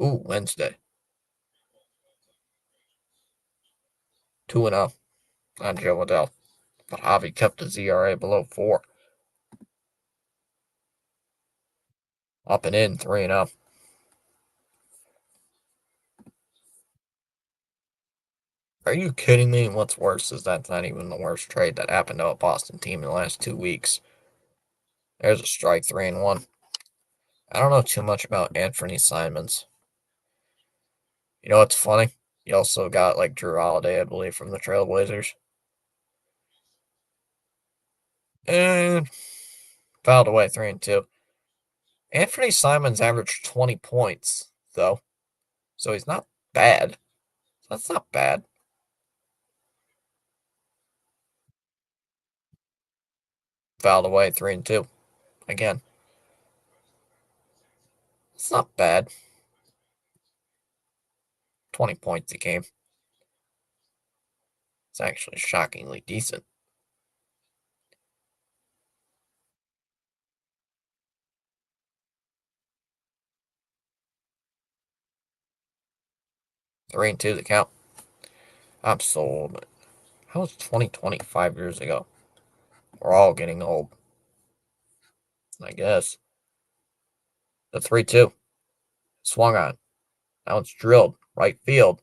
Ooh, Wednesday. 2-0 on Joe Adele. But Javi kept the ZRA below 4. Up and in, 3-0. Are you kidding me? What's worse is that's not even the worst trade that happened to a Boston team in the last 2 weeks. There's a strike, 3-1. I don't know too much about Anthony Simons. You know what's funny? He also got like Drew Holiday, I believe, from the Trailblazers. And fouled away, 3-2. Anthony Simons averaged 20 points, though. So he's not bad. That's not bad. Fouled away, 3-2. Again. It's not bad. 20 points a game. It's actually shockingly decent. Three and two the count. I'm sold. How was 2020 5 years ago? We're all getting old. I guess. The 3-2. Swung on. Now it's drilled. Right field.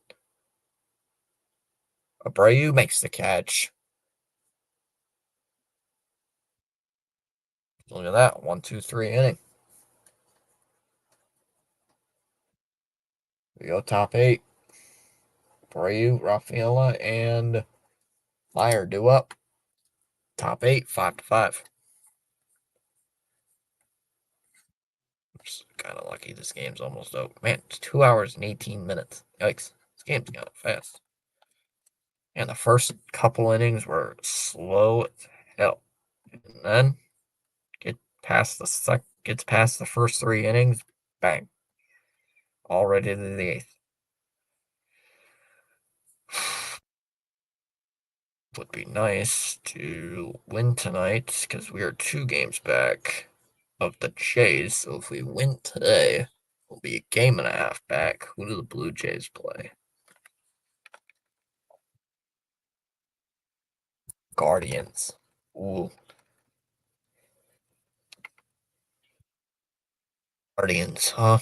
Abreu makes the catch. Look at that. 1-2-3 inning. We go top 8. Abreu, Rafaela, and Meyer due up. Top 8, 5-5. Kind of lucky this game's almost over. Man, it's 2 hours and 18 minutes. Yikes. This game's kind of fast. And the first couple innings were slow as hell. And then gets past the first 3 innings, bang. Already to the 8th. Would be nice to win tonight because we are 2 games back of the Jays. So if we win today, we'll be a game and a half back. Who do the Blue Jays play? Guardians. Ooh. Guardians, huh?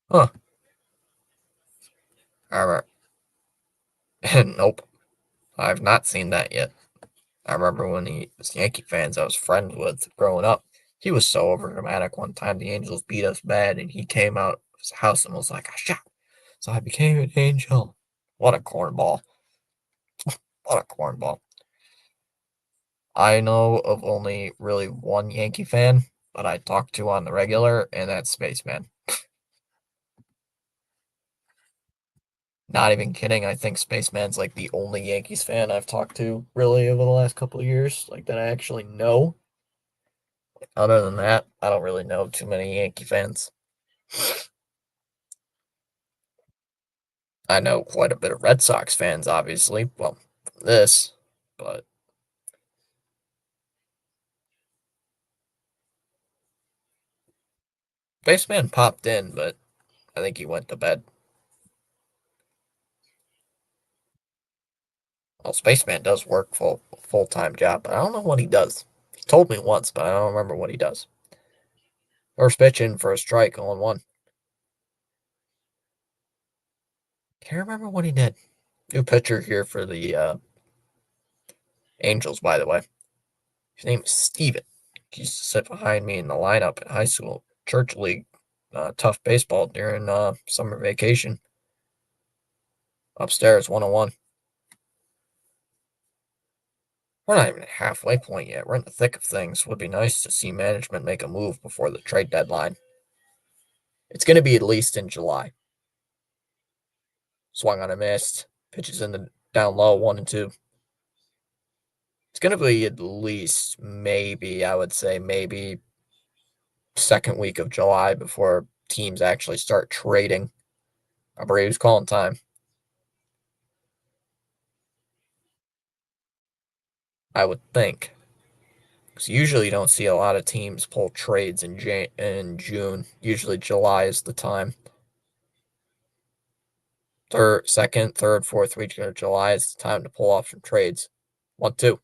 Huh. Alright. Nope. I've not seen that yet. I remember when he was Yankee fans I was friends with growing up. He was so overdramatic one time. The Angels beat us bad, and he came out of his house and was like, I shot. So I became an angel. What a cornball. What a cornball. I know of only really one Yankee fan that I talk to on the regular, and that's Spaceman. Not even kidding. I think Spaceman's like the only Yankees fan I've talked to really over the last couple of years, like that I actually know. Other than that, I don't really know too many Yankee fans. I know quite a bit of Red Sox fans, obviously. Well, from this, but Spaceman popped in, but I think he went to bed. Well, Spaceman does work full-time job, but I don't know what he does. He told me once, but I don't remember what he does. First pitch in for a strike, 0-1. Can't remember what he did. New pitcher here for the Angels, by the way. His name is Steven. He used to sit behind me in the lineup at high school, church league, tough baseball during summer vacation. Upstairs, 101. We're not even at halfway point yet. We're in the thick of things. Would be nice to see management make a move before the trade deadline. It's going to be at least in July. Swung on a miss. Pitches in the down low, 1-2. It's going to be at least maybe, I would say, maybe second week of July before teams actually start trading. A Braves calling time. I would think. Because usually you don't see a lot of teams pull trades in June. Usually July is the time. Second, third, fourth week of July is the time to pull off some trades. 1-2.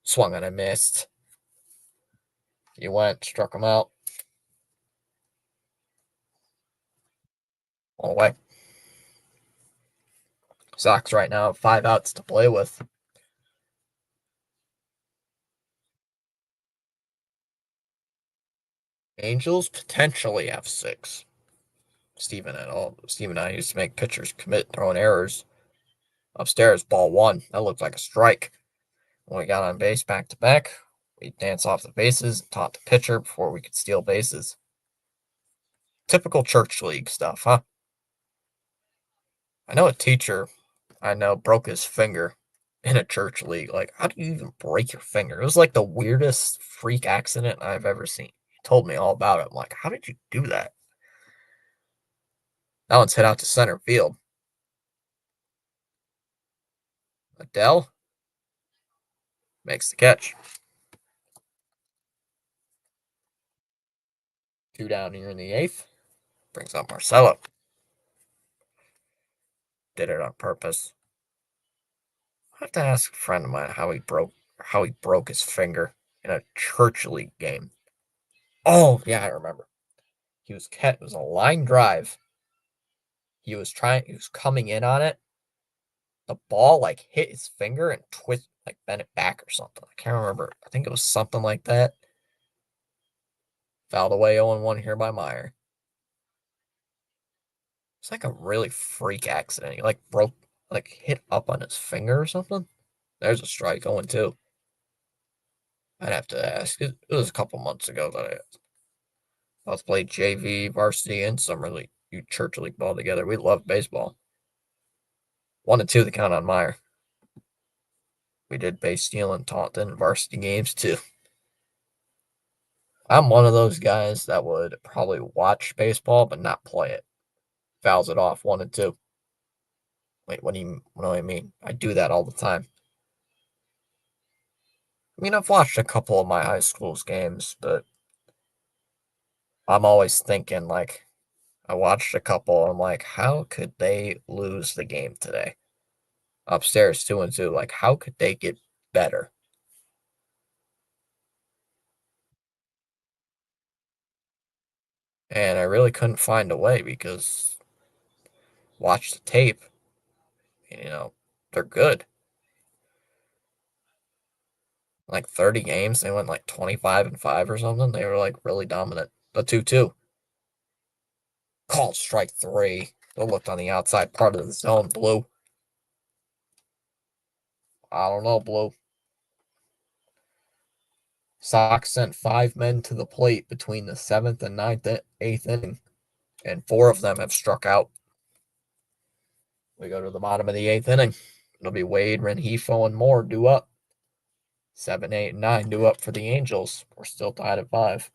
Swung and I missed. He went, struck him out. All away. Sox right now have 5 outs to play with. Angels potentially have 6. Steve and I used to make pitchers commit throwing errors. Upstairs, ball 1. That looked like a strike. When we got on base back to back, we'd dance off the bases and taunt the pitcher before we could steal bases. Typical church league stuff, huh? I know a teacher broke his finger in a church league. Like, how do you even break your finger? It was like the weirdest freak accident I've ever seen. He told me all about it. I'm like, how did you do that? That one's hit out to center field. Adele makes the catch. 2 down here in the 8th. Brings up Marcelo. Did it on purpose. I have to ask a friend of mine how he broke his finger in a church league game. Oh, yeah, I remember. It was a line drive. He was coming in on it. The ball like hit his finger and bent it back or something. I can't remember. I think it was something like that. Fouled away 0-1 here by Meyer. It's like a really freak accident. He hit up on his finger or something. There's a strike, 0-2. I'd have to ask. It was a couple months ago that I was played JV, varsity, and summer league, church league ball together. We loved baseball. 1-2 the count on Meyer. We did base stealing, Taunton, varsity games too. I'm one of those guys that would probably watch baseball but not play it. Fouls it off 1-2. Wait, what do I mean? I do that all the time. I mean, I've watched a couple of my high school's games, but I'm always thinking like, I watched a couple. I'm like, how could they lose the game today? Upstairs 2-2. Like, how could they get better? And I really couldn't find a way because watch the tape. They're good. Like 30 games, they went like 25-5 or something. They were like really dominant. The 2-2. Called strike 3. They looked on the outside part of the zone, Blue. I don't know, Blue. Sox sent 5 men to the plate between the 7th and 8th inning, and 4 of them have struck out. We go to the bottom of the 8th inning. It'll be Wade, Rengifo, and Moore due up. 7, 8, and 9 due up for the Angels. We're still tied at 5.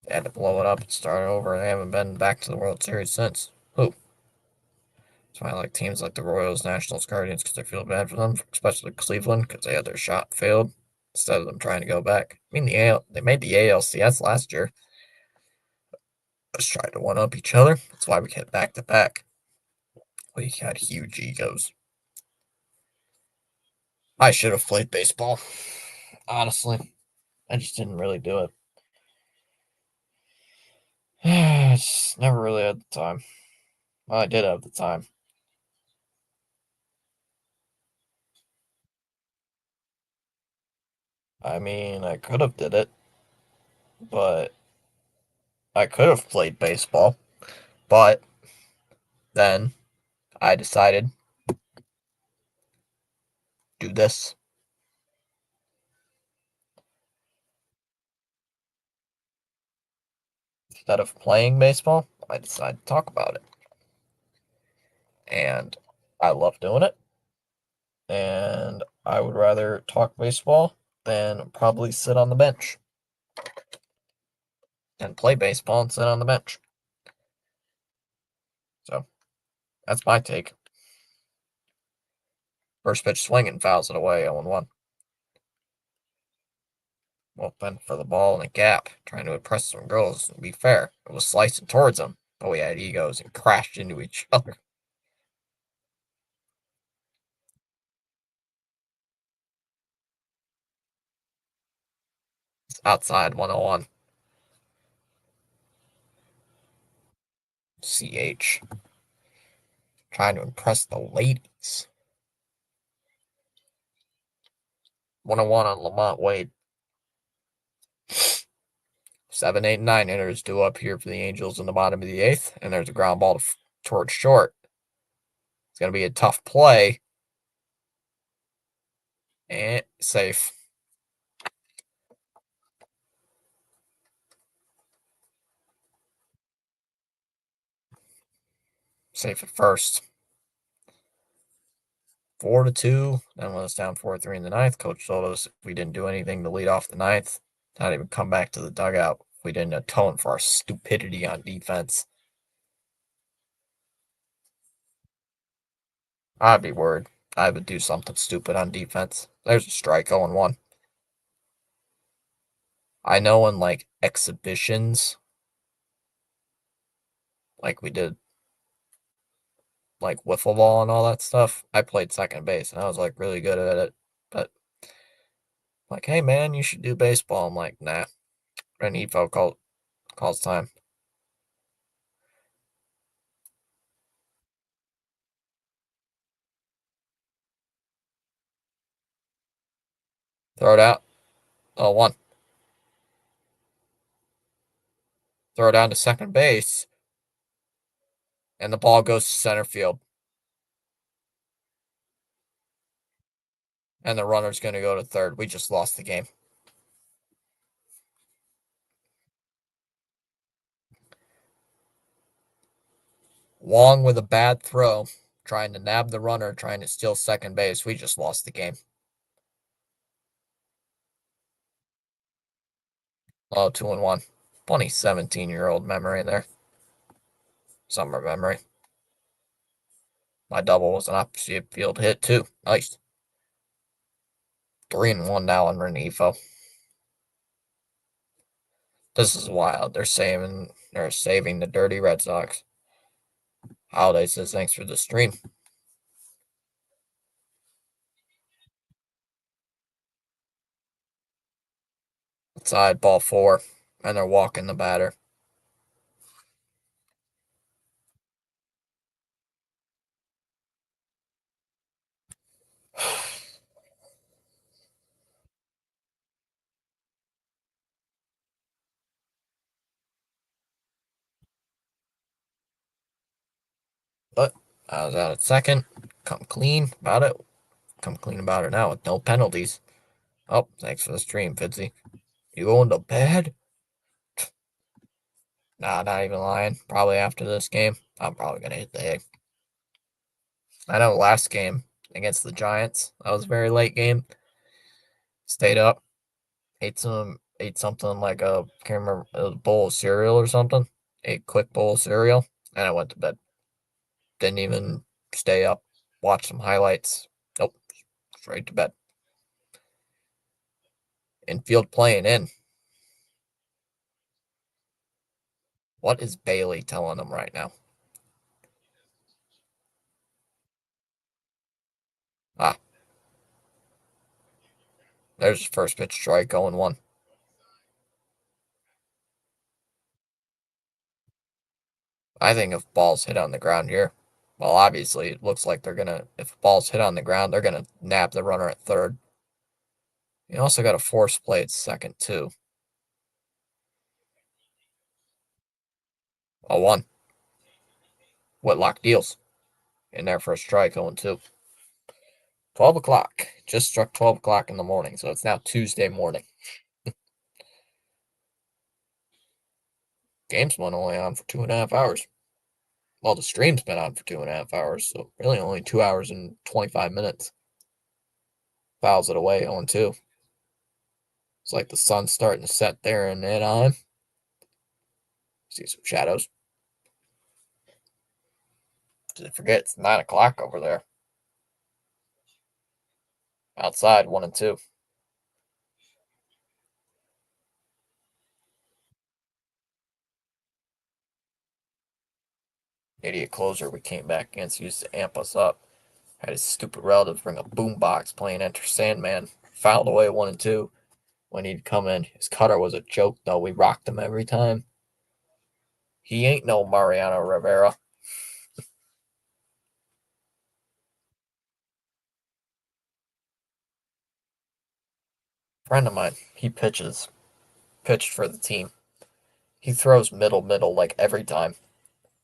They had to blow it up and start over. They haven't been back to the World Series since. Who? That's why I like teams like the Royals, Nationals, Guardians because I feel bad for them, especially Cleveland because they had their shot failed. instead of them trying to go back. I mean, they made the ALCS last year. Let's try to one up each other. That's why we get back to back. We had huge egos. I should have played baseball. Honestly, I just didn't really do it. Just never really had the time. Well, I did have the time. I mean, I could have did it, but I could have played baseball. But then I decided do this instead of playing baseball. I decided to talk about it, and I love doing it. And I would rather talk baseball than probably sit on the bench and play baseball and sit on the bench. So that's my take. First pitch swinging, fouls it away, 0-1. Open for the ball in the gap, trying to impress some girls. To be fair, it was slicing towards them, but we had egos and crashed into each other. It's outside 101. CH. Trying to impress the ladies. 101 on Lamont Wade. 7, 8, and 9 hitters due up here for the Angels in the bottom of the eighth, and there's a ground ball towards short. It's going to be a tough play. And safe. Safe at first. 4-2. Then when it's down 4-3 in the ninth, coach told us if we didn't do anything to lead off the ninth, not even come back to the dugout, if we didn't atone for our stupidity on defense. I'd be worried. I would do something stupid on defense. There's a strike 0-1. I know in like exhibitions, like we did like wiffle ball and all that stuff, I played second base and I was like really good at it. But like, hey man, you should do baseball. I'm like, nah. An evo calls time. Throw it out. 0-1. Throw it down to second base. And the ball goes to center field. And the runner's going to go to third. We just lost the game. Wong with a bad throw, trying to nab the runner, trying to steal second base. We just lost the game. Oh, 2-1. Funny 17-year-old memory there. Summer memory. My double was an opposite field hit, too. Nice. 3-1 now on Renifo. This is wild. They're saving the dirty Red Sox. Holiday says thanks for the stream. Outside ball 4, and they're walking the batter. But I was out at second. Come clean about it. Come clean about it now with no penalties. Oh, thanks for the stream, Fitzy. You going to bed? Nah, not even lying. Probably after this game, I'm probably gonna hit the egg. I know last game against the Giants, that was a very late game. Stayed up, ate something like a can't remember a bowl of cereal or something. Ate a quick bowl of cereal, and I went to bed. Didn't even stay up, watch some highlights. Nope, straight to bed. Infield playing in. What is Bailey telling him right now? Ah, there's his first pitch strike, going 1. I think if balls hit on the ground here, well, obviously it looks like they're gonna. If balls hit on the ground, they're gonna nab the runner at third. You also got a force play at second too. A 1. Whitlock deals in there for a strike, 0-2. 12 o'clock. Just struck 12 o'clock in the morning, so it's now Tuesday morning. Game's been only on for 2.5 hours. Well, the stream's been on for 2.5 hours, so really only 2 hours and 25 minutes. Fouls it away, 0-2. It's like the sun's starting to set there in Anaheim. See some shadows. Didn't forget it's 9 o'clock over there. Outside, 1-2. Idiot closer we came back against used to amp us up. Had his stupid relatives bring a boombox playing Enter Sandman. Fouled away 1-2 when he'd come in. His cutter was a joke, though. We rocked him every time. He ain't no Mariano Rivera. Friend of mine, he pitched for the team. He throws middle like every time.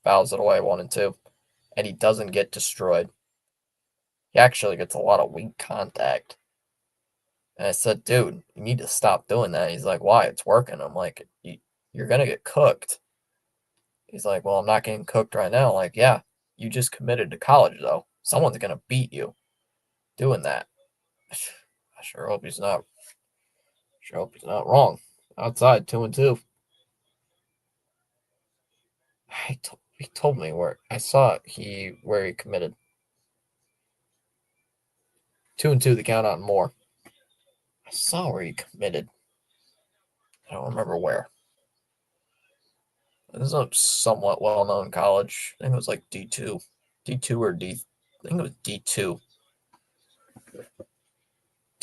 Fouls it away 1-2. And he doesn't get destroyed. He actually gets a lot of weak contact. And I said, dude, you need to stop doing that. He's like, why? It's working. I'm like, you're going to get cooked. He's like, well, I'm not getting cooked right now. I'm like, yeah, you just committed to college, though. Someone's going to beat you doing that. I sure hope he's not wrong. Outside, 2-2. He told me where I saw where he committed. 2-2 the count on Moore. I saw where he committed. I don't remember where. This is a somewhat well-known college. I think it was like D2. D2 or D. I think it was D2.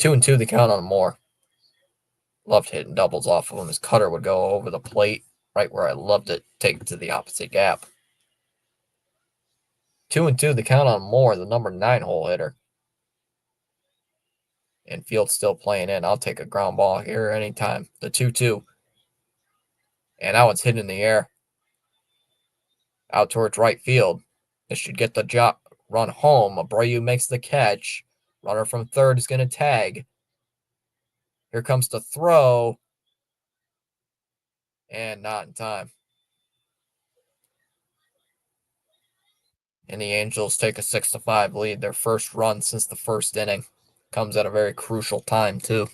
2-2 the count on Moore. Loved hitting doubles off of him. His cutter would go over the plate right where I loved it, take it to the opposite gap. 2-2 the count on Moore, the number 9 hole hitter. And Field's still playing in. I'll take a ground ball here anytime. The 2-2. And now it's hit in the air. Out towards right field. This should get the job. Run home. Abreu makes the catch. Runner from third is going to tag. Here comes the throw. And not in time. And the Angels take a 6-5 lead. Their first run since the first inning. Comes at a very crucial time, too.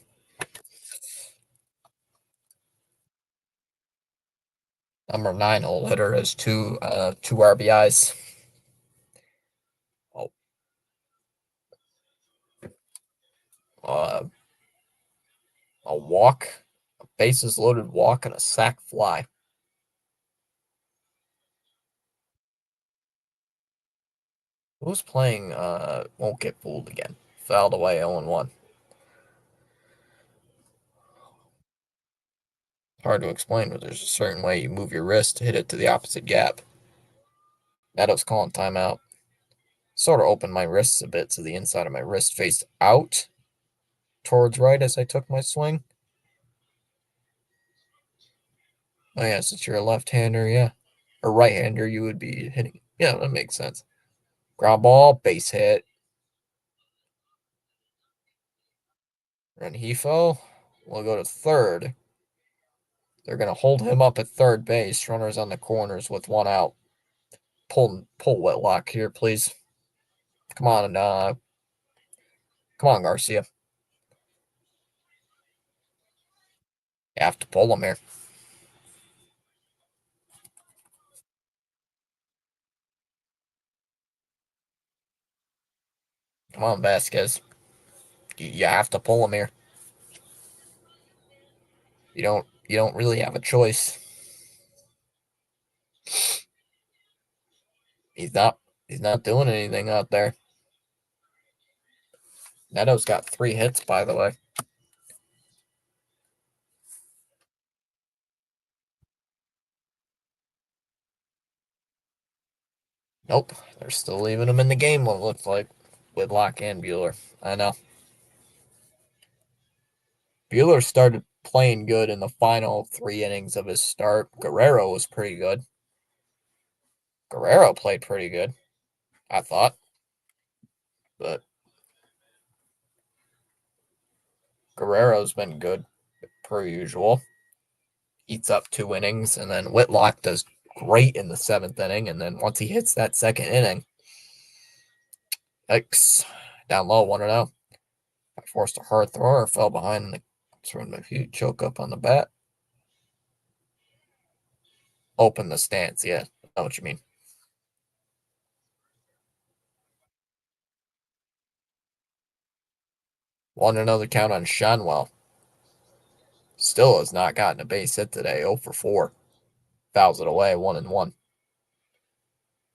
Number 9 hole hitter has two RBIs. Oh. A walk, a bases loaded walk, and a sac fly. Who's playing won't get fooled again. Fouled away 0-1. Hard to explain, but there's a certain way you move your wrist to hit it to the opposite gap. Meadows calling timeout. Sort of opened my wrists a bit so the inside of my wrist faced out towards right as I took my swing. Oh, yeah, since you're a left-hander, yeah. Or right-hander, you would be hitting. Yeah, that makes sense. Ground ball, base hit. Rengifo will go to third. They're going to hold him up at third base. Runners on the corners with 1 out. Pull Whitlock here, please. Come on, Garcia. You have to pull him here. Come on, Vasquez. You have to pull him here. You don't really have a choice. He's not he's not doing anything out there. Neto's got 3 hits, by the way. Nope, they're still leaving him in the game. What it looks like Whitlock and Buehler. I know. Buehler started playing good in the final 3 innings of his start. Guerrero was pretty good. Guerrero played pretty good, I thought, but Guerrero's been good per usual. Eats up 2 innings, and then Whitlock does great in the 7th inning, and then once he hits that 2nd inning, X down low 1-0. I forced a hard thrower, fell behind, and sort of a huge choke up on the bat. Open the stance, yeah, I know what you mean. 1-0 the count on Shanwell. Still has not gotten a base hit today. 0 for 4. Fouls it away, 1-1.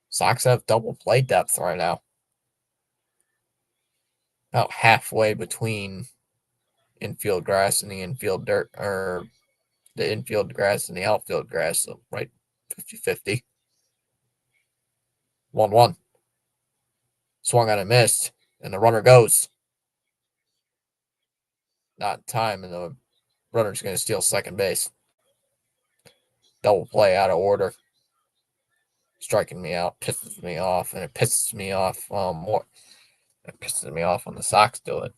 Sox have double play depth right now. About halfway between infield grass and the infield dirt, or the infield grass and the outfield grass, so right 50-50. 1-1. Swung on and missed, and the runner goes. Not in time, and the runner's going to steal second base. Double play out of order. Striking me out pisses me off, and it pisses me off more. It pisses me off when the Sox do it.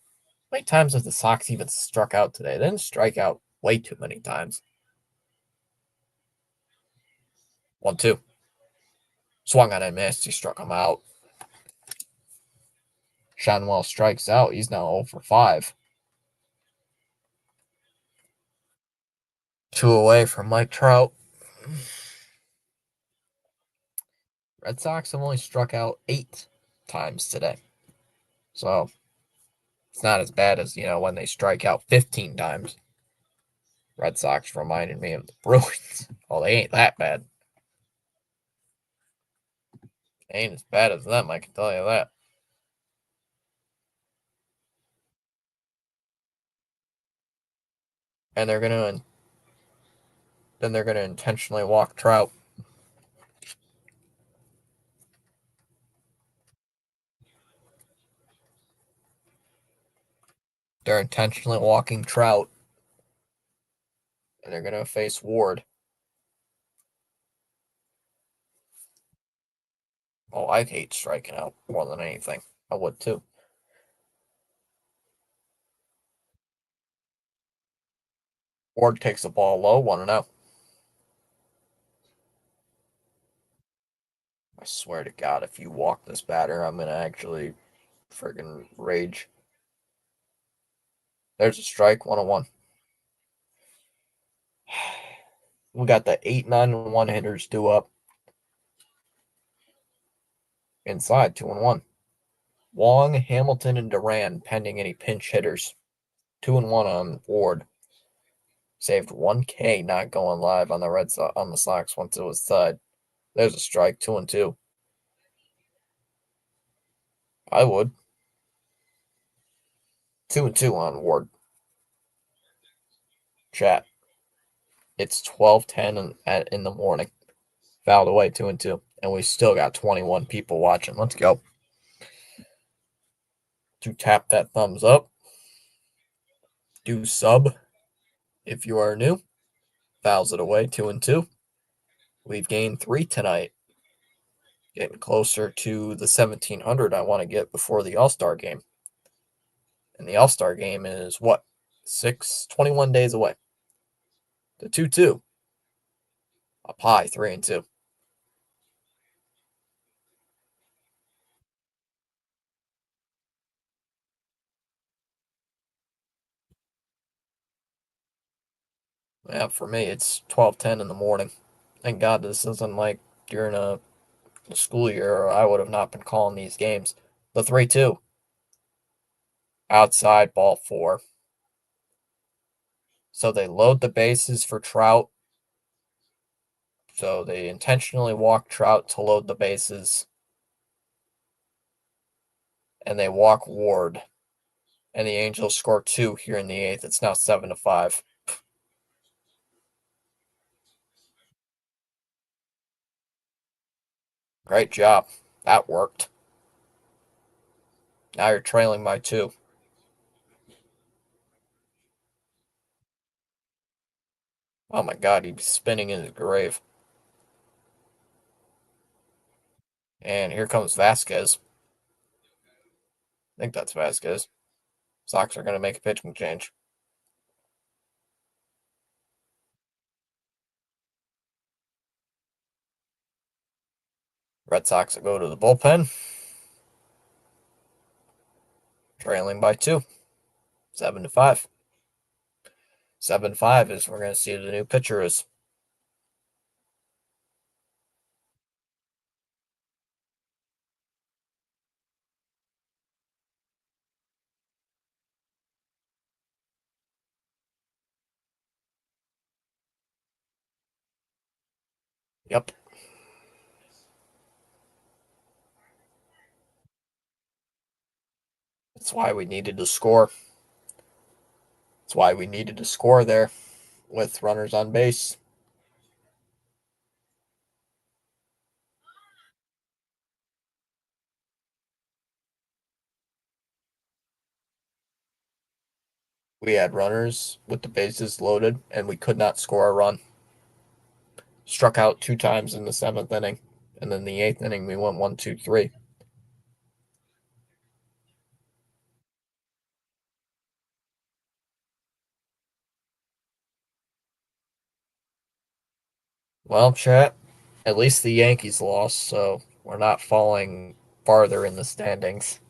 How many times have the Sox even struck out today? They didn't strike out way too many times. 1-2. Swung on and missed. He struck him out. Shanwell strikes out. He's now 0 for 5. 2 away from Mike Trout. Red Sox have only struck out 8 times today. So it's not as bad as, when they strike out 15 times. Red Sox reminded me of the Bruins. Well, they ain't that bad. They ain't as bad as them, I can tell you that. And they're gonna intentionally walk Trout. They're intentionally walking Trout. And they're gonna face Ward. Oh, I hate striking out more than anything. I would too. Ward takes the ball low, 1-0. I swear to God, if you walk this batter, I'm gonna actually friggin' rage. There's a strike, 1-1. We got the 8, 9, and 1 hitters due up. Inside, 2-1. Wong, Hamilton, and Duran pending any pinch hitters. 2-1 on Ward. Saved 1K not going live on the Sox once it was tied. There's a strike, 2-2. I would. 2-2 on Ward. Chat. It's 12:10 in the morning. Fouled away, 2-2, and we still got 21 people watching. Let's go. To tap that thumbs up. Do sub if you are new. Fouls it away, 2-2. We've gained 3 tonight. Getting closer to the 1,700 I want to get before the All-Star game. And the All-Star game is what? 21 days away. The 2-2. Up high, 3-2. Yeah, for me, it's 12:10 in the morning. Thank God this isn't like during a school year, or I would have not been calling these games. The 3-2. Outside, ball 4. So they load the bases for Trout. So they intentionally walk Trout to load the bases. And they walk Ward. And the Angels score 2 here in the 8th. It's now 7-5. Great job. That worked. Now you're trailing by 2. Oh my god, he'd be spinning in his grave. And here comes Vasquez. I think that's Vasquez. Sox are going to make a pitching change. Red Sox go to the bullpen. Trailing by 2. 7-5. 7-5 is we're going to see who the new pitcher is. Yep. That's why we needed to score. That's why we needed to score there with runners on base. We had runners with the bases loaded, and we could not score a run. Struck out 2 times in the 7th inning, and then the 8th inning we went 1-2-3. Well, chat, at least the Yankees lost, so we're not falling farther in the standings.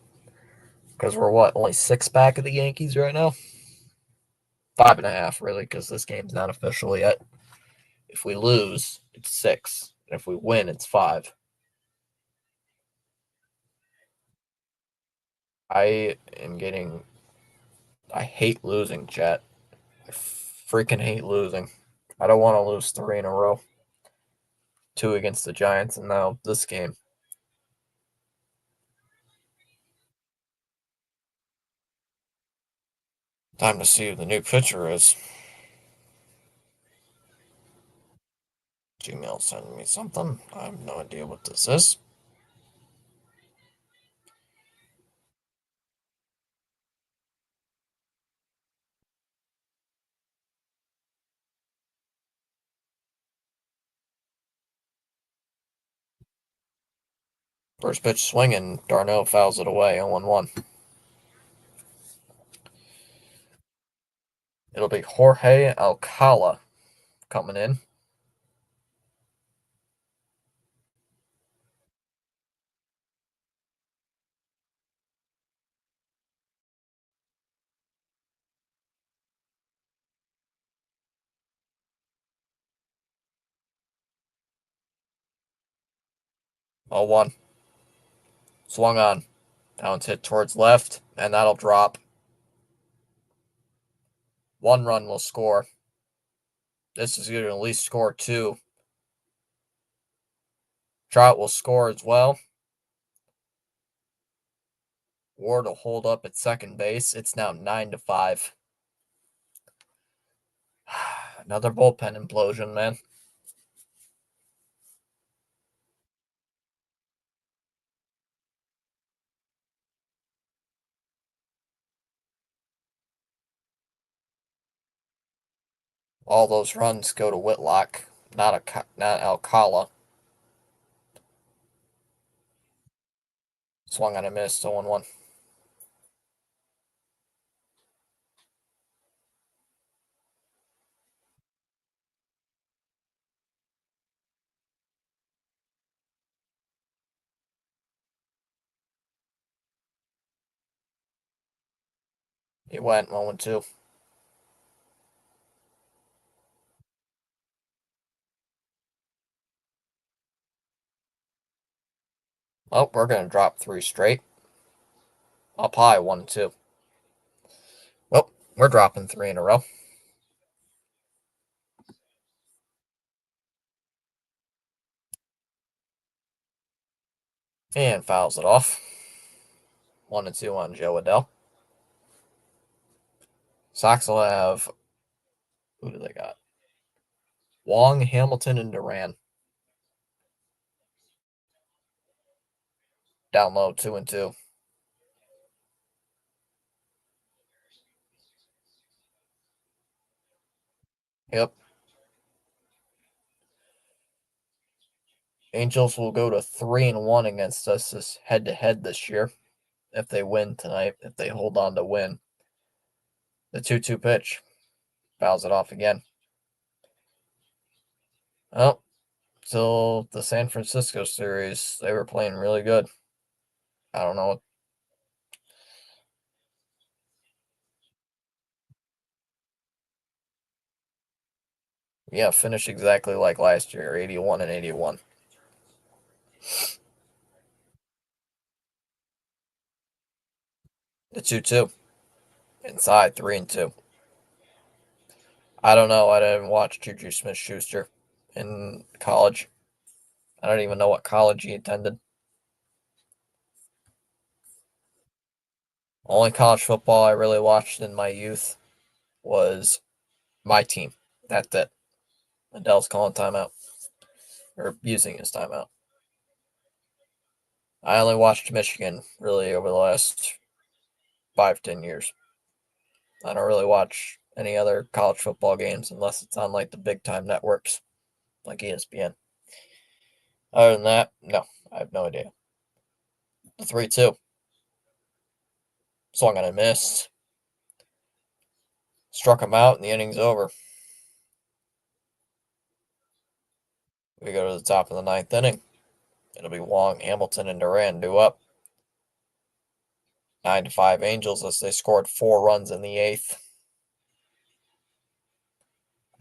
Because we're what, only 6 back of the Yankees right now? 5.5, really, because this game's not official yet. If we lose, it's 6. And if we win, it's 5. I am getting. I hate losing, chat. I freaking hate losing. I don't want to lose 3 in a row. 2 against the Giants, and now this game. Time to see who the new pitcher is. Gmail sending me something. I have no idea what this is. First pitch swinging. Darno fouls it away. 0-1. It'll be Jorge Alcala coming in. Oh, 1. Swung on. Now it's hit towards left, and that'll drop. 1 run will score. This is going to at least score 2. Trout will score as well. Ward will hold up at second base. It's now 9-5. Another bullpen implosion, man. All those runs go to Whitlock, not Alcala. Swung on a miss, 0-1. He went 0-2. Oh, we're going to drop 3 straight. Up high, 1-2. Well, we're dropping 3 in a row. And fouls it off. 1-2 on Jo Adell. Sox will have, who do they got? Wong, Hamilton, and Duran. Down low, 2-2. Yep. Angels will go to 3-1 against us this head-to-head this year if they win tonight, if they hold on to win. The 2-2 pitch. Fouls it off again. Oh, till the San Francisco series, they were playing really good. I don't know. Yeah, finish exactly like last year, 81-81. The 2-2. Inside, 3-2. I don't know. I didn't watch Juju Smith-Schuster in college. I don't even know what college he attended. Only college football I really watched in my youth was my team. That's it. Adele's calling timeout or using his timeout. I only watched Michigan really over the last 5-10 years. I don't really watch any other college football games unless it's on like the big time networks like ESPN. Other than that, no, I have no idea. The 3-2. Swung on a miss. Struck him out and the inning's over. We go to the top of the ninth inning. It'll be Wong, Hamilton, and Duran due up. 9-5 Angels as they scored 4 runs in the eighth.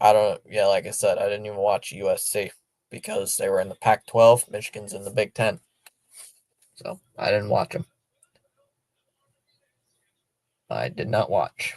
Yeah, like I said, I didn't even watch USC because they were in the Pac-12. Michigan's in the Big Ten. So I didn't watch them. I did not watch.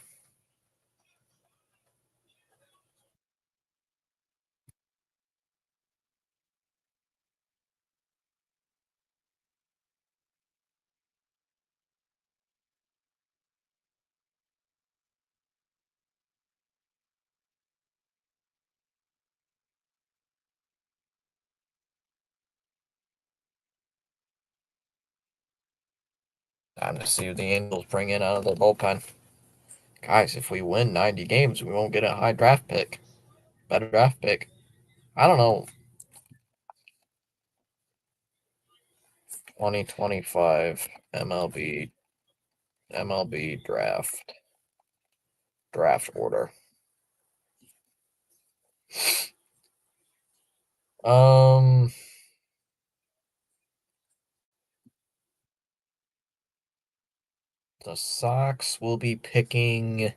Time to see who the Angels bring in out of their bullpen. Guys, if we win 90 games, we won't get a high draft pick. Better draft pick. I don't know. 2025 MLB draft order. Um, the Sox will be picking.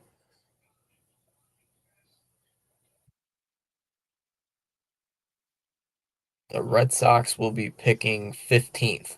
The Red Sox will be picking 15th.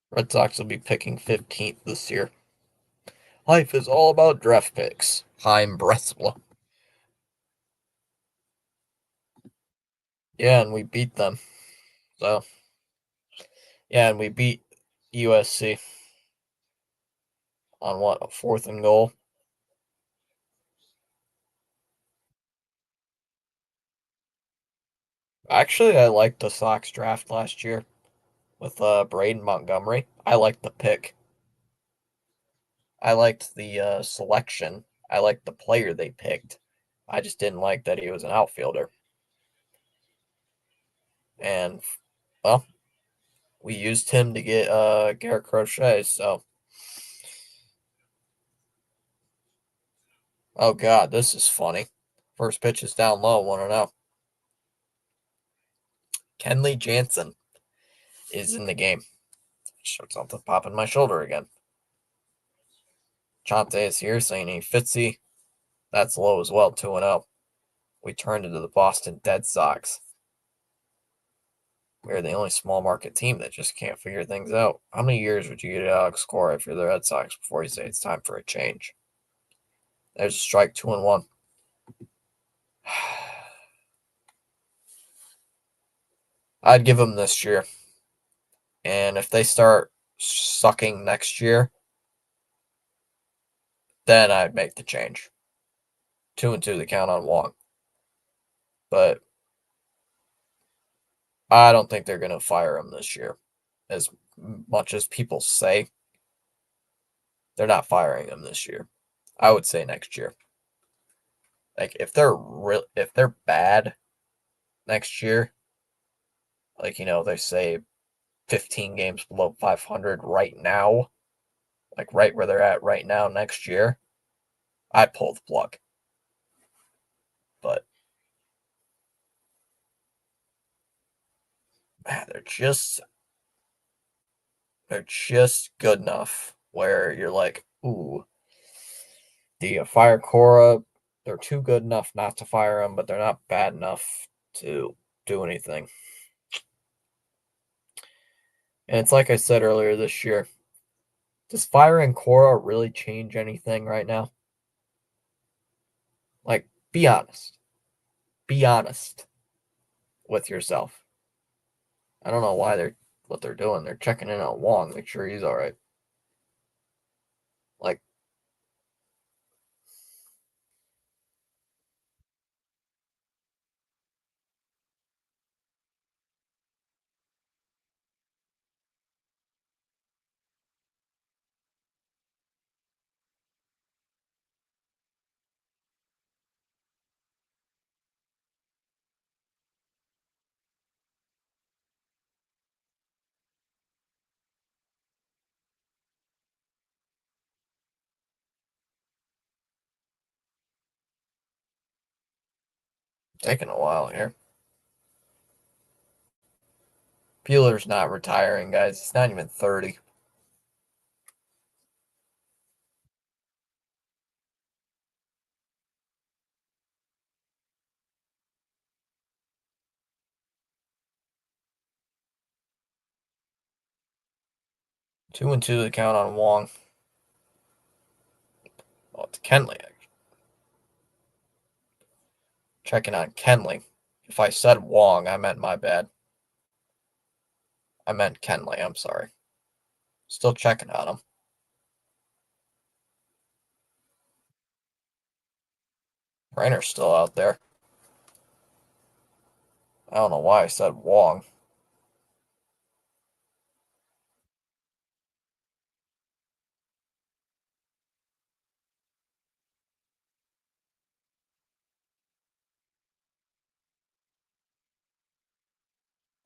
Red Sox will be picking 15th this year. Life is all about draft picks. Chaim Bresla. Yeah, and we beat them. So, yeah, and we beat USC on what, a 4th and goal? Actually, I liked the Sox draft last year with Braden Montgomery. I liked the pick. I liked the selection. I liked the player they picked. I just didn't like that he was an outfielder. And, well, we used him to get Garrett Crochet, so. Oh, God, this is funny. First pitch is down low, 1-0. Kenley Jansen is in the game. Showed something popping my shoulder again. Chante is here saying he Fitzy. That's low as well, 2-0. we turned into the Boston Red Sox. We're the only small market team that just can't figure things out. How many years would you get Alex Cora if you're the Red Sox before you say it's time for a change? There's a strike, 2-1. I'd give them this year. And if they start sucking next year, then I'd make the change. 2-2 the count on Wong. But I don't think they're going to fire him this year. As much as people say, they're not firing him this year. I would say next year. Like if they're bad next year, like they say 15 games below 500 right now, like right where they're at right now next year, I'd pull the plug. But man, they're just good enough where you're like, ooh, do you fire Cora? They're too good enough not to fire him, but they're not bad enough to do anything. And it's like I said earlier this year. Does firing Cora really change anything right now? Like, be honest. Be honest with yourself. I don't know what they're doing. They're checking in on Wong, make sure he's all right. Like, taking a while here. Bueller's not retiring, guys. He's not even 30. 2-2 the count on Wong. Oh, it's Kenley. Checking on Kenley. If I said Wong, I meant my bad. I meant Kenley. I'm sorry. Still checking on him. Rainer's still out there. I don't know why I said Wong.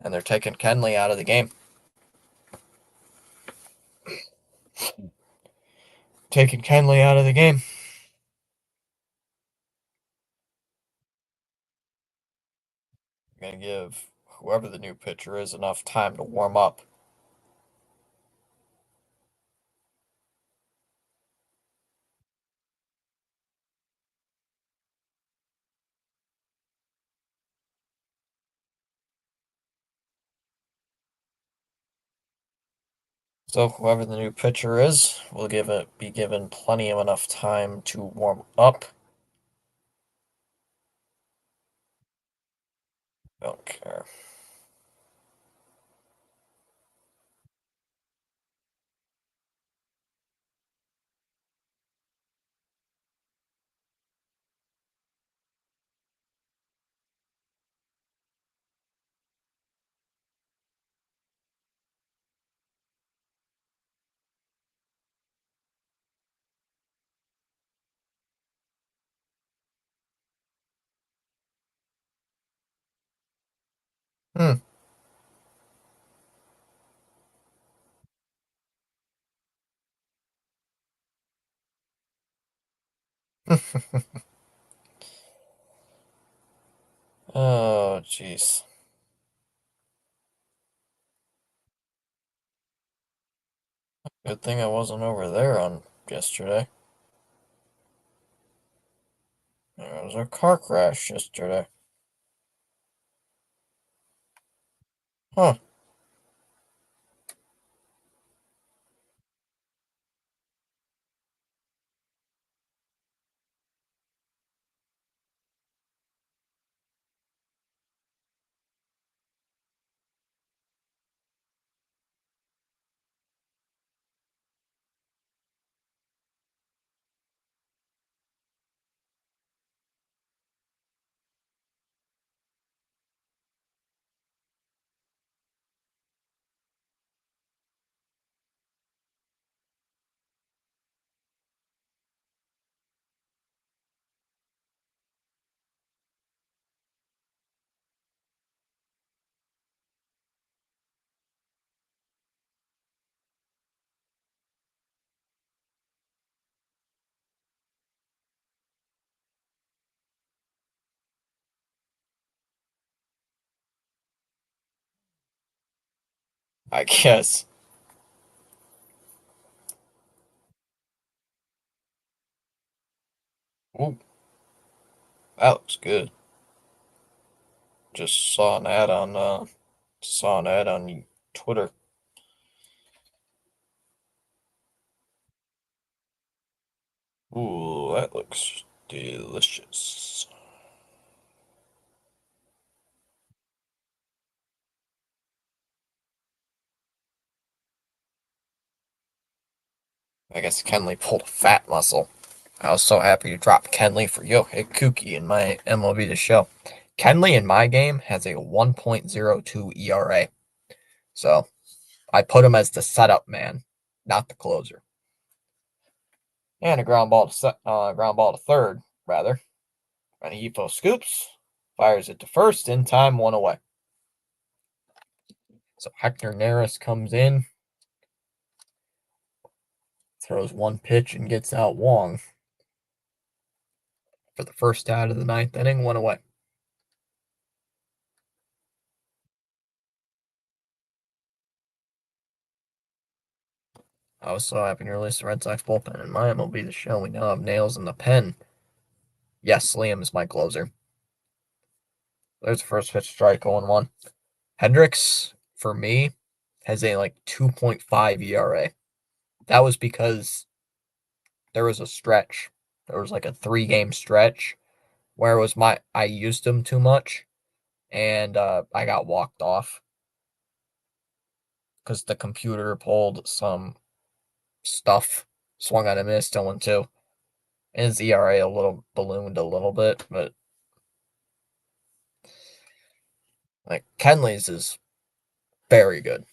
And they're taking Kenley out of the game. Taking Kenley out of the game. Going to give whoever the new pitcher is enough time to warm up. So whoever the new pitcher is will be given plenty of enough time to warm up. Don't care. Hmm. Oh, jeez. Good thing I wasn't over there on yesterday. There was a car crash yesterday. Huh. I guess. Ooh, that looks good. Just saw an ad on Twitter. Ooh, that looks delicious. I guess Kenley pulled a fat muscle. I was so happy to drop Kenley for Yohei Kuki in my MLB The Show. Kenley in my game has a 1.02 ERA. So I put him as the setup man, not the closer. And a ground ball to third, rather. Rengifo scoops, fires it to first, in time, one away. So Hector Neris comes in, throws one pitch, and gets out Wong for the first out of the ninth inning, one away. I was so happy to release the Red Sox bullpen, and my MLB The Show. We now have nails in the pen. Yes, Liam is my closer. There's the first pitch strike, 0-1. Hendricks, for me, has a 2.5 ERA. That was because there was a stretch. There was a 3-game stretch where it was I used him too much, and I got walked off because the computer pulled some stuff, swung on a miss, still 1-2. And his ERA a little ballooned a little bit, but Kenley's is very good.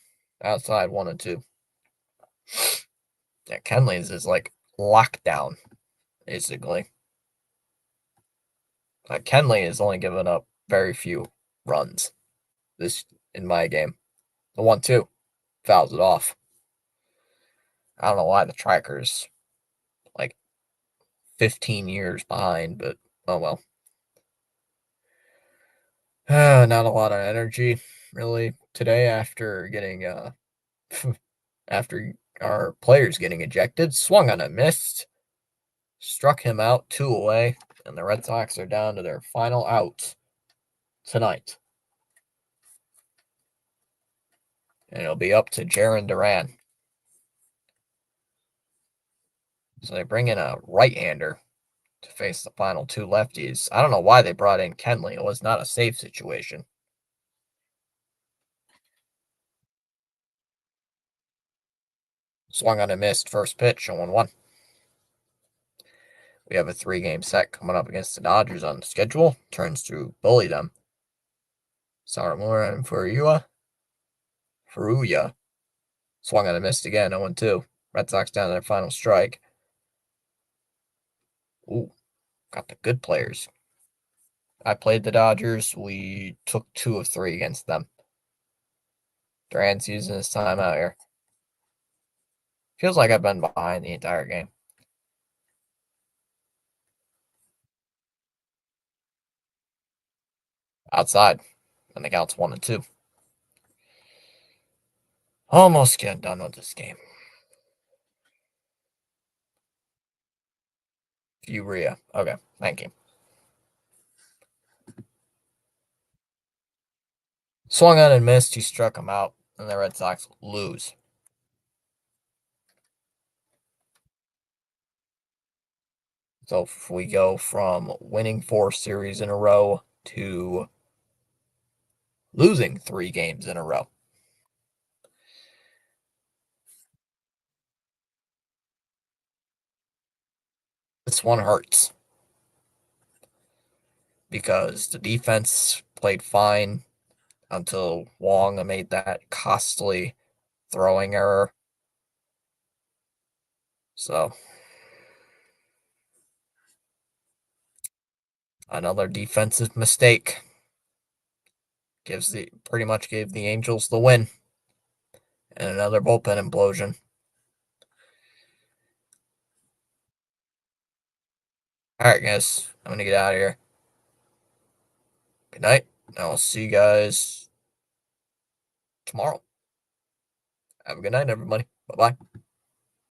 Outside 1-2. Yeah, Kenley's is lockdown, basically. Kenley has only given up very few runs this in my game. The 1-2 fouls it off. I don't know why the tracker's like 15 years behind, but oh well. Not a lot of energy really today after getting after our players getting ejected. Swung on a missed, struck him out 2 away, and the Red Sox are down to their final out tonight. And it'll be up to Jarren Duran. So they bring in a right-hander to face the final 2 lefties. I don't know why they brought in Kenley. It was not a safe situation. Swung on a missed first pitch, 0-1. We have a 3-game set coming up against the Dodgers on the schedule. Turns to bully them. Saramura and Furuya. Swung on a missed again, 0-2. Red Sox down to their final strike. Ooh, got the good players. I played the Dodgers. We took 2 of 3 against them. Duran's using his time out here. Feels like I've been behind the entire game. Outside, and the count's 1-2. Almost getting done with this game. Furia. Okay, thank you. Swung on and missed. He struck him out, and the Red Sox lose. So if we go from winning 4 series in a row to losing 3 games in a row. This one hurts because the defense played fine until Wong made that costly throwing error. So another defensive mistake pretty much gave the Angels the win, and another bullpen implosion. All right, guys, I'm gonna get out of here. Good night. I'll see you guys tomorrow. Have a good night, everybody. Bye bye.